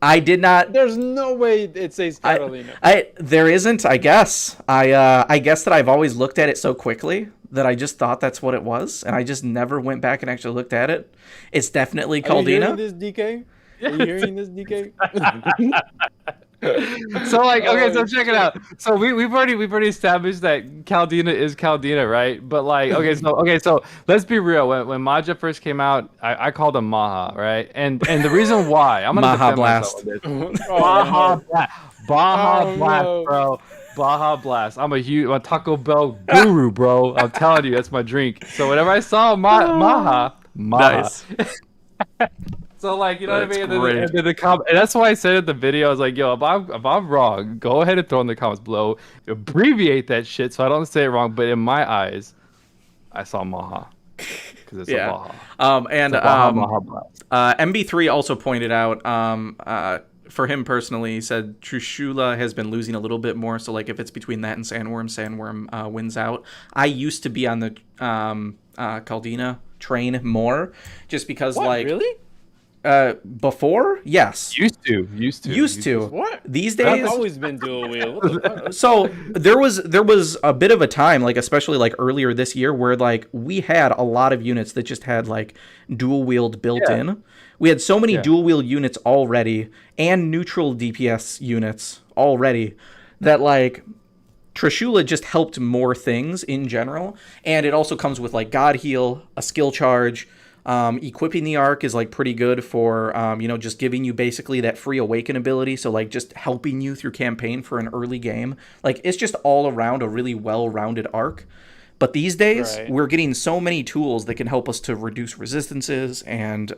I did not. There's no way it says Catalina. There isn't. I guess. I guess that I've always looked at it so quickly that I just thought that's what it was, and I just never went back and actually looked at it. It's definitely Are you hearing Caldina. this, DK? Are you hearing this, DK? So like okay, so check it out. So we've already established that Caldina is Caldina, right? But like so let's be real. When Maja first came out, I called him Maja, right? And the reason why I'm gonna Maja defend Blast. myself with this. Baja Blast, Baja Oh, Blast, no. bro. Baja Blast. I'm a Taco Bell guru, bro. I'm telling you, that's my drink. So whenever I saw Maja. Nice. So like you know That's what I mean, great. and that's why I said in the video, I was like, yo, if I'm wrong, go ahead and throw in the comments below, abbreviate that shit so I don't say it wrong. But in my eyes, I saw Maha because it's a Baja. And Maha Blast. MB3 also pointed out, for him personally, he said Trishula has been losing a little bit more. So like if it's between that and Sandworm wins out. I used to be on the Caldina train more, just because What, like really? before, yes, Used to. What these I've days? always been dual wheel. What the fuck? So there was a bit of a time, like especially like earlier this year, where like we had a lot of units that just had like dual wield built in. We had so many dual wield units already and neutral DPS units already that like Trishula just helped more things in general, and it also comes with like God Heal, a skill charge. Equipping the arc is like pretty good for just giving you basically that free awaken ability, so like just helping you through campaign for an early game. Like it's just all around a really well-rounded arc. But these days we're getting so many tools that can help us to reduce resistances and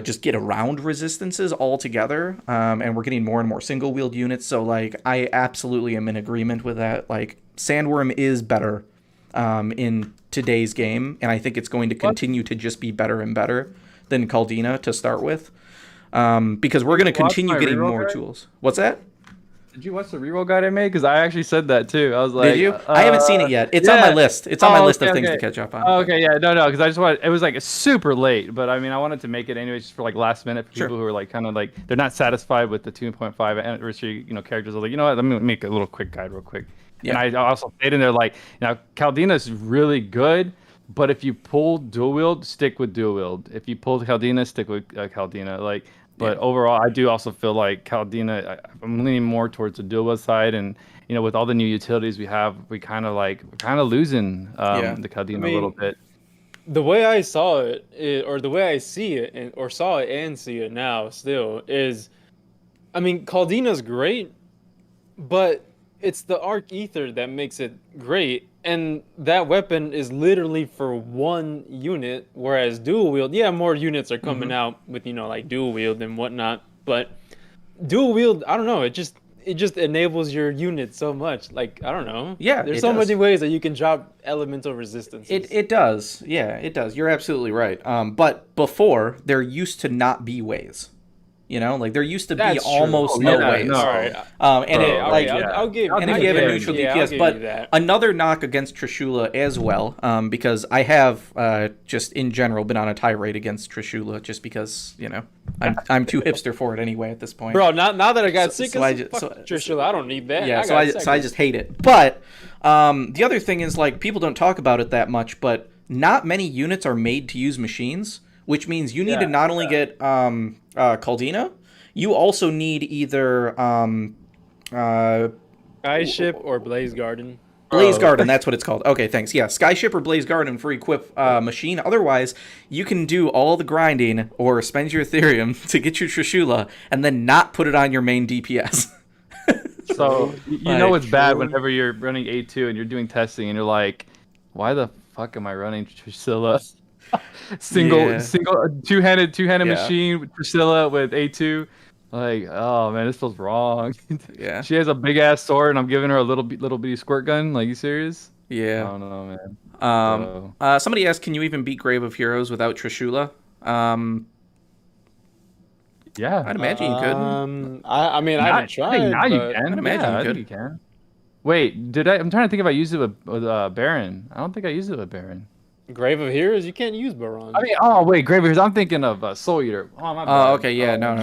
just get around resistances altogether, and we're getting more and more single wield units. So like I absolutely am in agreement with that. Like Sandworm is better in today's game, and I think it's going to continue to just be better and better than Caldina to start with. because we're going to watch continue my getting reroll more guide? tools. What's that? Did you watch the reroll guide I made? Because I actually said that too. I was like, Did you? I haven't seen it yet. It's on my list. It's on my list of things to catch up on. Oh, okay, yeah, no, because I just wanted. It was like super late, but I mean, I wanted to make it anyways, just for like last minute for people who are like kind of like they're not satisfied with the 2.5 anniversary, characters. I was like, you know what? Let me make a little quick guide real quick. Yeah. And I also stayed in there like, Caldina is really good, but if you pull dual wield, stick with dual wield. If you pull Caldina, stick with Caldina. Like. But overall, I do also feel like Caldina, I'm leaning more towards the dual wield side, and with all the new utilities we have, we're kind of losing the Caldina a little bit. The way I saw it, or the way I see it, or saw it and see it now still, is, I mean, Caldina's great, but it's the Arc Ether that makes it great. And that weapon is literally for one unit, whereas dual wield, more units are coming out with, like dual wield and whatnot. But dual wield, I don't know, it just enables your unit so much. Like, I don't know. Yeah, there's so many ways that you can drop elemental resistance. It does. Yeah, it does. You're absolutely right. But before, there used to not be ways. There used to be almost no ways. No. Right. I'll give you a neutral DPS, but another knock against Trishula as well, because I have just in general been on a tirade against Trishula, just because I'm too hipster for it anyway at this point. Bro, now that I got sick of Trishula, I don't need that. Yeah, so I just hate it. But the other thing is, like, people don't talk about it that much, but not many units are made to use machines, which means you need to not only get Caldina, you also need either Skyship or Blaze Garden. Blaze Garden, that's what it's called. Okay, thanks. Yeah, Skyship or Blaze Garden for equip machine. Otherwise, you can do all the grinding or spend your Ethereum to get your Trishula and then not put it on your main DPS. So you know it's bad whenever you're running A2 and you're doing testing and you're like, why the fuck am I running Trishula? Single two-handed machine with Priscilla with A2. Like, oh man, this feels wrong. Yeah. She has a big ass sword and I'm giving her a little bitty squirt gun. Like, you serious? Yeah. I don't know, man. Somebody asked, can you even beat Grave of Heroes without Trishula? Yeah. I'd imagine you could. I mean, I haven't tried. I think now you can. I'd imagine you could. You can. Wait, I'm trying to think if I used it with Baron. I don't think I used it with Baron. Grave of Heroes, you can't use Baron. I mean, wait, Grave of Heroes. I'm thinking of Soul Eater. Oh, my bad. Oh, okay, yeah, no.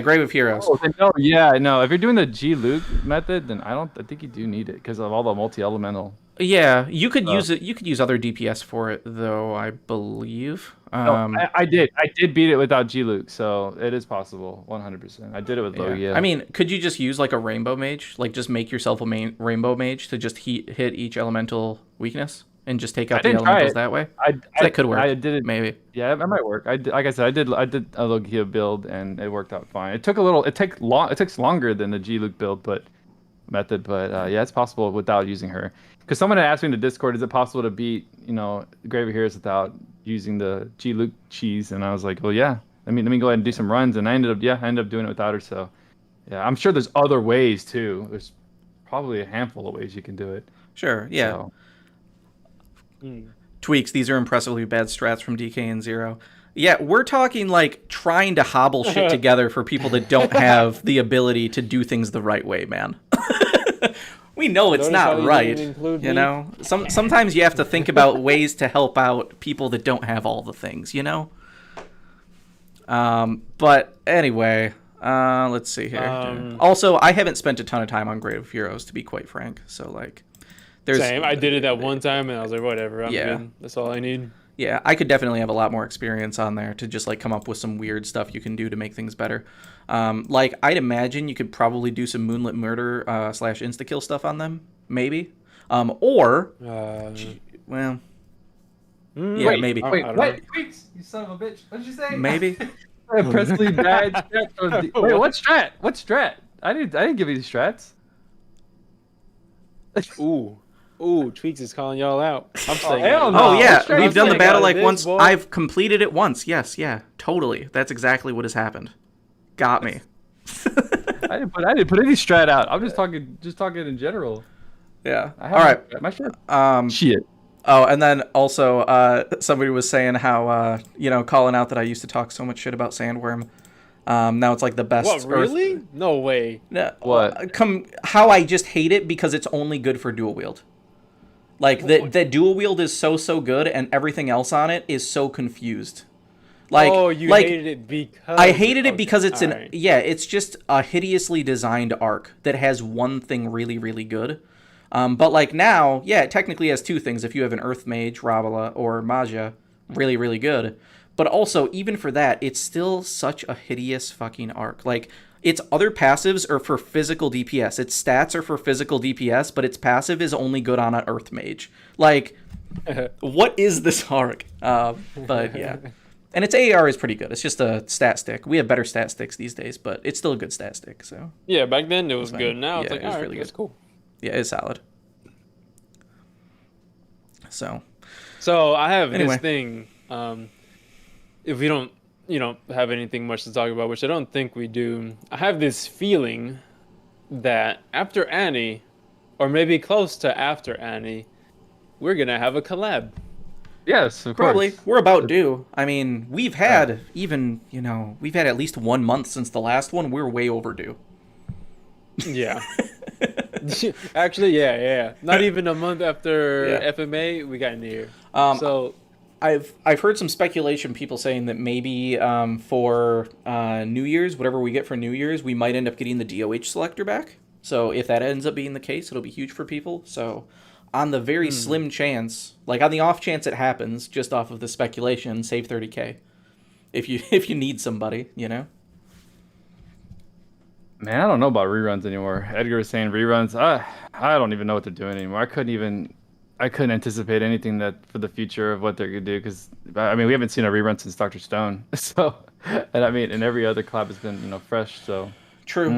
Grave of Heroes. No. If you're doing the G Luke method, then I think you do need it because of all the multi-elemental. Yeah, you could use it. You could use other DPS for it, though. I believe. I did. I did beat it without G Luke, so it is possible. 100%. I did it with Logia. I mean, could you just use like a Rainbow Mage? Like, just make yourself a main Rainbow Mage to just hit each elemental weakness and just take out the elementals that way? That could work. I did it. Maybe. Yeah, it might work. Like I said, I did a Logia build and it worked out fine. It takes longer than the G Luke build, method, but yeah, it's possible without using her. Because someone had asked me in the Discord, is it possible to beat, Grave of Heroes without using the G Luke cheese? And I was like, well, yeah. Let me go ahead and do some runs, and I ended up doing it without her. So, yeah, I'm sure there's other ways too. There's probably a handful of ways you can do it. Sure, yeah. Tweaks. These are impressively bad strats from DK and Zero. Yeah, we're talking like trying to hobble shit together for people that don't have the ability to do things the right way, man. We know it's not right, Sometimes you have to think about ways to help out people that don't have all the things, But anyway, let's see here. Also, I haven't spent a ton of time on Grave of Heroes, to be quite frank. So, like, same. I did it that one time, and I was like, whatever, I'm good. That's all I need. Yeah, I could definitely have a lot more experience on there to just like come up with some weird stuff you can do to make things better. Like, I'd imagine you could probably do some Moonlit Murder / insta-kill stuff on them, maybe. Maybe. Wait, what? Tweaks, you son of a bitch. What did you say? Maybe. Presley badge. Wait, what strat? What strat? I didn't give you these strats. Ooh, Tweaks is calling y'all out. I'm saying, we've done the battle like once. Boy. I've completed it once. Yes, yeah, totally. That's exactly what has happened. Got me. I didn't put any strat out. I'm just talking in general. Yeah. All right. My shit. Shit. Oh, and then also, somebody was saying how calling out that I used to talk so much shit about Sandworm. Now it's like the best. What, really? No way. What? How I just hate it because it's only good for dual wield. Like the dual wield is so good, and everything else on it is so confused. Like, oh, you hated it because I hated it because it's alright. it's just a hideously designed arc that has one thing really, really good. But like now, yeah, it technically has two things. If you have an Earth Mage, Ravila, or Maja, really, really good. But also, even for that, it's still such a hideous fucking arc. Like, its other passives are for physical DPS. Its stats are for physical DPS, but its passive is only good on an Earth Mage. Like, what is this arc? But yeah. And its AAR is pretty good. It's just a stat stick. We have better stat sticks these days, but it's still a good stat stick. So Yeah, back then it was good. Now it's Yeah, like, it was alright, really that's good. cool. yeah, it's solid. So I have Anyway. this thing. If we don't, have anything much to talk about, which I don't think we do, I have this feeling that after Annie, or maybe close to after Annie, we're gonna have a collab. Yes, of Probably. course. We're about due. I mean, we've had we've had at least 1 month since the last one. We're way overdue. Yeah. Actually, yeah. Not even a month after Yeah. FMA, we got near. So I've heard some speculation, people saying that maybe for New Year's, whatever we get for New Year's, we might end up getting the DOH selector back. So if that ends up being the case, it'll be huge for people. So on the very slim chance, like on the off chance it happens, just off of the speculation, save 30K. If you need somebody, Man, I don't know about reruns anymore. Edgar was saying reruns. I don't even know what they're doing anymore. I couldn't anticipate anything that for the future of what they're gonna do because I mean we haven't seen a rerun since Dr. Stone. So, and I mean, and every other collab has been fresh. So True.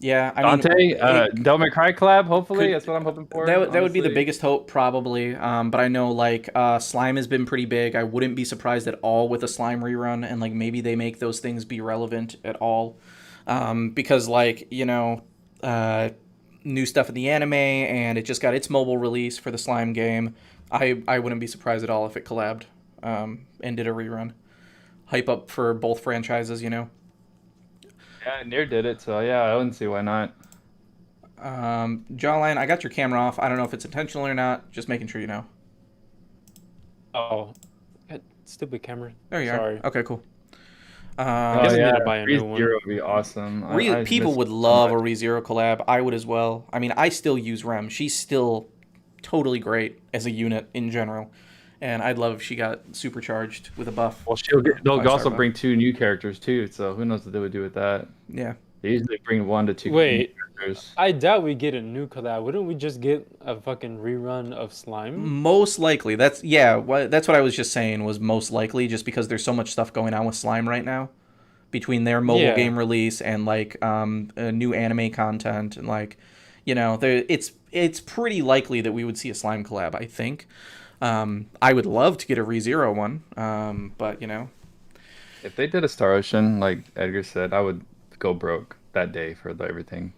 Yeah, I Dante, mean, Devil May Cry collab. Hopefully, that's what I'm hoping for. that would be the honestly. biggest hope, probably. But I know like slime has been pretty big. I wouldn't be surprised at all with a slime rerun, and like maybe they make those things be relevant at all, because like new stuff in the anime, and it just got its mobile release for the slime game. I wouldn't be surprised at all if it collabed and did a rerun. Hype up for both franchises, Yeah, Nier did it, so yeah, I wouldn't see why not. Jawline, I got your camera off. I don't know if it's intentional or not. Just making sure you know. Oh, that stupid camera. There you Sorry. are. Okay, cool. I guess I need to buy a new one. ReZero would be awesome. People miss would it so love a much. ReZero collab. I would as well. I mean, I still use Rem. She's still totally great as a unit in general. And I'd love if she got supercharged with a buff. Well, they'll sorry, also Bob. bring 2 new characters too, so who knows what they would do with that. Yeah. They usually bring 1 to 2 Wait. new characters. I doubt we get a new collab. Wouldn't we just get a fucking rerun of Slime? Most likely. That's what I was just saying was most likely, just because there's so much stuff going on with Slime right now. Between their mobile Yeah. game release and like new anime content and like it's pretty likely that we would see a slime collab, I think. I would love to get a ReZero one, but If they did a Star Ocean, like Edgar said, I would go broke that day for everything.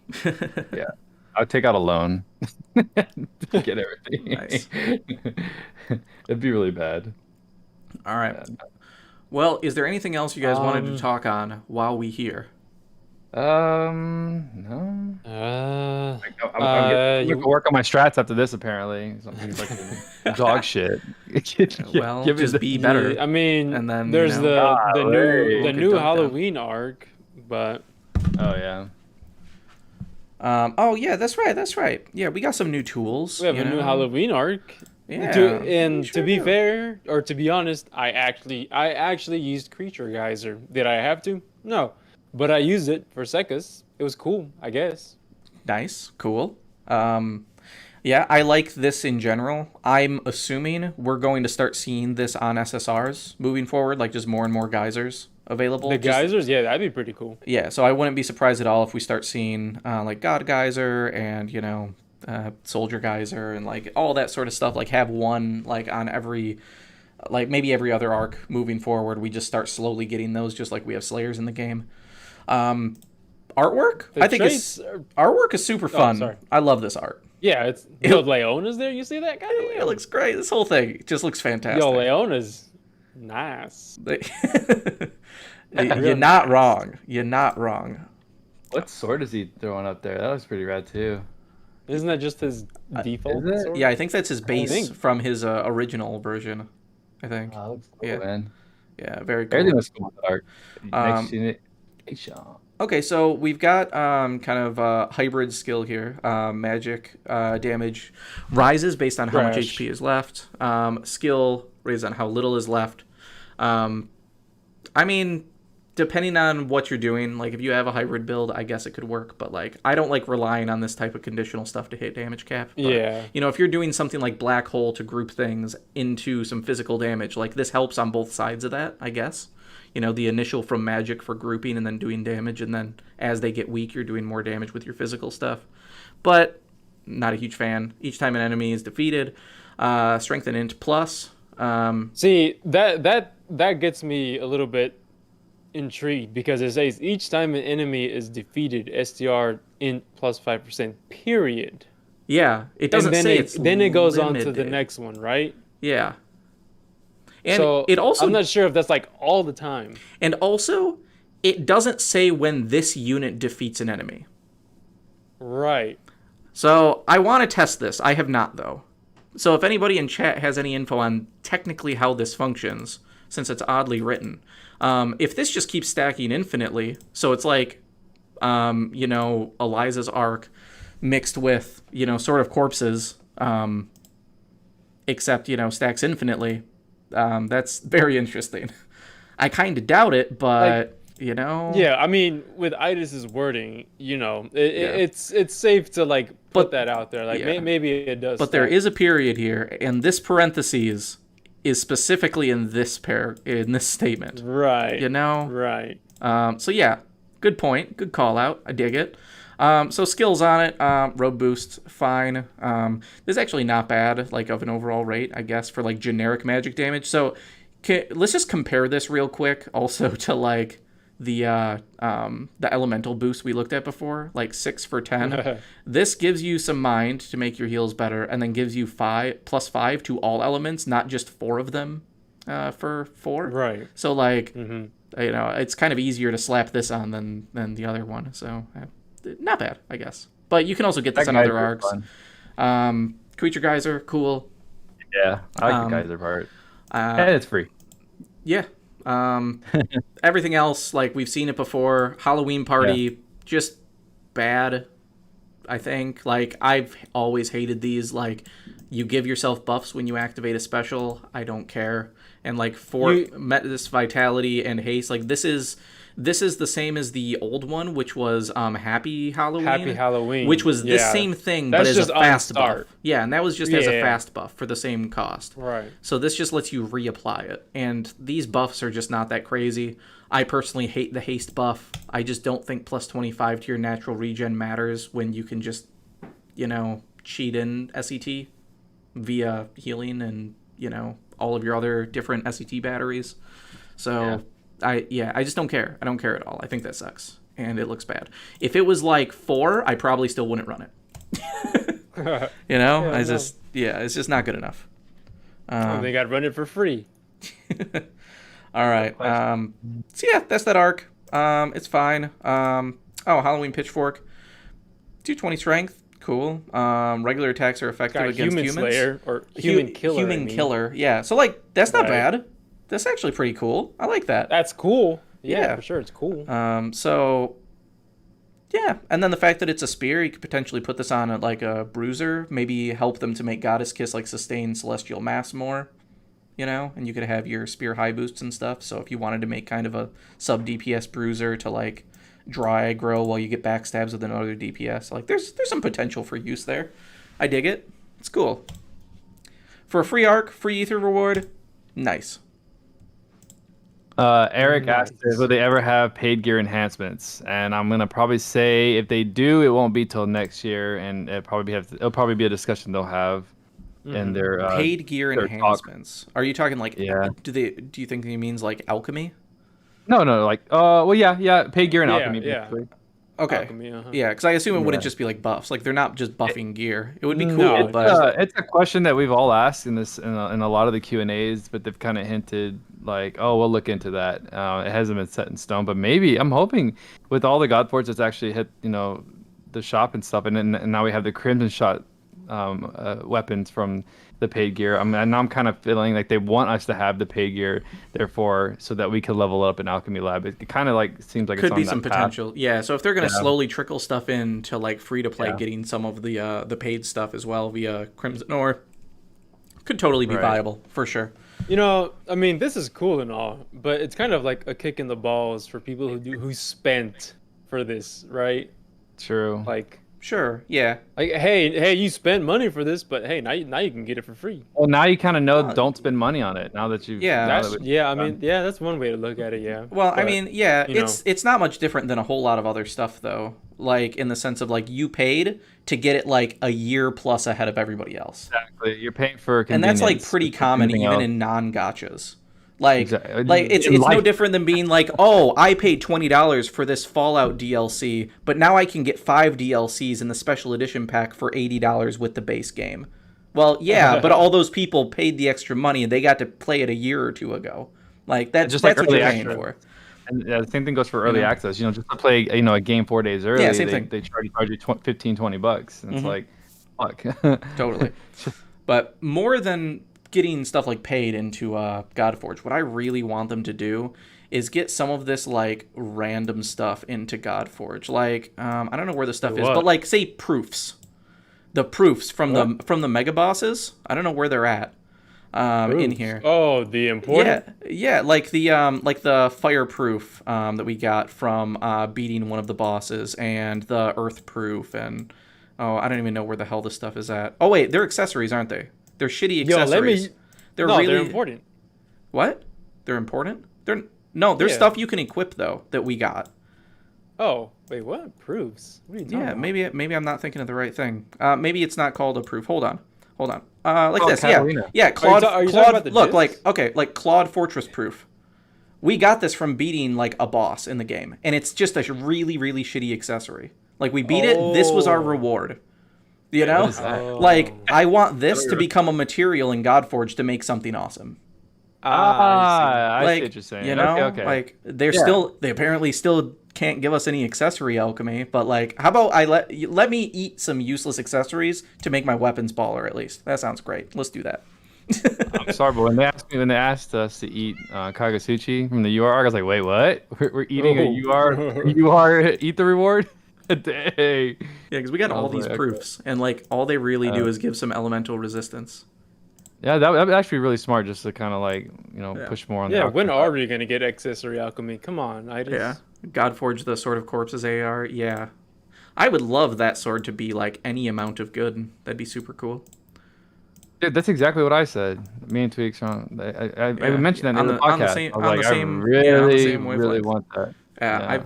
Yeah, I'd take out a loan to get everything. Nice. It'd be really bad. All right. Well, is there anything else you guys wanted to talk on while we here? No. I'm you- gonna work on my strats after this. Apparently, something like dog shit. Well, Give me just the- be better. I mean, And then, there's the Golly. new Could new dunk down. Halloween arc, but Oh yeah. Oh yeah, that's right. Yeah, we got some new tools. we have a new Halloween arc. Yeah. And sure to be do. fair, or to be honest, I actually used Creature Geyser. Did I have to? No, but I used it for Sekis. It was cool, I guess. Nice, cool. Yeah, I like this in general. I'm assuming we're going to start seeing this on SSRs moving forward, like just more and more geysers available. The Just- geysers, yeah, that'd be pretty cool. Yeah, so I wouldn't be surprised at all if we start seeing like God Geyser and Soldier Geyser and like all that sort of stuff. Like have one like on every, like maybe every other arc moving forward. We just start slowly getting those, just like we have Slayers in the game. Artwork, The I think traits artwork is super fun. sorry. I love this art. Yeah, it's Yo, Leona's there. You see that guy? It looks great. This whole thing just looks fantastic. Yo, Leona's nice. You're not wrong. You're not wrong. What sword is he throwing up there? That looks pretty rad too. Isn't that just his default is it? sword? Yeah, I think that's his base think. from his original version. I think. Oh, that looks cool, Yeah. man. Yeah, very cool. Everything looks cool with Arc. Um, Next unit. Okay, so we've got kind of a hybrid skill here. Magic damage rises based on how much Trash. HP is left. Skill raises on how little is left. I mean, depending on what you're doing, like if you have a hybrid build, I guess it could work. But like, I don't like relying on this type of conditional stuff to hit damage cap. But, Yeah. You know, if you're doing something like Black Hole to group things into some physical damage, like this helps on both sides of that, I guess. You know, the initial from magic for grouping and then doing damage, and then as they get weak, you're doing more damage with your physical stuff. But not a huge fan. Each time an enemy is defeated, strength and int plus. See, that gets me a little bit intrigued because it says each time an enemy is defeated, STR int plus 5%, period. Yeah, it doesn't And then say it's then it goes on to the limited. next one, right? Yeah. And So it also I'm not sure if that's like all the time. and also it doesn't say when this unit defeats an enemy. Right. So I want to test this. I have not though. So if anybody in chat has any info on technically how this functions, since it's oddly written, if this just keeps stacking infinitely, so it's like, you know, Eliza's arc mixed with, you know, sort of corpses, except, you know, stacks infinitely. That's very interesting. I kind of doubt it, but you know. Yeah, I mean, with Idis's wording, you know, it's safe to like put that out there. Like maybe it does. But there is a period here, and this parentheses is specifically in this statement. Right. You know. Right. So yeah, good point. Good call out. I dig it. So skills on it, road boost, fine. This is actually not bad, like of an overall rate, I guess, for like generic magic damage. So let's just compare this real quick, also to like the elemental boost we looked at before, like 6 for 10. This gives you some mind to make your heals better, and then gives you +5 to all elements, not just 4 of them for 4. Right. So like, you know, it's kind of easier to slap this on than the other one. So. Not bad, I guess. But you can also get this on other arcs. Creature Geyser, cool. Yeah, I like the Geyser part. And it's free. Yeah. Everything else, like we've seen it before. Halloween Party, just bad, I think. Like, I've always hated these. Like, you give yourself buffs when you activate a special. I don't care. And, like, for this Vitality and Haste, like, this is the same as the old one, which was Happy Halloween. Happy Halloween. Which was the same thing, but as a fast buff. Yeah, and that was just as a fast buff for the same cost. Right. So this just lets you reapply it. And these buffs are just not that crazy. I personally hate the haste buff. I just don't think +25 to your natural regen matters when you can just, you know, cheat in SET via healing and, you know, all of your other different SET batteries. So... I just don't care. I don't care at all. I think that sucks. And it looks bad. If it was like 4, I probably still wouldn't run it. You know? It's just not good enough. They got to run it for free. All right. So yeah, that's that arc. It's fine. Halloween Pitchfork. 220 strength. Cool. Regular attacks are effective against human humans. Slayer or human killer. Human killer. Yeah. So like that's not bad. That's actually pretty cool. I like that. That's cool. Yeah. For sure. It's cool. So, yeah. And then the fact that it's a spear, you could potentially put this on like a bruiser, maybe help them to make Goddess Kiss like sustain Celestial Mass more, you know? And you could have your spear high boosts and stuff. So if you wanted to make kind of a sub DPS bruiser to like draw aggro while you get backstabs with another DPS, like there's some potential for use there. I dig it. It's cool. For a free arc, free ether reward, nice. Eric asked if will they ever have paid gear enhancements, and I'm gonna probably say if they do, it won't be till next year, and it'll probably be a discussion they'll have in their paid gear enhancements. Are you talking like? Yeah. Do you think he means like alchemy? No, like well, yeah, paid gear and alchemy. Basically. Okay. Alchemy, Yeah, because I assume it wouldn't just be like buffs. Like they're not just buffing gear. It would be cool, No, but it's a question that we've all asked in a lot of the Q&As, but they've kind of hinted like, oh, we'll look into that. It hasn't been set in stone, but maybe I'm hoping with all the God Forge that's actually hit, the shop and stuff, and now we have the Crimson Shot weapons from the paid gear. And now I'm kind of feeling like they want us to have the paid gear, therefore, so that we can level up in Alchemy Lab. It kind of like seems like could it's be on some that path. potential. Yeah, so if they're gonna Yeah. slowly trickle stuff in to like free to play, Yeah. getting some of the paid stuff as well via Crimson Ore could totally be Right. viable for sure. I mean, this is cool and all, but it's kind of like a kick in the balls for people who spent for this, right? True. Like, Sure, yeah. hey, you spent money for this, but hey, now you can get it for free. Well, now you kind of know don't spend money on it. Now that Yeah. That's one way to look at it. Yeah. Well, I But, mean, yeah, you it's not much different than a whole lot of other stuff though. Like in the sense of like you paid to get it like a year plus ahead of everybody else. Exactly. You're paying for And that's like convenience, pretty if common anything even else. in non-gachas. Like, Exactly. like it's In no life. different than being like, oh, I paid $20 for this Fallout DLC, but now I can get 5 DLCs in the special edition pack for $80 with the base game. Well, yeah, but all those people paid the extra money and they got to play it a year or two ago. Like that's Just like what you're early paying access. for. And the same thing goes for early know? access. Just to play, a game 4 days early, Yeah, same they, thing. they charge you $15-20. And it's like, fuck. Totally. But more than getting stuff like paid into Godforge, what I really want them to do is get some of this like random stuff into Godforge. Like I don't know where the stuff is, What? but like say proofs. The proofs from the mega bosses. I don't know where they're at in here. Oh, the important. Yeah, like the fireproof that we got from beating one of the bosses, and the earth proof, and I don't even know where the hell this stuff is at. Oh wait, they're accessories, aren't they? They're shitty accessories. They're important. What? They're important? They're stuff you can equip though that we got. Oh, wait, what? Proofs? What are you talking Yeah, about? maybe I'm not thinking of the right thing. Maybe it's not called a proof. Hold on. Like Oh, this. Catalina. Yeah. Claude. are you talking Claude. about the Look, discs? like Claude Fortress proof. We got this from beating like a boss in the game, and it's just a really, really shitty accessory. Like we beat it. This was our reward. You know, What is that? like I want this to become a material in Godforge to make something awesome. I Like see what you're saying. you know, Okay. like they apparently still can't give us any accessory alchemy. But like, how about let me eat some useless accessories to make my weapons baller at least? That sounds great. Let's do that. I'm sorry, but when they asked us to eat Kagasuchi from the UR, I was like, wait, what? We're eating a UR eat the reward? Dang. Yeah, because we got all was these like, okay. proofs, and like all they really do is give some elemental resistance. Yeah, that would actually be really smart just to kind of like, push more on Yeah, the when alchemy. are we gonna get accessory alchemy? Come on, I just. Yeah, Godforge, the Sword of Corpses AR. Yeah, I would love that sword to be like any amount of good. That'd be super cool. Dude, that's exactly what I said. Me and Tweaks on. I mentioned that in the podcast. on the same I was like, I on the really, same really wavelength. want that. Yeah,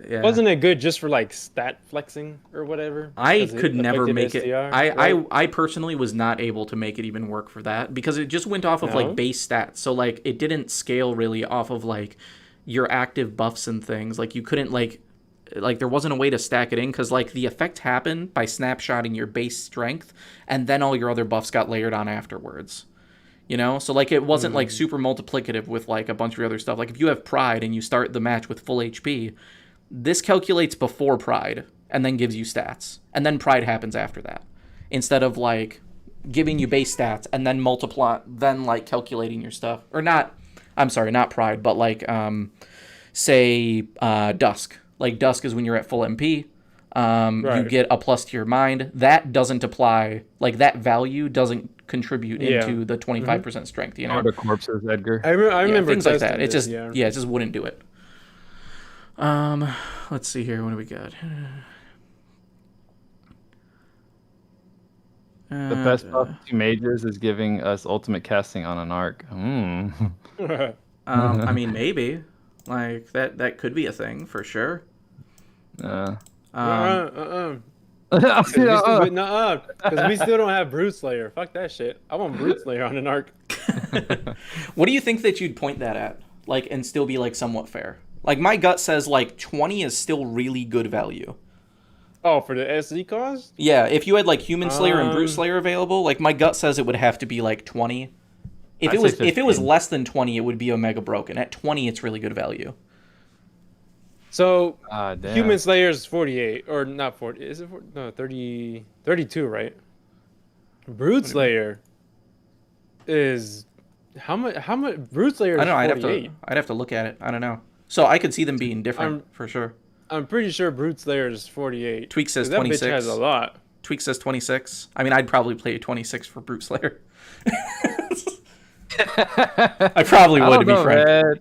Yeah. Wasn't it good just for like stat flexing or whatever? I 'Cause it could never affected make it. SDR, I right? personally was not able to make it even work for that because it just went off of No? like base stats. So like it didn't scale really off of like your active buffs and things. Like you couldn't like there wasn't a way to stack it in because like the effect happened by snapshotting your base strength and then all your other buffs got layered on afterwards. You know, so like it wasn't like super multiplicative with like a bunch of your other stuff. Like if you have pride and you start the match with full HP, this calculates before pride and then gives you stats, and then pride happens after that, instead of like giving you base stats and then then like calculating your stuff. Or not, I'm sorry, not pride, but like say dusk. Like dusk is when you're at full MP. You Right. get a plus to your mind. That doesn't apply. Like that value doesn't contribute Yeah. into the 25% strength. You know, Or the corpses, Edgar. I remember things like testing that. It this, just yeah. it just wouldn't do it. Let's see here. What do we got? The best buff to mages is giving us ultimate casting on an arc. I mean, maybe like that could be a thing for sure. Yeah. Because we still don't have Brute Slayer. Fuck that shit. I want Brute Slayer on an arc. What do you think that you'd point that at, like, and still be like somewhat fair? Like my gut says like 20 is still really good value. Oh, for the SD cost? Yeah, if you had like Human Slayer and Brute Slayer available, like my gut says it would have to be like 20. If I'd say it was 15. less than 20, it would be Omega Broken. At 20, it's really good value. So Damn. Human Slayer is 48 or not 40? Is it 40? No, 30, 32, right? Brute Slayer is how much? How much? Brute Slayer is I don't know. 48. I'd have to look at it. I don't know. So I could see them being different for sure. I'm pretty sure Brute Slayer is 48. Tweak says 'cause that 26. bitch has a lot. Tweak says 26. I mean, I'd probably play 26 for Brute Slayer. I probably would, to be frank. Man.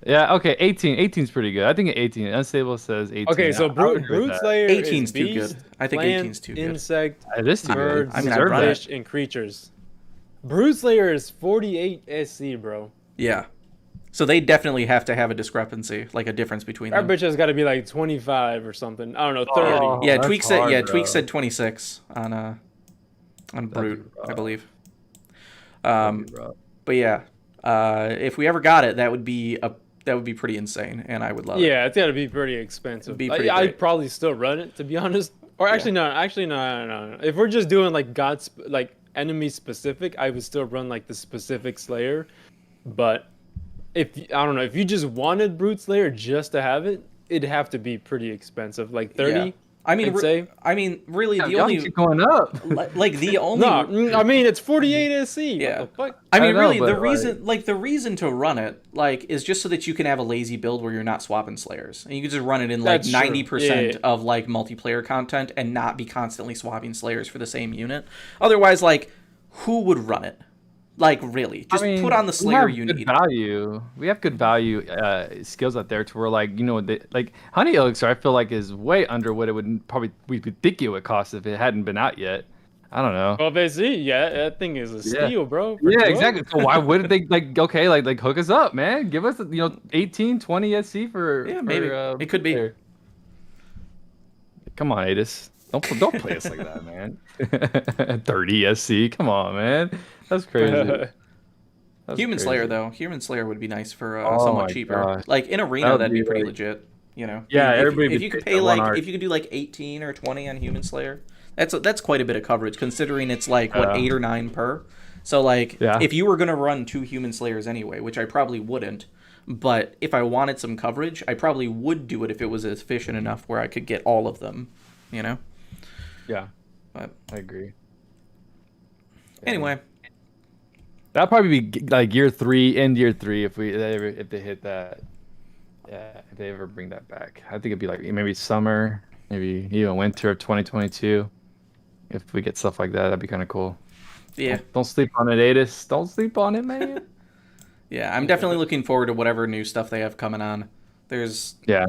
Yeah, okay, 18. 18's pretty good. I think 18. Unstable says 18. Okay, so I would Brute, agree with Brute that. Slayer 18's is too beast, good. I think plant, 18's too good. insect, It is too birds, good. I mean, I'd run fish, and creatures. Brute Slayer is 48 SC, bro. Yeah. So they definitely have to have a discrepancy, like a difference between That them. bitch has got to be like 25 or something. I don't know, 30. Oh, Yeah, that's Tweak said. hard, Yeah, bro. Tweak said 26 on Brute, I believe. But yeah, if we ever got it, that would be pretty insane, and I would love it. Yeah, it's got to be pretty expensive. Be pretty I'd great. probably still run it, to be honest. Or actually, no. If we're just doing like like enemy specific, I would still run like the specific Slayer. But if I don't know, if you just wanted Brute Slayer just to have it, it'd have to be pretty expensive, like 30. Yeah. I mean, I'd say. really, the Y'all only keep going up. like the only. No, I mean it's 48 SC. Yeah. What the fuck? I mean, I know, really, but, the reason to run it is just so that you can have a lazy build where you're not swapping Slayers, and you can just run it in like That's true. 90% Yeah. of like multiplayer content and not be constantly swapping Slayers for the same unit. Otherwise, like, who would run it? Like, really, just put on the Slayer you good need. value. We have good value skills out there to where, like, like Honey Elixir, I feel like is way under what it would probably we would think it would cost if it hadn't been out yet. I don't know. Well, they see, yeah, that thing is a steal, bro. for Yeah, 12. exactly. So why wouldn't they like hook us up, man? Give us 18, 20 SC for Maybe. It could be. player. Come on, Adis. Don't play us like that, man. 30 SC. Come on, man. That's crazy. That's Human crazy. Slayer though, Human Slayer would be nice for Oh somewhat my cheaper. gosh. Like in Arena, That would that'd be be pretty like- legit. You know. Yeah, if, everybody if would you could pick pay that one like art. if you could do like 18 or 20 on Human Slayer, that's quite a bit of coverage considering it's like what 8 or 9 per. So like if you were gonna run 2 Human Slayers anyway, which I probably wouldn't, but if I wanted some coverage, I probably would do it if it was efficient enough where I could get all of them. You know. Yeah, But I agree. anyway, That'd probably be like year 3 if they hit that. Yeah, if they ever bring that back, I think it'd be like maybe summer, maybe even winter of 2022. If we get stuff like that, that'd be kind of cool. yeah. Don't sleep on it, Adis. Don't sleep on it, man. Yeah, I'm definitely looking forward to whatever new stuff they have coming on. There's, Yeah.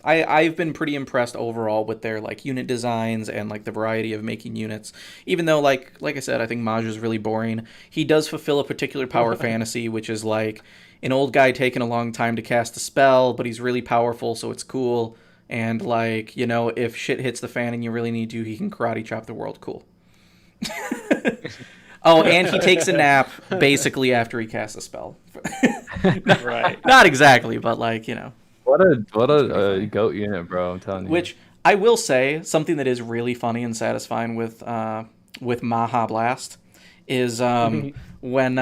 I've been pretty impressed overall with their like unit designs and like the variety of making units. Even though like I said, I think Maja's really boring. He does fulfill a particular power fantasy, which is like an old guy taking a long time to cast a spell, but he's really powerful, so it's cool. And like, if shit hits the fan and you really need to, he can karate chop the world. Cool. Oh, and he takes a nap basically after he casts a spell. Right. Not exactly, but like, What a goat unit, bro! I'm telling you. Which I will say, something that is really funny and satisfying with Maha Blast is when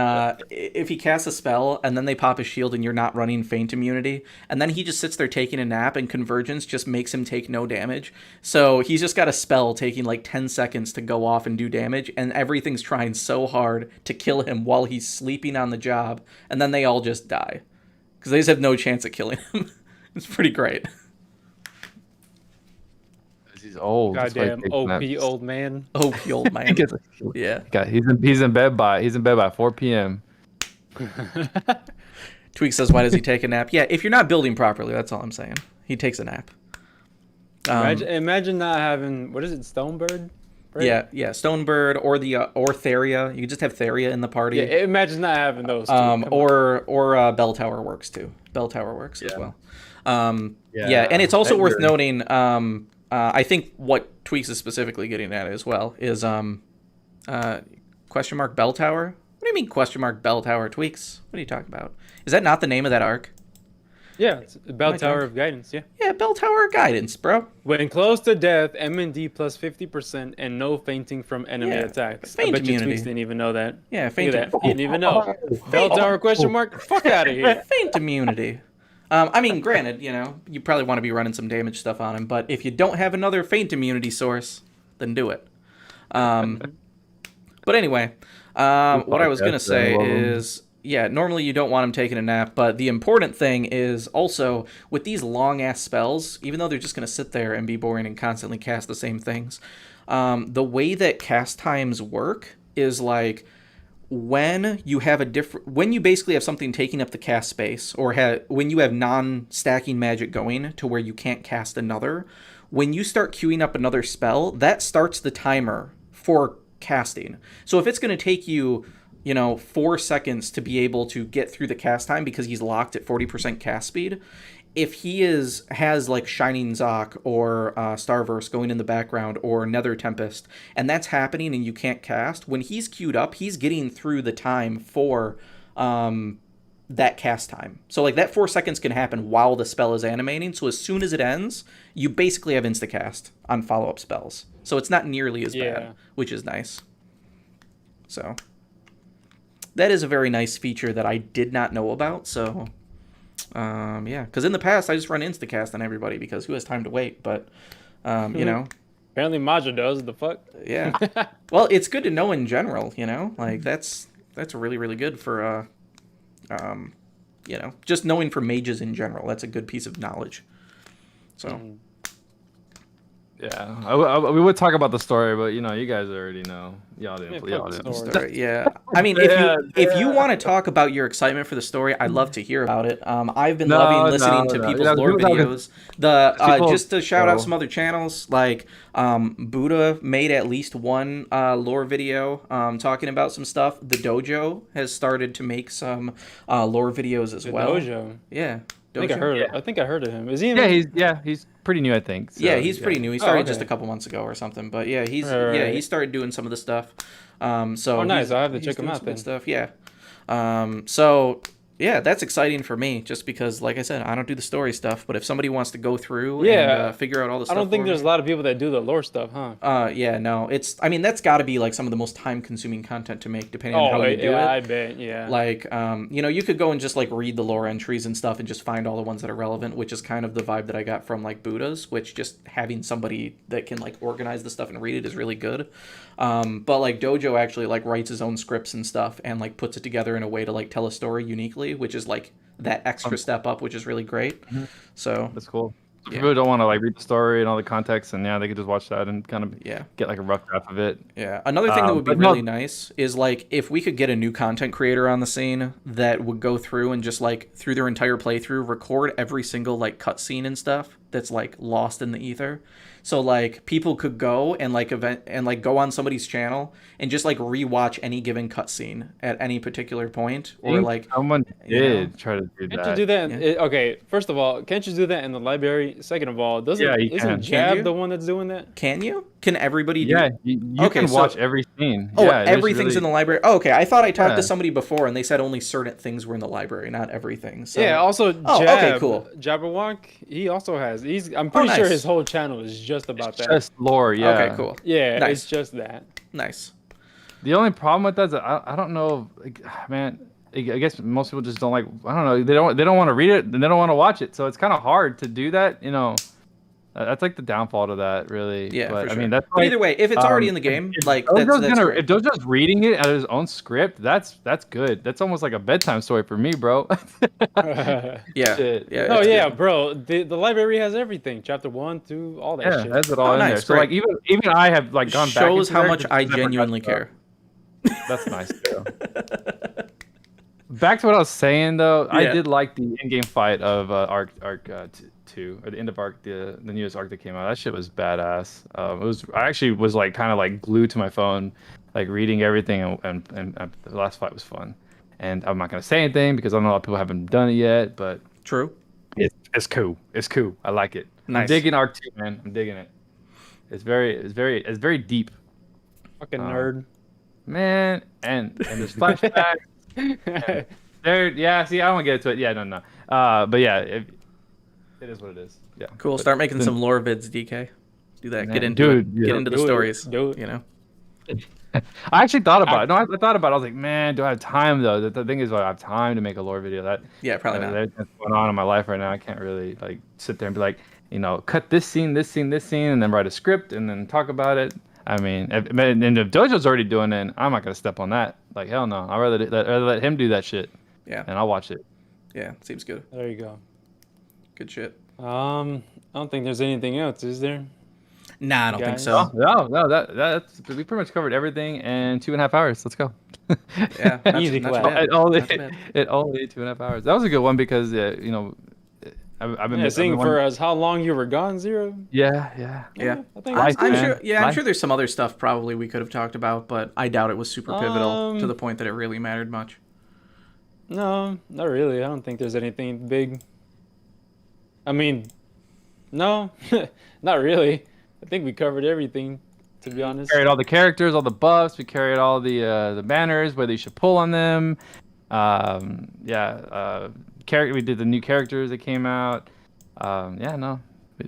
if he casts a spell and then they pop a shield and you're not running feint immunity, and then he just sits there taking a nap and convergence just makes him take no damage. So he's just got a spell taking like 10 seconds to go off and do damage, and everything's trying so hard to kill him while he's sleeping on the job, and then they all just die because they just have no chance at killing him. It's pretty great. He's old. That's why he Goddamn takes OP naps. old man. OP old man. Yeah. God, he's in bed by 4 p.m. Tweak says, why does he take a nap? Yeah, if you're not building properly, that's all I'm saying. He takes a nap. Imagine not having, what is it, Stonebird? Right? Yeah, Stonebird or Theria. You could just have Theria in the party. Yeah, imagine not having those two. Or Bell Tower works too. Bell Tower works as well. Yeah, and it's also worth noting. I think what Tweaks is specifically getting at as well is question mark Bell Tower. What do you mean question mark Bell Tower, Tweaks? What are you talking about? Is that not the name of that arc? Yeah, it's Bell My Tower turn. of Guidance. Yeah. Yeah, bell tower of guidance, bro. When close to death, M&D plus 50% and no fainting from enemy Yeah, attacks. feint I bet you immunity. Tweaks didn't even know that. Yeah, Look feint. at that. He didn't even know. Bell Tower question mark? Fuck out of here. Feint immunity. I mean, granted, you probably want to be running some damage stuff on him, but if you don't have another feint immunity source, then do it. But anyway, what I was going to say is, yeah, normally you don't want him taking a nap, but the important thing is also, with these long-ass spells, even though they're just going to sit there and be boring and constantly cast the same things, the way that cast times work is like, when you basically have something taking up the cast space, or when you have non-stacking magic going to where you can't cast another, when you start queuing up another spell, that starts the timer for casting. So if it's going to take you 4 seconds to be able to get through the cast time because he's locked at 40% cast speed, if he has like Shining Zoc or Starverse going in the background or Nether Tempest, and that's happening and you can't cast, when he's queued up, he's getting through the time for that cast time. So like that 4 seconds can happen while the spell is animating. So as soon as it ends, you basically have insta-cast on follow-up spells. So it's not nearly as bad, which is nice. So that is a very nice feature that I did not know about. So yeah, because in the past I just run instacast on everybody because who has time to wait? But apparently Maja does. The fuck? Yeah. Well, it's good to know in general. Like that's really really good for just knowing for mages in general. That's a good piece of knowledge. So. Yeah, we would talk about the story, but you guys already know. Y'all didn't. Story. Yeah, I mean, if you want to talk about your excitement for the story, I'd love to hear about it. I've been loving listening to people's lore videos. Just to shout out some other channels, like Buddha made at least one lore video talking about some stuff. The Dojo has started to make some lore videos as well. Dojo. Yeah. I think I heard of him. Is he? He's pretty new, I think. So, he's pretty new. He started just a couple months ago or something. But yeah, he started doing some of the stuff. So nice. I have to check him out then. Stuff. Yeah. So yeah, that's exciting for me, just because, like I said, I don't do the story stuff. But if somebody wants to go through and figure out all the stuff, I don't think there's a lot of people that do the lore stuff, huh? Yeah, no, that's got to be like some of the most time-consuming content to make, depending on how you do it. I bet, yeah. Like, you could go and just like read the lore entries and stuff, and just find all the ones that are relevant, which is kind of the vibe that I got from like Buddha's, which just having somebody that can like organize the stuff and read it is really good. But like Dojo actually like writes his own scripts and stuff, and like puts it together in a way to like tell a story uniquely, which is like that extra step up, which is really great. So that's cool. If people don't want to like read the story and all the context, and they could just watch that and kind of get like a rough draft of it. Yeah. Another thing that would be really nice is like if we could get a new content creator on the scene that would go through and just like through their entire playthrough record every single like cutscene and stuff that's like lost in the ether. So like people could go and like go on somebody's channel and just like rewatch any given cutscene at any particular point, or like someone did try to do that. Can't you do that? Okay, first of all, can't you do that in the library? Second of all, isn't Jab the one that's doing that? Can you? Can everybody do? Yeah, you can watch every scene. Oh, everything's in the library. Oh, okay, I thought I talked to somebody before and they said only certain things were in the library, not everything. So. Yeah. Also, Jab. Okay, cool. Jabberwock, he also has. I'm pretty sure his whole channel is just about that. Just lore, yeah. Okay, cool. Yeah, nice. It's just that. Nice. The only problem with that is I don't know, like, man. I guess most people just don't like. I don't know. They don't want to read it and they don't want to watch it. So it's kind of hard to do that. That's like the downfall to that, really. Yeah, but for sure. I mean, that's but either way, if it's already in the game, if that's reading it out of his own script, that's good. That's almost like a bedtime story for me, bro. Yeah. Shit. Yeah. Oh yeah, bro. The library has everything. Chapter 1 through all that shit. Yeah, has it all in there. So like even I have like gone back. Shows how much I genuinely care. That's nice too. Back to what I was saying though, I did like the in-game fight of Arc 2, or the end of Arc, the newest Arc that came out. That shit was badass. I actually was like kind of like glued to my phone, like reading everything, and the last fight was fun. And I'm not gonna say anything because I know a lot of people haven't done it yet, but true. It's cool. It's cool. I like it. Nice. I'm digging Arc 2, man. I'm digging it. It's very deep. Fucking nerd. Man, and there's flashbacks. See, I don't want to get into it. Yeah, no. But yeah, it is what it is. Yeah. Cool. But Start making then- some lore vids, DK. Do that. Man, Get into dude, it. Get yeah. into the Do it. stories. Do it. You know. I actually thought about it. No, I thought about it. I was like, man, do I have time though? The thing is, I have time to make a lore video. Yeah, probably not. That's going on in my life right now. I can't really like sit there and be like, cut this scene, this scene, this scene, and then write a script and then talk about it. I mean, if Dojo's already doing it, I'm not gonna step on that. Like, hell no. I'd rather let him do that shit. Yeah. And I'll watch it. Yeah. Seems good. There you go. Good shit. I don't think there's anything else, is there? Nah, I don't think Guys? so. No, that's we pretty much covered everything in 2.5 hours. Let's go. Yeah. Not Easy too clap. bad. It only Not too bad. 2.5 hours. That was a good one because I've been Seeing for us how long you were gone, Zero. Yeah. Yeah. I think Life, that's I'm good. man. sure. Yeah, I'm Life. sure there's some other stuff probably we could have talked about, but I doubt it was super pivotal to the Um, point that it really mattered much. No, not really. I don't think there's anything big. I mean, no, not really. I think we covered everything, to be honest. Carried all the characters, all the buffs. We carried all the banners, whether you should pull on them. We did the new characters that came out.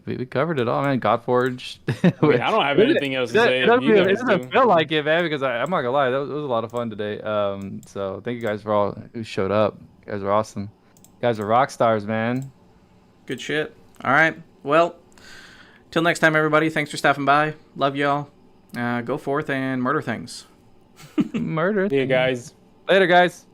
We covered it all, man. Godforge. I mean, I don't have anything else to say. It If you guys doesn't do. feel like it, man, because I'm not gonna lie, it was a lot of fun today. So thank you guys for all who showed up. You guys are awesome. You guys are rock stars, man. Good shit. All right. Well, till next time, everybody. Thanks for stopping by. Love y'all. Go forth and murder things. Murder. See you guys. Later, guys.